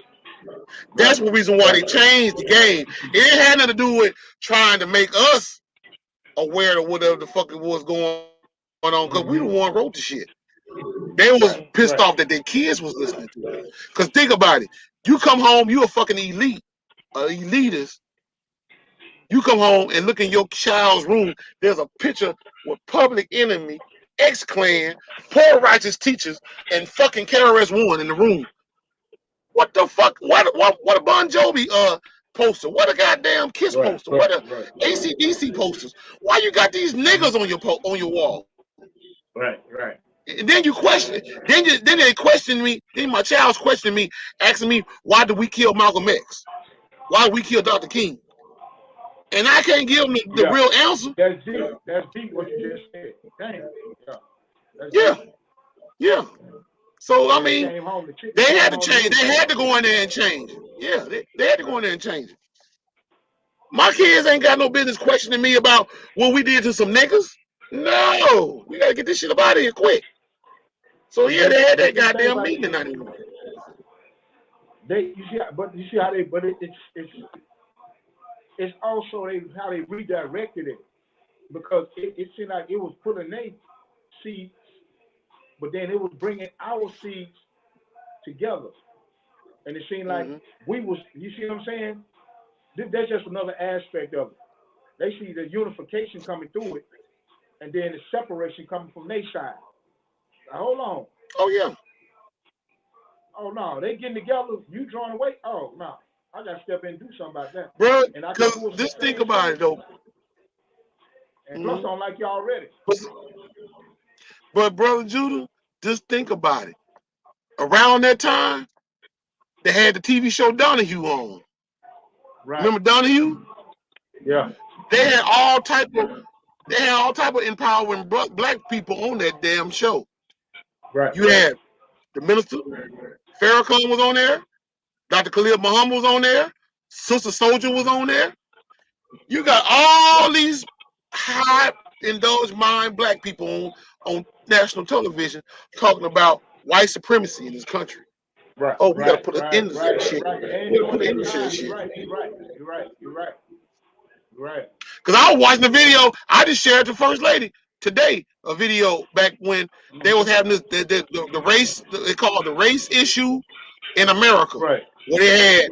That's the reason why they changed the game. It had nothing to do with trying to make us aware of whatever the fuck it was going on, because we the one wrote the shit. They was pissed off that their kids was listening to it. Because think about it. You come home, you a fucking elitist. You come home and look in your child's room, there's a picture with Public Enemy, X-Clan, Poor Righteous Teachers, and fucking KRS-One in the room. What the fuck? What a Bon Jovi poster? What a goddamn Kiss poster? What a AC/DC posters? Why you got these niggas on your wall? Right. And then you question. Then they question me. Then my child's questioning me, asking me, why did we kill Malcolm X? Why did we kill Dr. King? And I can't give them the real answer. That's deep. That's deep what you just said. Damn. Yeah. So I mean, they had to change. They had to go in there and change it. Yeah, they had to go in there and change it. My kids ain't got no business questioning me about what we did to some niggas. No, we gotta get this shit up out of here quick. So yeah, they had that goddamn meeting anymore. You see how they, but it's also how they redirected it, because it seemed like it was putting their seeds, but then it was bringing our seeds together, and it seemed like you see what I'm saying? That's just another aspect of it. They see the unification coming through it, and then the separation coming from their side. Now, hold on. Oh yeah. Oh no, they getting together. You drawing away. Oh no, I gotta step in and do something about that. Bro, because just think about it though. And plus, I don't like you already. But brother Judah, just think about it. Around that time, they had the TV show Donahue on. Right. Remember Donahue? Yeah. They had all type of empowering black people on that damn show. Right. You had the minister, Farrakhan was on there, Dr. Khalil Muhammad was on there, Sister Soldier was on there. You got all these high indulged mind black people on national television talking about white supremacy in this country. Right. Oh, we gotta put an end to that shit. You're right. Because I was watching the video, I just shared the First Lady today, a video back when they was having this the race, they call it the race issue in America. Right. where they had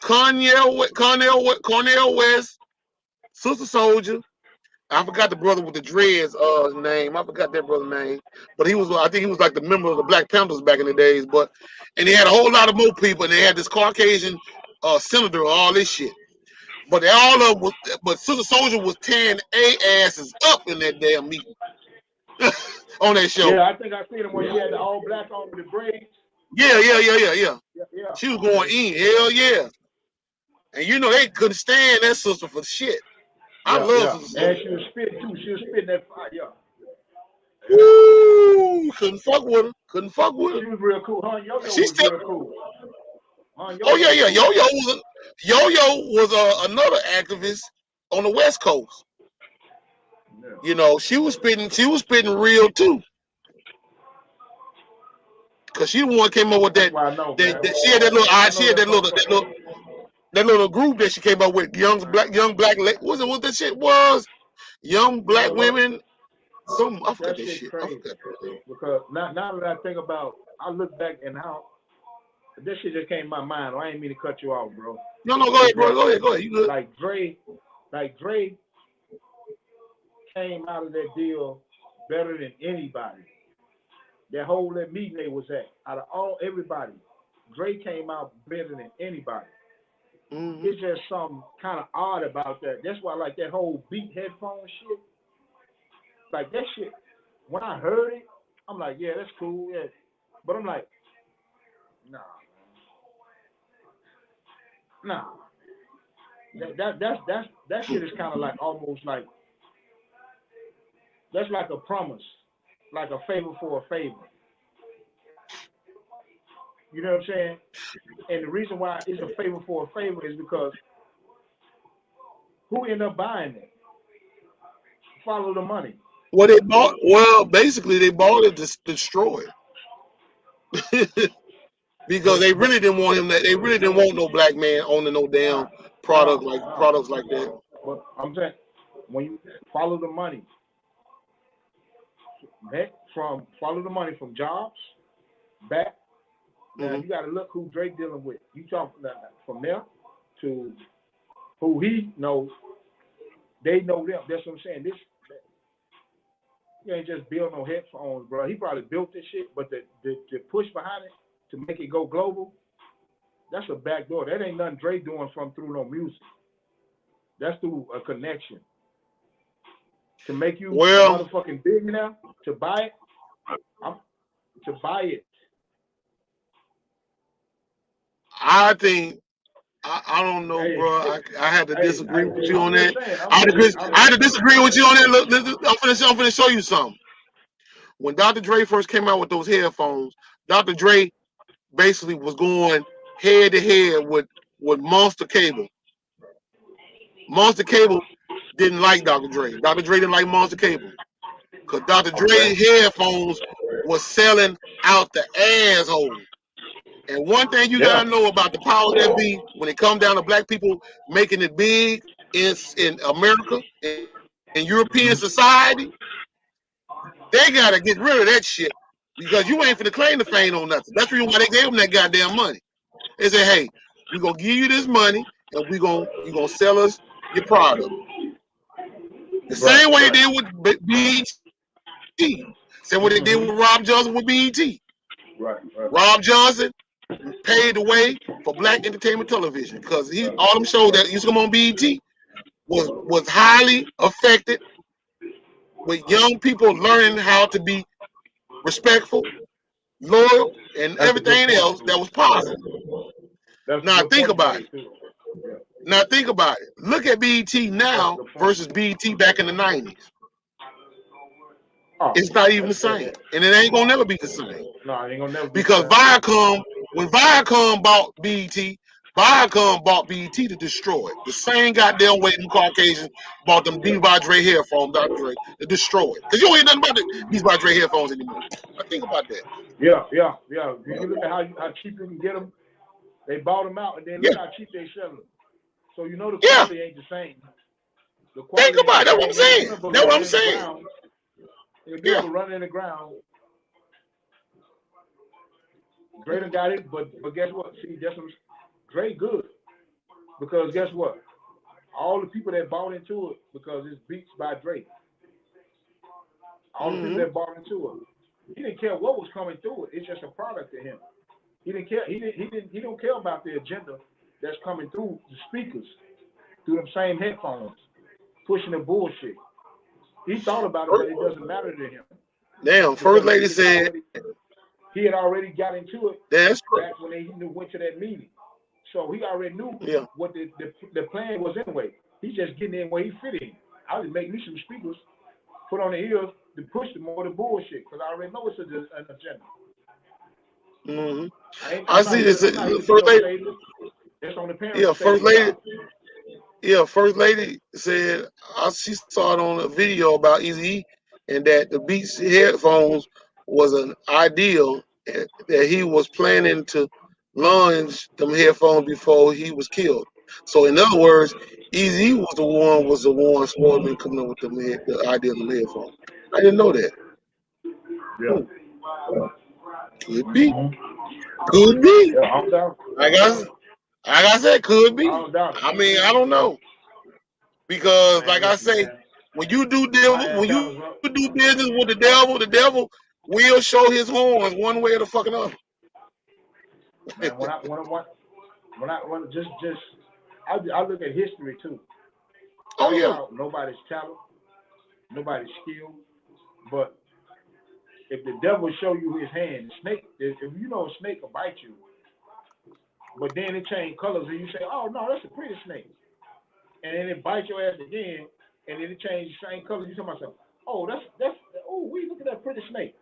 Cornell West, Sister Soldier. I forgot the brother with the dreads name. I forgot that brother's name. But I think he was like the member of the Black Panthers back in the days. And they had a whole lot of more people, and they had this Caucasian senator, all this shit. But but Sister Soldier was tearing asses up in that damn meeting on that show. Yeah, I think I seen him when he had the all black on with the braids. Yeah. Yeah. She was going in, hell yeah. And they couldn't stand that sister for shit. I love Sister Soldier. And she was spitting too. She was spitting that fire. Yeah. Ooh, couldn't fuck with her. She was real cool. Her and Yo-Yo She's was still. real cool. Oh yeah. Yo-Yo was another activist on the West Coast. Yeah. She was spitting real too. Cause she the one came up with that. She had that little group that she came up with. Young black. What that shit was? Young black women. I forgot that shit. Crazy. Because now that I think about, I look back and how this shit just came to my mind. I ain't mean to cut you off, bro. No, go ahead, bro. Go ahead. You good? Like Dre came out of that deal better than anybody. That whole meeting they was at, out of everybody, Dre came out better than anybody. Mm-hmm. It's just something kind of odd about that. That's why, like that whole beat headphone shit, like that shit. When I heard it, I'm like, yeah, that's cool, yeah. But I'm like, nah. That shit is kind of like almost like that's like a promise, like a favor for a favor. You know what I'm saying? And the reason why it's a favor for a favor is because who ended up buying it? Follow the money. Basically they bought it to destroy it. Because they really didn't want him. They really didn't want no black man owning no damn products like that. But I'm saying, when you follow the money, follow the money from jobs back. Now you got to look who Drake dealing with. You talk from there to who he knows. They know them. That's what I'm saying. You ain't just build no headphones, bro. He probably built this shit, but the push behind it to make it go global, that's a back door. That ain't nothing Drake doing through no music. That's through a connection. To make you motherfucking big now, to buy it. I think I don't know, bro. I had to disagree with you on that. I had to disagree with you on that. Look, I'm finna show you something. When Dr. Dre first came out with those headphones, Dr. Dre basically was going head to head with Monster Cable. Monster Cable didn't like Dr. Dre. Dr. Dre didn't like Monster Cable. Because Dr. Dre's headphones was selling out the asshole. And one thing you gotta know about the power that be when it comes down to black people making it big in America, in European society, they gotta get rid of that shit. Because you ain't finna claim the fame on nothing. That's the reason why they gave them that goddamn money. They said, hey, we're gonna give you this money and you're gonna sell us your product. The same way they did with BET. Same way they did with Rob Johnson with BET. Right. Rob Johnson paid the way for black entertainment television because all them shows that used to come on BET was highly affected with young people learning how to be respectful, loyal, and everything else that was positive. Now think about it. Look at BET now versus BET back in the 90s. It's not even the same. And it ain't gonna never be the same. No, it ain't gonna never be because when Viacom bought BET, Viacom bought BET to destroy it. The same goddamn way them Caucasians bought them Beats Dre headphones, Dr. Dre, to destroy it. Because you don't hear nothing about the Beats Dre headphones anymore. I think about that. Yeah. You look at how cheap you can get them. They bought them out, and then look how cheap they sell them. So you know the quality ain't the same. The quality think about it. That's what I'm saying. That's what I'm saying. They'll be able to run in the ground. Greater got it, but guess what? See, Dre good. Because guess what? All the people that bought into it because it's beats by Dre. All the people that bought into it. He didn't care what was coming through it. It's just a product to him. He didn't care. He don't care about the agenda that's coming through the speakers, through them same headphones, pushing the bullshit. He thought about it, but it doesn't matter to him. Damn, First Lady said he had already got into it that's back when they went to that meeting. So he already knew what the plan was anyway. He's just getting in where he fit in. I'll just make me some speakers, put on the ears to push the more the bullshit, because I already know it's an agenda. I see this. First Lady. That's on the parents. Yeah, First Lady. Yeah, First Lady said she saw it on a video about Eazy-E, and that the Beats headphones was an ideal that he was planning to launch them headphones before he was killed. So in other words, Eazy-E was the one supposed to be coming up with the idea of them headphones. I didn't know that. Yeah. Could be. Could be. Yeah, like I said, could be. I mean, I don't know. Because like I say, when you do business with the devil will show his horns one way or the fucking other. Man, I look at history too. Oh yeah. Nobody's talent, nobody's skill, but if the devil show you his hand, snake, if you know a snake will bite you, but then it change colors and you say, oh no, that's a pretty snake, and then it bites your ass again, and then it change the same color. You tell myself, oh we look at that pretty snake.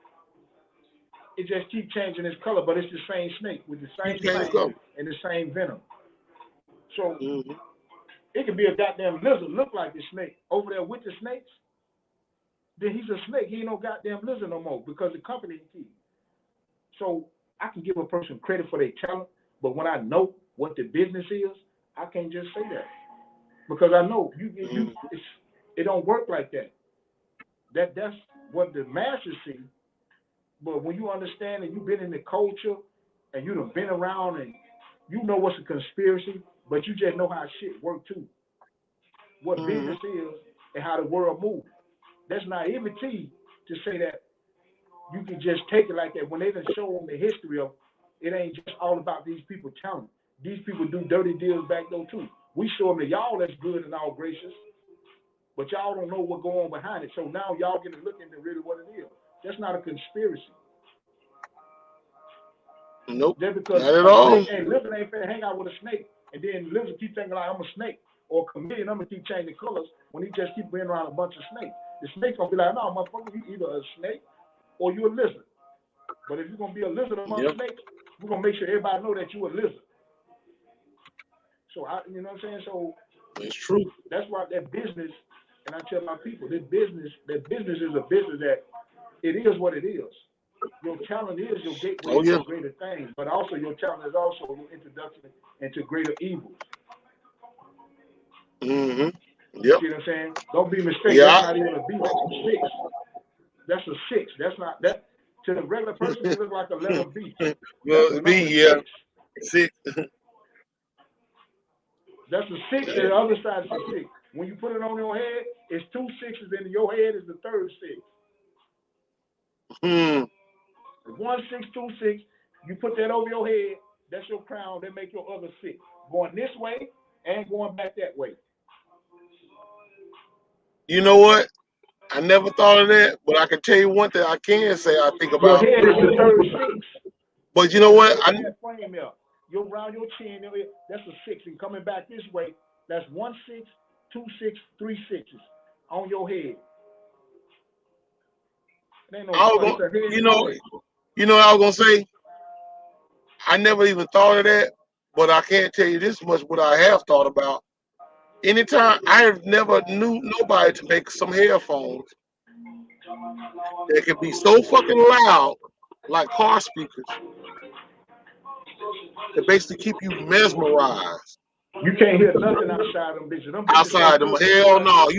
It just keep changing its color, but it's the same snake with the same fang and the same venom. So it could be a goddamn lizard, look like the snake over there with the snakes. Then he's a snake. He ain't no goddamn lizard no more because the company he keep. So I can give a person credit for their talent, but when I know what the business is, I can't just say that because I know it don't work like that. That's what the masses see. But when you understand and you've been in the culture and you've been around and you know what's a conspiracy, but you just know how shit work too. What business is and how the world moves. That's naivety to say that you can just take it like that when they done show them the history of it ain't just all about these people talent. These people do dirty deals back though too. We show them that y'all that's good and all gracious, but y'all don't know what go on behind it. So now y'all get to look into really what it is. That's not a conspiracy. Nope. Just because not at all. And lizard ain't finna hang out with a snake, and then lizard keep thinking like I'm a snake, or a chameleon, I'm gonna keep changing colors when he just keep being around a bunch of snakes. The snake gonna be like, no, motherfucker, you either a snake or you a lizard. But if you're gonna be a lizard among snakes, we're gonna make sure everybody know that you a lizard. So you know what I'm saying? So it's true. That's why that business, and I tell my people, that business is a business that it is what it is. Your talent is your gateway to greater things, but also your talent is also your introduction into greater evils. Yep. See what I'm saying? Don't be mistaken. Yeah. That's not even a B. That's a 6. That's not that to the regular person. It looks like a letter B. Well, B, yeah. 6. That's a 6, and the other side is a 6. When you put it on your head, it's 2 6s, and your head is the third 6. 1 6 2 6. You put that over your head. That's your crown. That make your other 6 going this way and going back that way. You know what? I never thought of that, but I can tell you one thing I can say I think about. Your head is the third 6. But you know what? You're around your chin, that's a 6. And coming back this way, that's 1 6, 2 6, 3 6s on your head. You know what I was gonna say? I never even thought of that, but I can't tell you this much what I have thought about. Anytime I have never knew nobody to make some headphones that can be so fucking loud, like car speakers, that basically keep you mesmerized. You can't hear nothing outside them bitches. Outside them, hell no.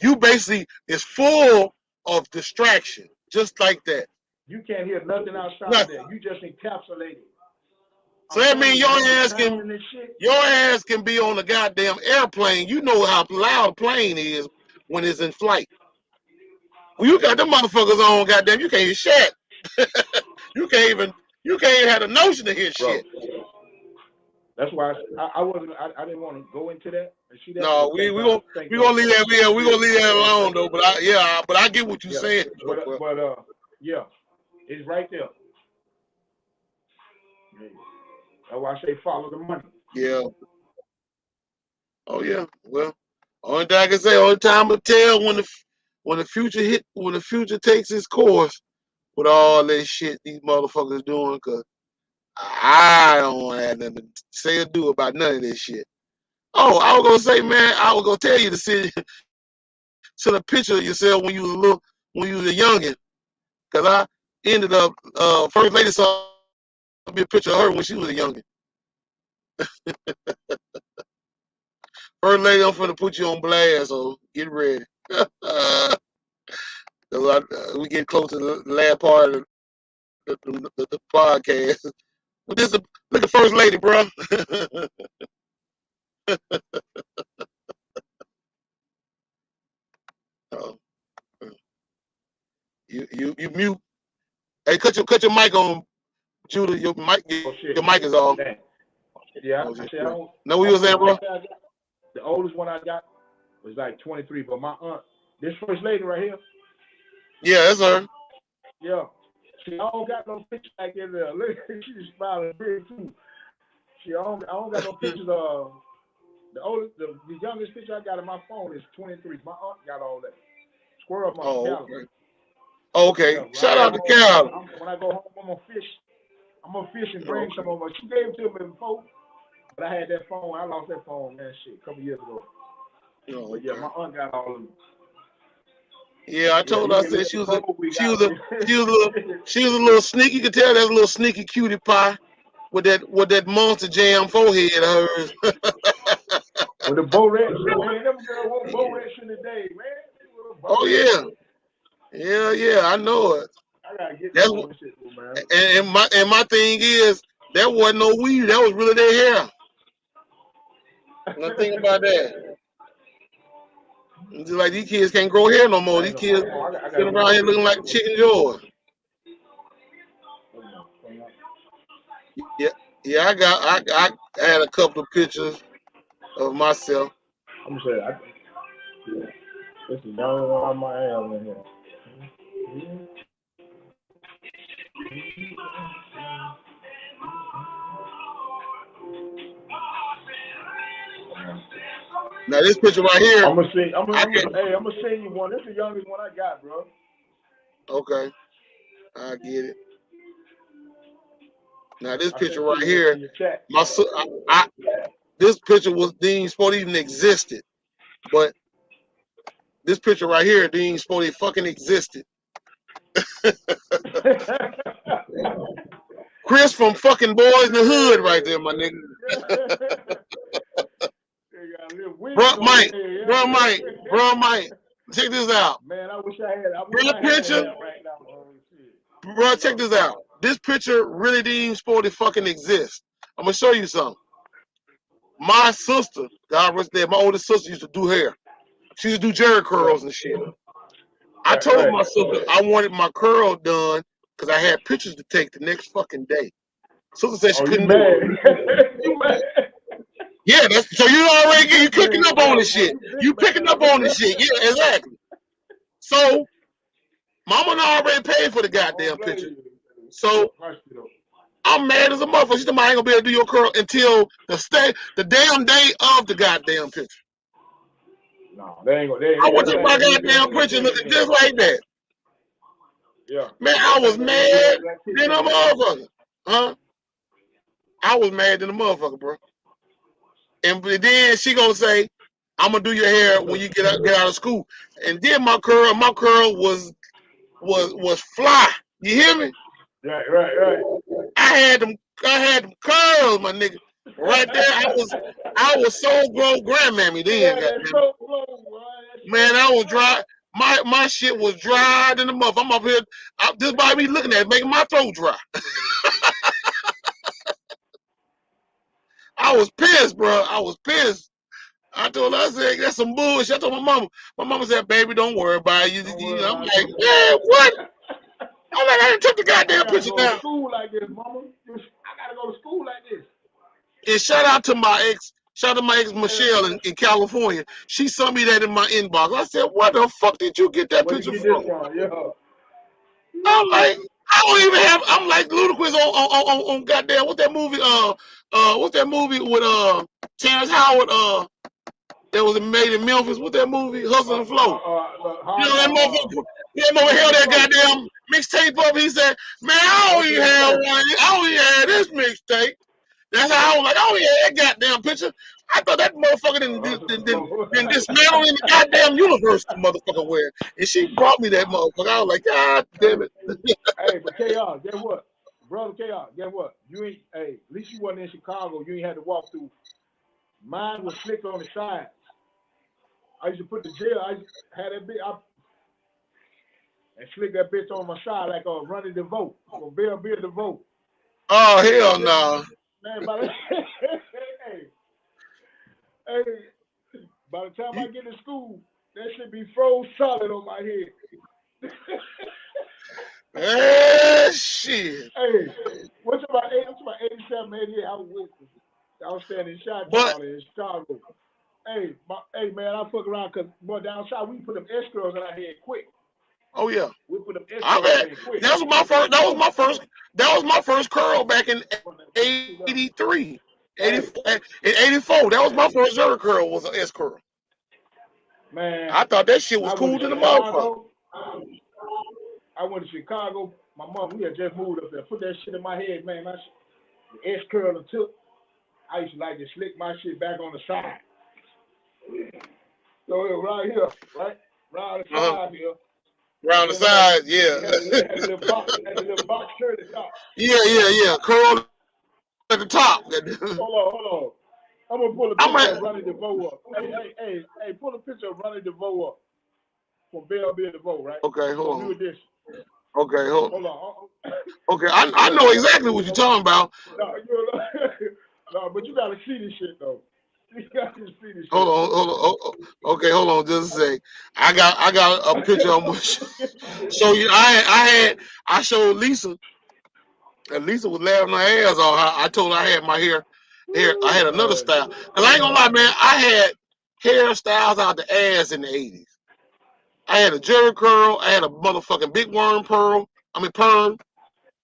You basically is full of distraction, just like that. You can't hear nothing outside that. You just encapsulated. So that means your ass can be on a goddamn airplane. You know how loud a plane is when it's in flight. When you got them motherfuckers on, goddamn, you can't hear shit. you can't even have a notion to hear shit. That's why I wasn't. I didn't want to go into that. And see that no, we gonna leave that. We gonna leave that alone though. But I get what you're saying. But yeah, it's right there. That's why I say follow the money. Yeah. Oh yeah. Well, only thing I can say, only time will tell when the future takes its course with all that shit these motherfuckers doing. Cause I don't want to have nothing to say or do about none of this shit. Oh, I was gonna say, man, I was gonna tell you to send a picture of yourself when you was a youngin. Cause I ended up first lady saw me a picture of her when she was a youngin. First lady, I'm finna put you on blast, so get ready. We get close to the last part of the podcast. But this is look at first lady, bro. You mute. Hey, cut your mic on, Judah. Your mic is off. Yeah, No, what you was saying, bro? The oldest one I got was like 23, but my aunt, this first lady right here. Yeah, that's her. Yeah. I don't got no pictures back in there. Look, she's smiling big too. I don't got no pictures of the youngest picture I got in my phone is 23. My aunt got all that. Squirrel my calendar. Okay. Yeah, shout out to Cal. When I go home, I'm gonna fish. I'm gonna fish and bring some of them. She gave it to me before, but I had that phone. I lost that phone, man. Shit, a couple years ago. But yeah, my aunt got all of them. Yeah, I told her. I said she was a little sneaky. You could tell that's a little sneaky cutie pie with that Monster Jam forehead of hers. With the bow rats, man. Them girls want bow rats in the day, man. Oh yeah. Yeah, I know it. I gotta get that shit, man. And my thing is that wasn't no weed. That was really their hair. Now think about that. Just like these kids can't grow hair no more. These kids sitting around here looking like Chicken George. Yeah. I had a couple of pictures of myself. I'm saying, this is the only one I might have in here. Now this picture right here. I'm gonna send you one. This is the youngest one I got, bro. Okay, I get it. Now this picture right here, this picture didn't even supposed to even existed, but this picture right here didn't even supposed to fucking existed. Chris from fucking Boys in the Hood right there, my nigga. Bro, Mike, check this out. Man, I wish I had right now. Bro, check this out. This picture really didn't even supposed to fucking exist. I'm gonna show you something. My sister, God rest dead, my oldest sister used to do hair. She used to do jerry curls and shit. I told my sister I wanted my curl done because I had pictures to take the next fucking day. Sister said she couldn't do it. You mad? Yeah, so you picking up on this shit. You picking up on this shit. Yeah, exactly. So Mama already paid for the goddamn picture. So I'm mad as a motherfucker. She told me I ain't gonna be able to do your curl until the damn day of the goddamn picture. No, they ain't gonna. I want to take my goddamn picture looking just like that. Yeah. Man, I was mad than a motherfucker. Huh? I was mad than a motherfucker, bro. And then she gonna say, "I'm gonna do your hair when you get out of school." And then my curl was fly. You hear me? Right. I had them curls, my nigga. Right there, I was so grandmammy then. Man, I was dry. My shit was dry than the mother. I'm up here. This body be looking at it, making my throat dry. I was pissed, bro. I was pissed. I told her, I said, that's some bullshit. I told my mama. My mama said, baby, don't worry about it. I'm like, man, what? I'm like, I done took the goddamn picture down. I gotta go down. to school like this, mama. I gotta go to school like this. And shout out to my ex Michelle in California. She sent me that in my inbox. I said, "What the fuck did you get that picture from?" Yeah. I'm like, I don't even have. I'm like Ludacris on goddamn what's that movie? What's that movie with Terrence Howard? That was made in Memphis. What's that movie? Hustle and Flow. You know that motherfucker. He held that goddamn mixtape up. He said, "Man, I don't even have one. I don't even have this mixtape." That's how I was like, oh yeah, that goddamn picture. I thought that motherfucker didn't dismantle in the goddamn universe the motherfucker wear. And she brought me that motherfucker. I was like, God damn it. Hey, but KR, guess what? Brother KR, guess what? You ain't, hey, at least you wasn't in Chicago. You ain't had to walk through. Mine was slick on the sides. I used to put the gel, I had that bitch, and slick that bitch on my side like a Running DeVoe, or Bill DeVoe. Oh, hell no. Man, by the time I get to school, that should be froze solid on my head. Shit. Hey, what's about 87, 88? I was standing in Chi-Town in Chicago. Hey, man, I fuck around because boy down south we put them S curls in our head quick. Oh yeah. We put them S curls in our head quick. That was my first curl back in 83. 84. That was my first Jerry curl, was an S curl. Man, I thought that shit was cool to the motherfucker. I went to Chicago. My mom, we had just moved up there. Put that shit in my head, man. The S curl and took. I used to like to slick my shit back on the side. So right here, right? Round the side here. Round the side, yeah. Had a little box shirt at the top. Yeah. Curl at the top. Hold on. I'm gonna pull a picture of Running DeVoe up. Hey, pull a picture of Running DeVoe up. From Bill DeVoe, right? Okay, hold on. New edition. Okay, hold on. Okay, I know exactly what you're talking about. No, but you gotta see this shit though. Hold on. Okay, hold on just a sec. I got a picture of my show you. I showed Lisa, and Lisa was laughing her ass off. I told her I had my hair. I had another style. Cause I ain't gonna lie, man. I had hairstyles out the ass in the 80s. I had a jerry curl. I had a motherfucking big worm perm. I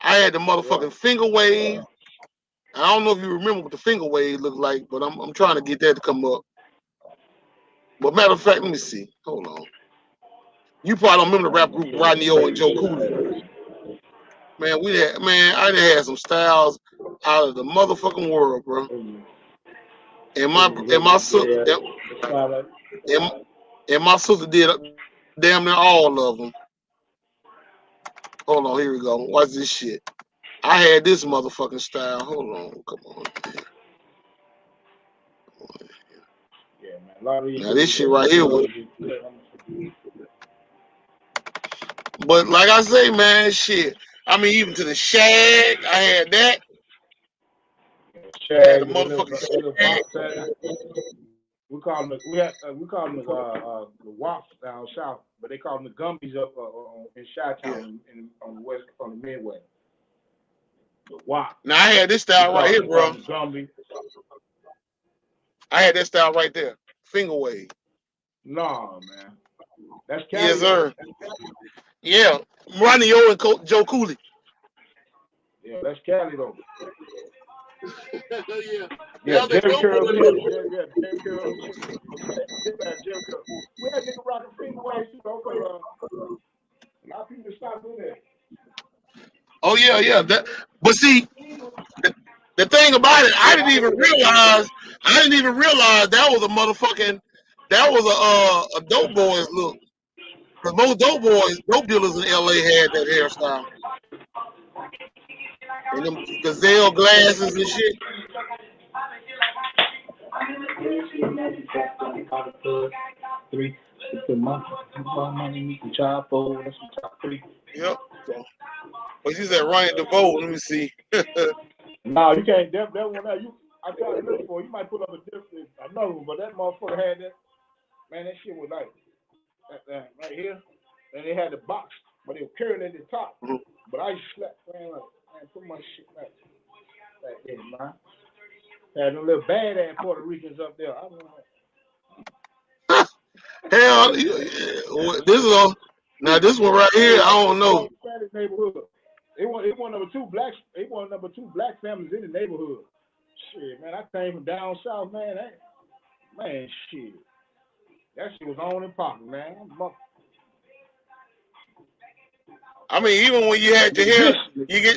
had the motherfucking finger wave. I don't know if you remember what the finger wave looked like, but I'm trying to get that to come up. But matter of fact, let me see. Hold on. You probably don't remember the rap group Rodney O and Joe Cooley. Man, I done had some styles out of the motherfucking world, bro. And my sister did damn near all of them. Hold on, here we go. Watch this shit. I had this motherfucking style. Hold on, come on. Yeah, man. Now this shit right here was. But like I say, man, shit. I mean, even to the shag, I had that. Shag, the motherfucking shag. We call them the wops down south, but they call them the gumbies up in Chi-Town on the west, on the Midwest. The wop. Now I had this style right here, bro. Gumby. I had that style right there, finger wave. Nah, man. That's Cali. Yes, sir. Yeah, Rodney O and Joe Cooley. Yeah, that's Cali though. Yeah, Jerry Curl. Jerry Curl. We had nigga rocking finger waves, you know, because a lot of people stop doing that. Oh yeah. But see, the thing about it, I didn't even realize that was a dope boys look. Because most dope dealers in LA had that hairstyle. And them gazelle glasses and shit. Yep. But you said Ryan DeVoe. Let me see. No, you can't. That one. I tried to look for it. You might put up another one, but that motherfucker had that. Man, that shit was like that right here. And they had the box, but it was curled at the top. Mhm. But I used to slap, man, like, man, put my shit like this, man. Had them little badass Puerto Ricans up there. I don't know. Hell, this is all. Now this one right here, I don't know. Spanish neighborhood. It won number 2 blacks. It won number 2 black families in the neighborhood. Shit, man, I came from down south, man. Man, shit. That shit was on and popping, man. I mean, even when you had your hair,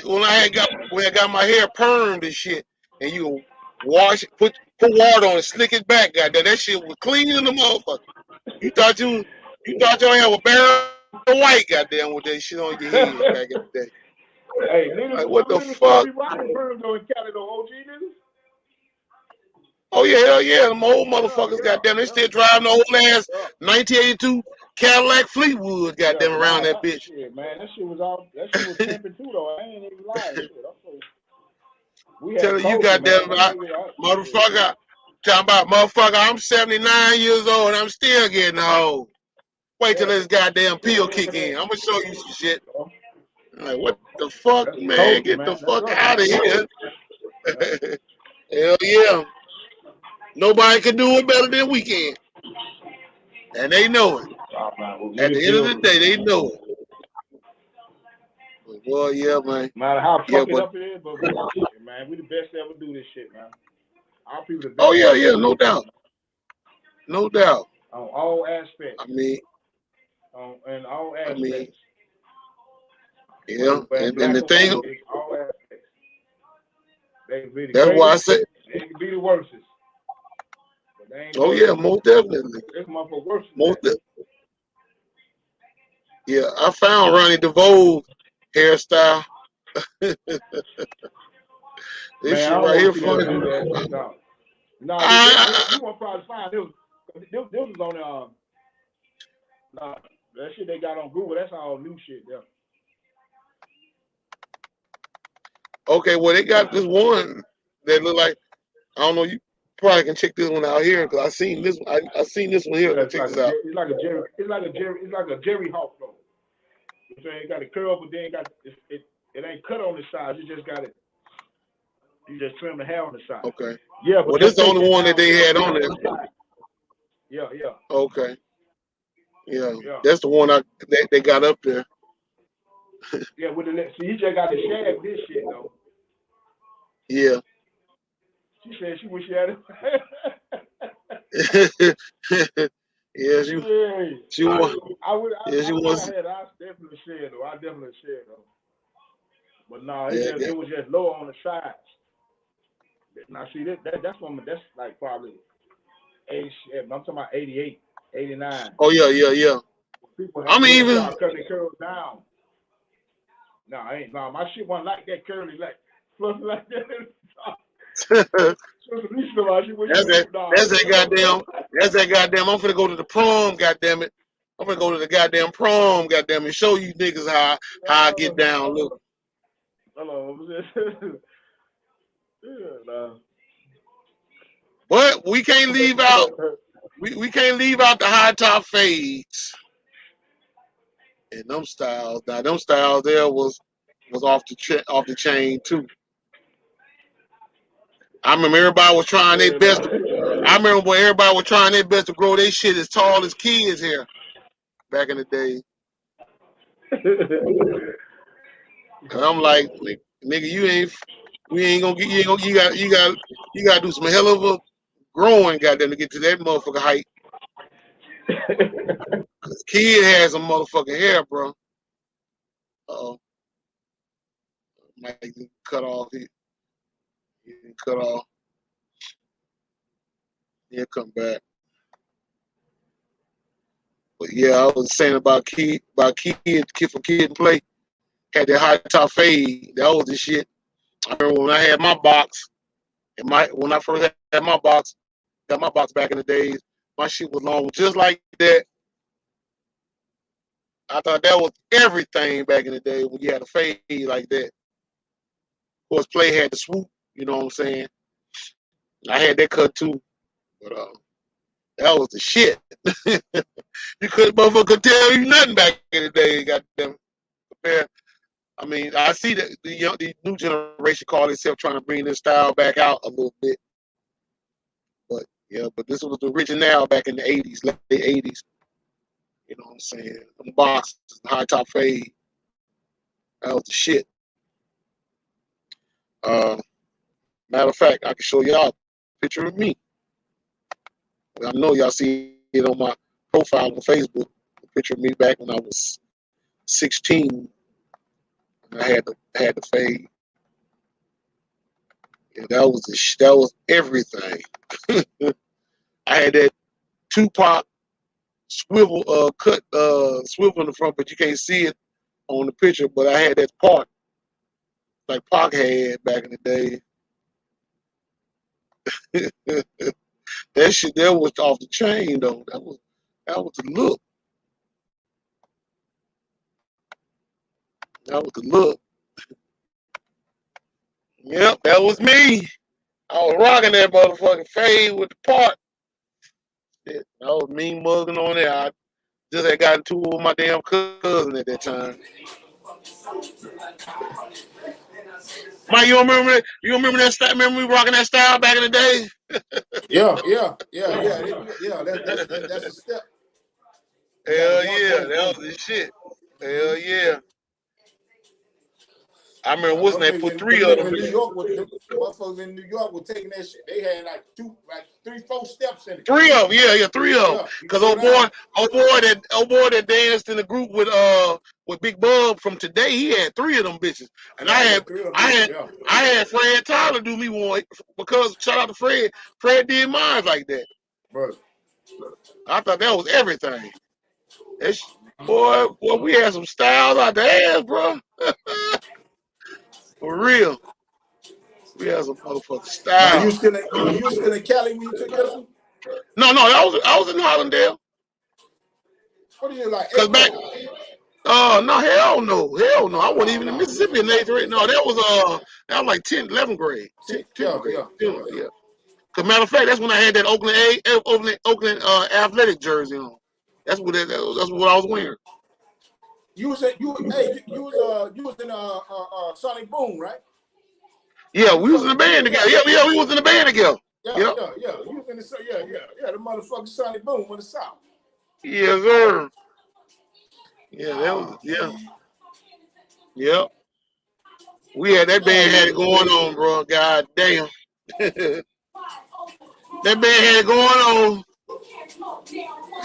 when I got my hair permed and shit, and you wash it, put water on it, slick it back, goddamn, that shit was clean in the motherfucker. You thought your hair was bare white, goddamn, with that shit on your head back in the day. Hey, niggas, like, what the niggas fuck? Be rocking perms though in Canada, OG niggas. Oh yeah, hell yeah, them old motherfuckers, goddamn, they still driving the old ass 1982 Cadillac Fleetwood, goddamn, around that bitch. Shit, man, that shit was pimping too though. I ain't even lying. Shit, we had telling you, goddamn, motherfucker, talking about motherfucker, I'm 79 years old and I'm still getting old. Wait till this goddamn pill kick in. I'm gonna show you some shit. I'm like, what the fuck, man? Get the fuck out of here. Hell yeah. Nobody can do it better than we can. And they know it. At the end of the day, they know it. But boy, yeah, man. No matter how fucked up it is, but man, we the best to ever do this shit, man. Our people the best. Oh yeah, yeah, no doubt. No doubt. On all aspects. I mean, in all aspects. I mean, yeah, and the thing, all aspects. They can be the that's greatest, why I say they can be the worst. Oh yeah, most definitely. Yeah, I found Ronnie DeVoe hairstyle. This shit right here funny. No, you won't probably find this was on that shit they got on Google. That's all new shit there. Okay, well they got this one that look like, I don't know, you probably can check this one out here because I seen this one. I seen this one here. Yeah, check this out. It's like a Jerry Hawk though. You saying it got a curl, but then it ain't cut on the sides. You just got it. You just trim the hair on the side. Okay. Yeah, but well, this is the only one that they had on there. Yeah. Okay. Yeah. That's the one they got up there. Yeah, with the so you just got to share this shit though. Yeah. She said she wish she had it. Yeah, she was. I definitely shared though. But no, it was just low on the sides. Now see that's like probably 80. I'm talking about 88, 89. Oh yeah. People I mean even cutting the curls down. No, my shit wasn't like that curly, like fluffy like that. That's that goddamn. I'm finna go to the prom, goddamn it. I'm finna go to the goddamn prom, goddamn it. Show you niggas how I get down. Look. Hello. But we can't leave out. We can't leave out the high top fades. And them styles. Now them styles there was off the chain too. I remember everybody was trying their best. I remember when everybody was trying their best to grow their shit as tall as kids here back in the day. And I'm like, nigga, you gotta do some hell of a growing, goddamn, to get to that motherfucker height. Cause kid has some motherfucking hair, bro. Might cut off here. Cut off. Yeah, come back. But yeah, I was saying about kid from Kid and Play. Had that high top fade. That was the shit. I remember when I had my box, when I first had my box, got my box back in the days, my shit was long just like that. I thought that was everything back in the day when you had a fade like that. Of course, Play had the swoop, you know what I'm saying? I had that cut too, but that was the shit. You couldn't motherfucker tell you nothing back in the day. Goddamn. I mean, I see that the new generation call itself trying to bring this style back out a little bit. But yeah, but this was the original back in the 80s, late 80s. You know what I'm saying? Them boxes, high top fade. That was the shit. Matter of fact, I can show y'all a picture of me. I know y'all see it on my profile on Facebook. A picture of me back when I was 16. And I had the fade. Yeah, that was everything. I had that Tupac swivel cut swivel in the front, but you can't see it on the picture. But I had that part like Pac had back in the day. That shit there was off the chain though. That was the look. That was the look. Yep, that was me. I was rocking that motherfucking fade with the part. That was me mugging on there. I just had gotten into it with my damn cousin at that time. Mike, you remember that? You remember that style? Remember we rocking that style back in the day? Yeah. That's a step. Hell yeah, that was the shit. Hell yeah. I remember what's name put 3 of them. In New York, motherfuckers in New York were taking that shit. They had like 3, 4 steps in it. 3 of them, yeah, 3 of them. Cause old boy that danced in the group with Big Bub from Today, he had 3 of them bitches. And I had Fred Tyler do me one because shout out to Fred. Fred did mine like that. Bro. I thought that was everything. Boy, we had some styles out the ass, bro. For real. We had some motherfucking style. Now, you still in Cali when you took this one? No, I was in Hollandale. What did you like? Cause back, no, hell no. I wasn't even in Mississippi in 8th grade. No, that was like 10th, 11th grade. 10th grade. Yeah. Cause matter of fact, that's when I had that Oakland athletic jersey on. That's what I was wearing. You was in Sonic Boom, right? Yeah, we was in the band together. Yeah, we was in the band together. Yeah. You was in the motherfucking Sonic Boom in the South. Yes, sir. Yeah, that was yeah. We had that band had it going on, bro. God damn. That band had it going on.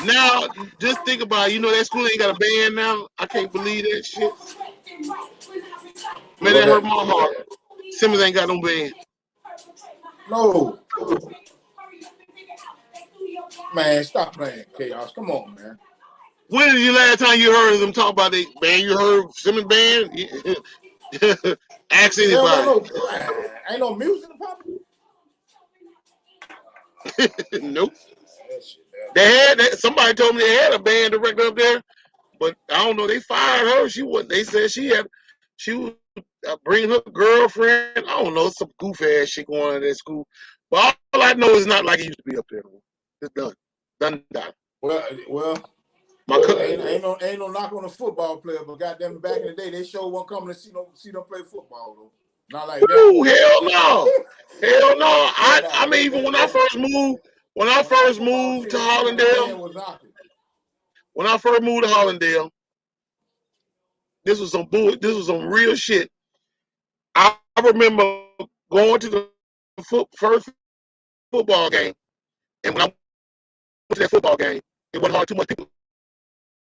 Now, just think about it. You know that school ain't got a band now. I can't believe that shit. Man, that hurt my heart. Simmons ain't got no band. No. Man, stop playing, Chaos. Come on, man. When is the last time you heard them talk about the band? You heard Simmons band? Ask anybody. Ain't no music popping. Nope. They had that. Somebody told me they had a band director up there, but I don't know. They fired her. She was. They said she was bringing her girlfriend. I don't know, some goof ass shit going on at that school. But all I know is not like it used to be up there. It's done. Well. Ain't no knock on a football player, but goddamn, back in the day, they sure won't come to see them play football though. Not like that. Ooh, hell no. I mean, even when I first moved to Hollandale, this was some real shit. I remember going to the first football game, and when I went to that football game, it wasn't hardly too much people.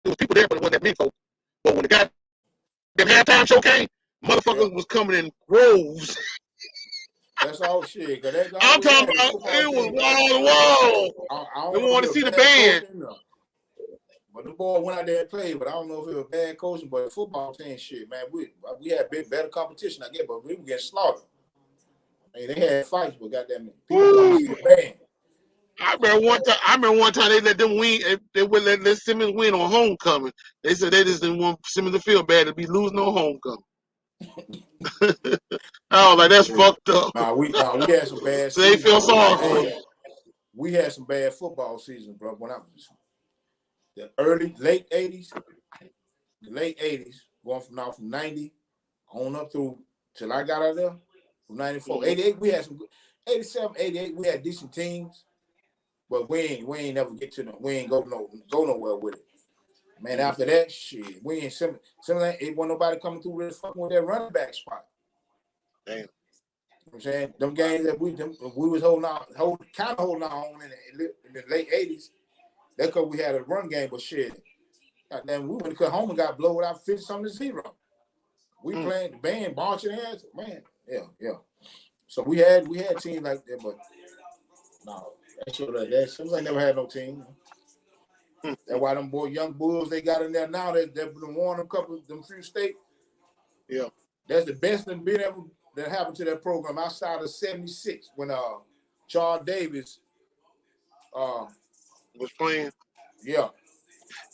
There was people there, but it wasn't that many folks. But when the halftime show came, motherfuckers was coming in groves. That's all shit. I'm talking about it was wall to wall. They wanted to see the band. But the boy went out there and played, but I don't know if it was bad coaching, but football team shit, man. We had better competition, I guess, but we were getting slaughtered. I mean, they had fights, but goddamn it, people come see the band. I remember one time they let them win. They would let Simmons win on homecoming. They said they just didn't want Simmons to feel bad to be losing on homecoming. I was like, that's fucked up. We had some bad So they feel seasons. sorry for you. We had some bad football seasons, bro. When I was the late 80s, going from 90 on up through till I got out of there, from 94. 88, we had some good, 87, 88, we had decent teams, but we ain't never get to we ain't go nowhere with it. Man, after that shit, we ain't similar. It wasn't nobody coming through really fucking with that running back spot. Damn. You know what I'm saying? Them games that we was holding on in the late 80s, that's because we had a run game, but shit. Goddamn, we went to cut home and got blown out 50-0. We playing the band, marching ass, man. Yeah. So we had teams like that, but no, that shit like that. Seems like never had no team. That's why them young bulls they got in there now. They've won a couple of them few states. Yeah, that's the best that happened to that program outside of '76 when Charles Davis was playing. Yeah.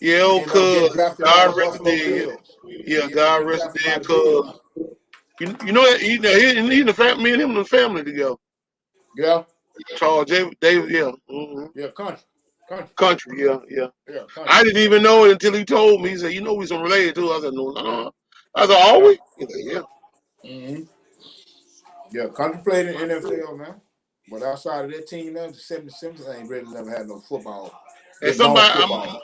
Yeah, cuz God rest his dead. Yeah, God rest his dead, cuz. You know he in the family, me and him in the family together. Yeah. Charles Davis, yeah. Mm-hmm. Yeah, country, yeah. Country. I didn't even know it until he told me. He said, "You know we some related too." I said, "No." I said, "Are we?" He said, "Yeah." Mm-hmm. Yeah, country played in NFL, man. But outside of that team, now the 77ers ain't really never had no football. And somebody,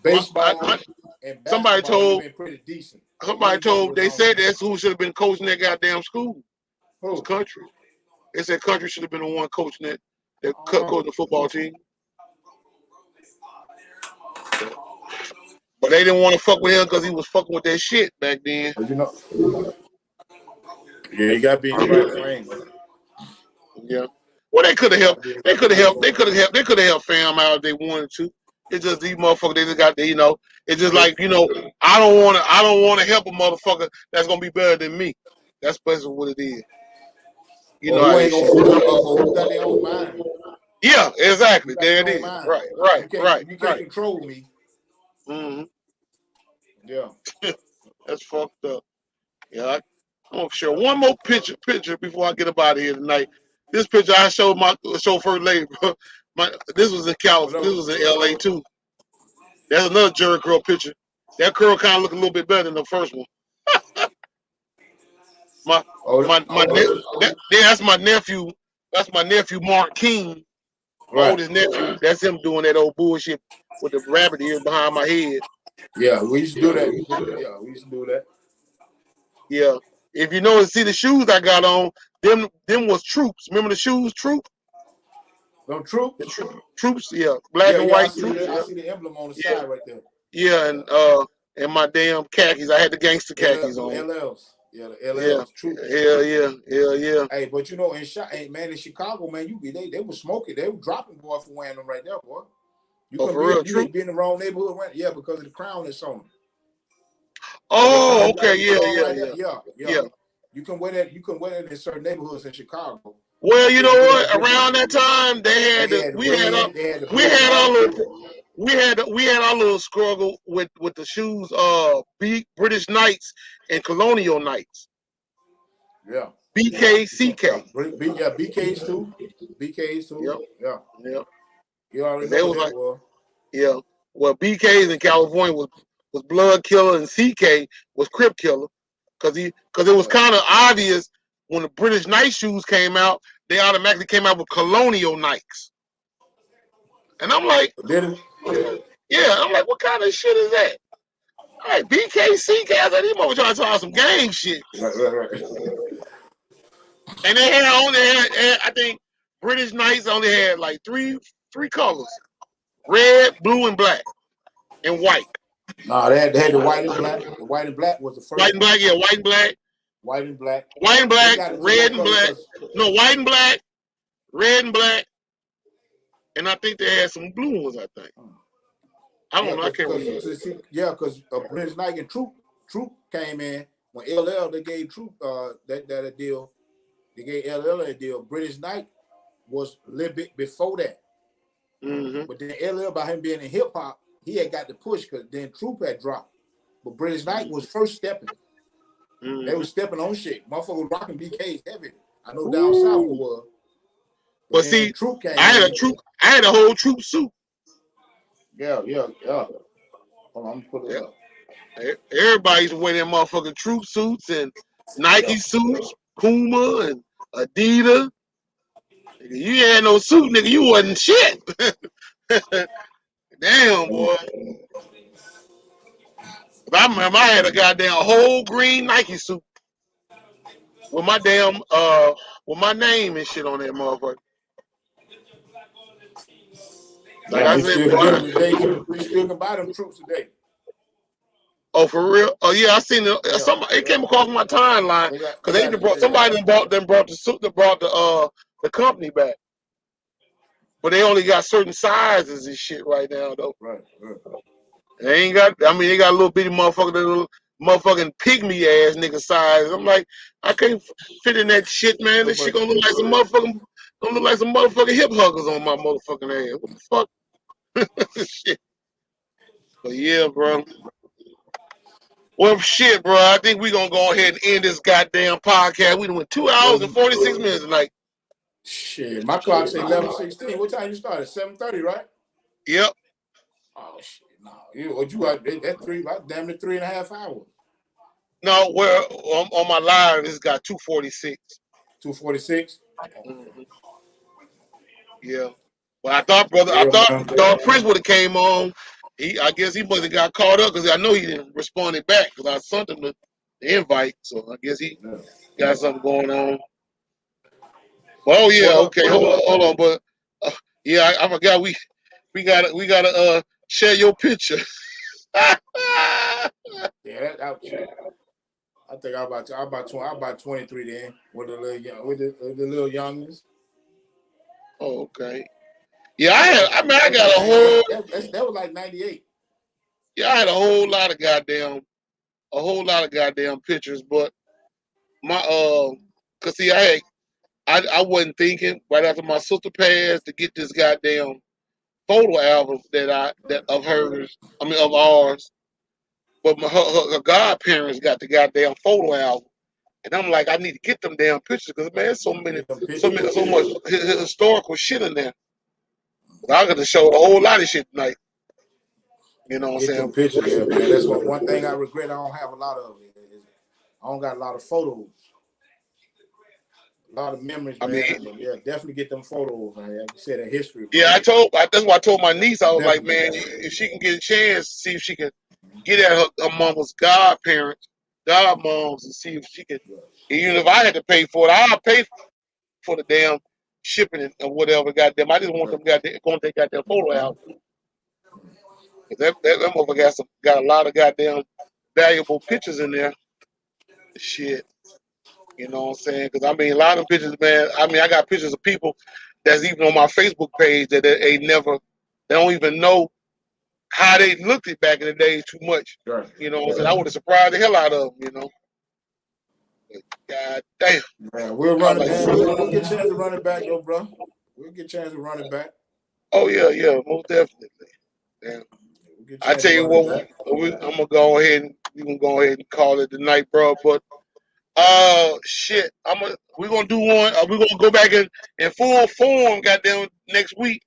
baseball and somebody told been pretty decent. They said that's who should have been coaching that goddamn school. It was Country. They said Country should have been the one coaching that coaching the football team. But they didn't want to fuck with him because he was fucking with that shit back then. Yeah, he got to be in the right frame. Yeah. Well, they could have helped. They could have helped fam out if they wanted to. It's just these motherfuckers. They just got the, It's just like I don't want to help a motherfucker that's gonna be better than me. That's basically what it is. Who ain't who got their own mind. Yeah, exactly. There it is. Mind. Right. You can't control me. Mm-hmm. Yeah. That's fucked up. Yeah, I'm gonna share one more picture before I get up out of here tonight. This picture I showed my chauffeur lady, bro. This was in California. This was in LA too. There's another Jerry curl picture. That curl kind of look a little bit better than the first one. That's my nephew. That's my nephew Mark King. My oldest nephew. That's him doing that old bullshit with the rabbit ears behind my head. Yeah, we used to do that. Yeah, we used to do that. Yeah. If you see the shoes I got on, them was Troops. Remember the shoes, Troop? No, Troop? Troops, yeah. Black and white Troops. I see the emblem on the side right there. Yeah, and my damn khakis. I had the gangster khakis on. LLs. Yeah, the LLs, Troops. Yeah. Hey, but in Chicago, man, they were smoking. They were dropping boy for wearing them right there, boy. You could be in the wrong neighborhood, right? Yeah, because of the crown that's on them. Oh, okay, yeah. You can wear that. You can wear that in certain neighborhoods in Chicago. Well, you know what? Around that time, we had our little struggle with the shoes. British Knights and Colonial Knights. Yeah. BKCK. Yeah, BKs too. Yep. Yeah. You already know what that was. Yeah. Well, BKs in California was Blood Killer and CK was Crip Killer, because it was kind of obvious when the British Knight shoes came out, they automatically came out with Colonial Nikes. And I'm like, I'm like, what kind of shit is that? All right, BKCK, I said, these motherfuckers trying to talk some gang shit. Right. And they had I think British Knights only had like three colors: red, blue, and black, and white. No, they had the white and black. The white and black was the first. White and black, yeah, white and black. White and black. White and black, red and black. No, white and black, red and black. And I think they had some blue ones, I think. I don't know, I can't remember. Yeah, because British Knight and Troop came in. When LL, they gave Troop that deal. They gave LL a deal. British Knight was a little bit before that. Mm-hmm. But then LL, by him being in hip-hop, he had got the push because then Troop had dropped. But British Knight was first stepping. They was stepping on shit. Motherfucker was rocking BKs heavy. I know down south it was. But see, Troop came I had a whole troop suit. Yeah. Hold on, I'm gonna put it up. Everybody used to wear them motherfucking troop suits and Nike suits, Puma and Adidas. You had no suit, nigga. You wasn't shit. Damn, boy. I remember I had a goddamn whole green Nike suit with my damn with my name and shit on that motherfucker. Like I said, we still can buy them troops today. Oh, for real? Oh yeah, I seen it. It came across my timeline because somebody brought the suit that brought the company back. But they only got certain sizes and shit right now though. Right. They ain't got. I mean, they got a little bitty motherfucking pygmy ass nigga size. I'm like, I can't fit in that shit, man. This shit gonna look like some motherfucking hip huggers on my motherfucking ass. What the fuck? Shit. But yeah, bro. Well, shit, bro. I think we're gonna go ahead and end this goddamn podcast. We done went 2 hours and 46 minutes tonight. Shit, my clock say 11:16. What time you started? 7:30, right? Yep. Oh shit, no. You out that damn near 3.5 hours. No, well, on my live, it's got 2:46. 2:46. Mm-hmm. Yeah. Well, I thought Prince would have came on. I guess he must have got caught up because I know he didn't respond back because I sent him the invite. So I guess he got something going on. Oh yeah, okay. Hold on, but yeah, I forgot we gotta share your picture. Yeah, I think I'm about 23 then with the little youngins. Oh, okay. Yeah, I got a whole. That was like 98. Yeah, I had a whole lot of goddamn pictures, but my cause see, I wasn't thinking right after my sister passed to get this goddamn photo album of hers. I mean of ours, but her godparents got the goddamn photo album, and I'm like, I need to get them damn pictures because man, so much historical shit in there. I got to show a whole lot of shit tonight. You know what I'm saying? Pictures, yeah, man. That's one thing I regret. I don't have a lot of. I don't got a lot of photos. A lot of memories, man. I mean, yeah, definitely get them photos, man. Like you said, a history. Bro. Yeah, that's why I told my niece. I was like, man, if she can get a chance, see if she can get at her mama's godmoms, and see if she can. Even if I had to pay for it, I'll pay for the damn shipping and whatever. Goddamn, I just want them goddamn photo out. That motherfucker got a lot of goddamn valuable pictures in there. Shit. You know what I'm saying? Because I mean, a lot of pictures, man. I mean, I got pictures of people that's even on my Facebook page that they don't even know how they looked it back in the day too much. Right. You know what I'm saying? I would have surprised the hell out of them, you know. But God damn. Man, we'll run it, man. We'll get a chance to run it back, though, bro. We'll get a chance to run it back. Oh, yeah, most definitely. Damn. I tell you what, we can go ahead and call it the night, bro. But shit, we're gonna do one. We're gonna go back in full form, goddamn, next week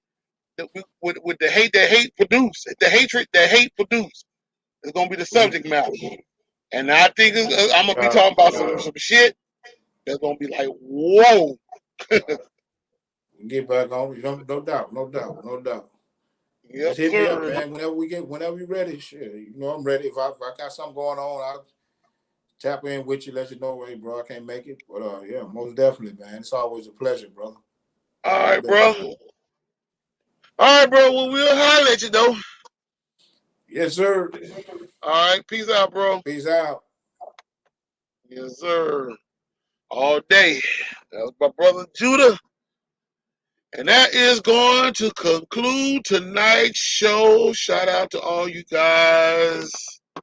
with the hate that hate produce, the hatred that hate produce. It's gonna be the subject matter, and I think I'm gonna be talking about some shit that's gonna be like, whoa. Get back on, no doubt. Yep, just hit me up, man. Whenever you're ready, shit. You know I'm ready. If I got something going on, I'll tap in with you, let you know, hey, bro, I can't make it. But yeah, most definitely, man. It's always a pleasure, brother. All right, bro. Well, we'll holler at you though. Yes, sir. All right, peace out, bro. Peace out. Yes, sir. All day. That was my brother Judah. And that is going to conclude tonight's show. Shout out to all you guys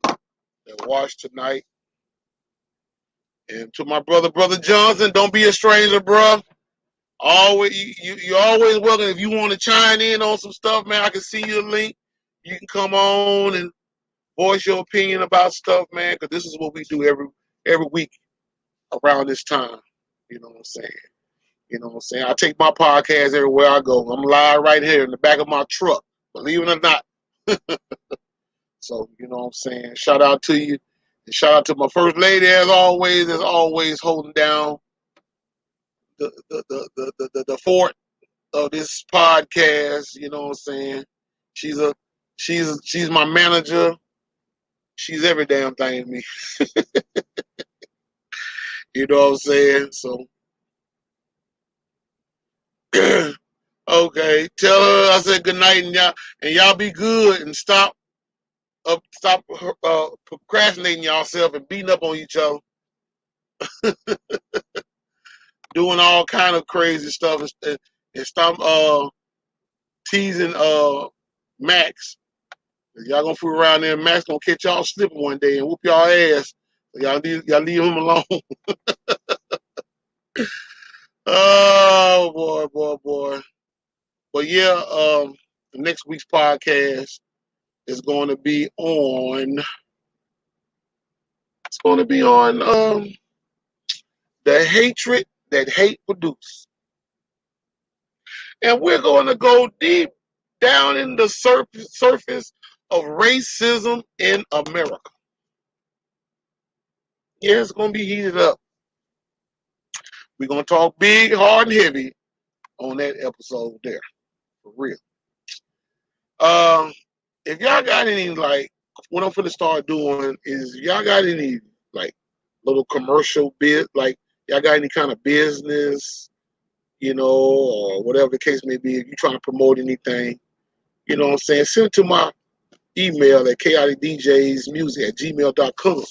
that watched tonight. And to my brother Johnson, don't be a stranger, bro. Always, you're always welcome. If you want to chime in on some stuff, man, I can see your link. You can come on and voice your opinion about stuff, man, because this is what we do every week around this time. You know what I'm saying? You know what I'm saying? I take my podcast everywhere I go. I'm live right here in the back of my truck, believe it or not. So, you know what I'm saying? Shout out to you. And shout out to my first lady as always holding down the fort of this podcast. You know what I'm saying? She's my manager. She's every damn thing to me. You know what I'm saying? So okay, tell her I said good night and y'all be good and stop procrastinating yourself and beating up on each other, doing all kind of crazy stuff and stop teasing Max. Y'all gonna fool around there and Max gonna catch y'all slipping one day and whoop y'all ass. Y'all leave him alone. Oh boy. But yeah, the next week's podcast is going to be on. It's going to be on the hatred that hate produce, and we're going to go deep down in the surface of racism in America. Yeah, it's going to be heated up. We're going to talk big, hard, and heavy on that episode there, for real. If y'all got any, like, what I'm finna start doing is, y'all got any, like, little commercial bit, like, y'all got any kind of business, you know, or whatever the case may be, if you're trying to promote anything, you know what I'm saying, send it to my email at chaoticdjsmusic@gmail.com.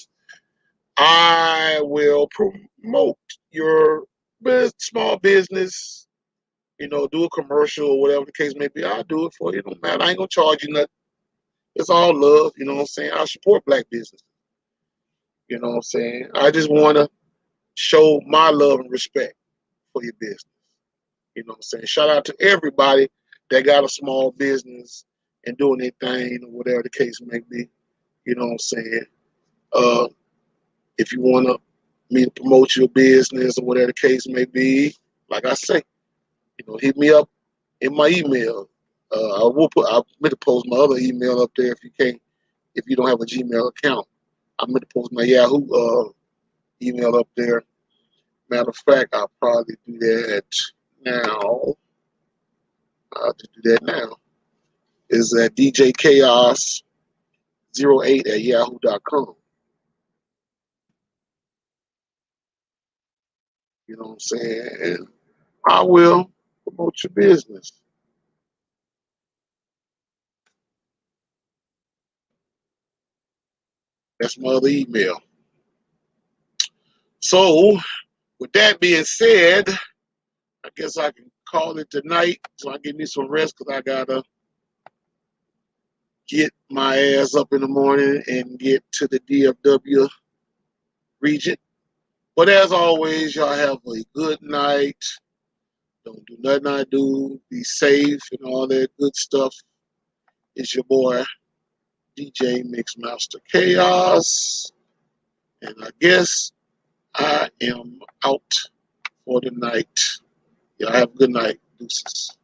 I will promote your small business, you know, do a commercial or whatever the case may be. I'll do it for you. It don't matter. I ain't gonna charge you nothing. It's all love, you know what I'm saying? I support black business. You know what I'm saying? I just wanna show my love and respect for your business. You know what I'm saying? Shout out to everybody that got a small business and doing their thing or whatever the case may be. You know what I'm saying? If you want me to promote your business or whatever the case may be, like I say, you know, hit me up in my email. I meant to post my other email up there if you don't have a Gmail account. I meant to post my Yahoo email up there. Matter of fact, I'll probably do that now. I'll just do that now. Is at djchaos08@yahoo.com. You know what I'm saying? And I will promote your business. That's my other email. So, with that being said, I guess I can call it tonight. So I give me some rest because I gotta get my ass up in the morning and get to the DFW region. But as always, y'all have a good night. Don't do nothing I do. Be safe and all that good stuff. It's your boy, DJ Mixmaster Chaos. And I guess I am out for the night. Y'all have a good night. Deuces.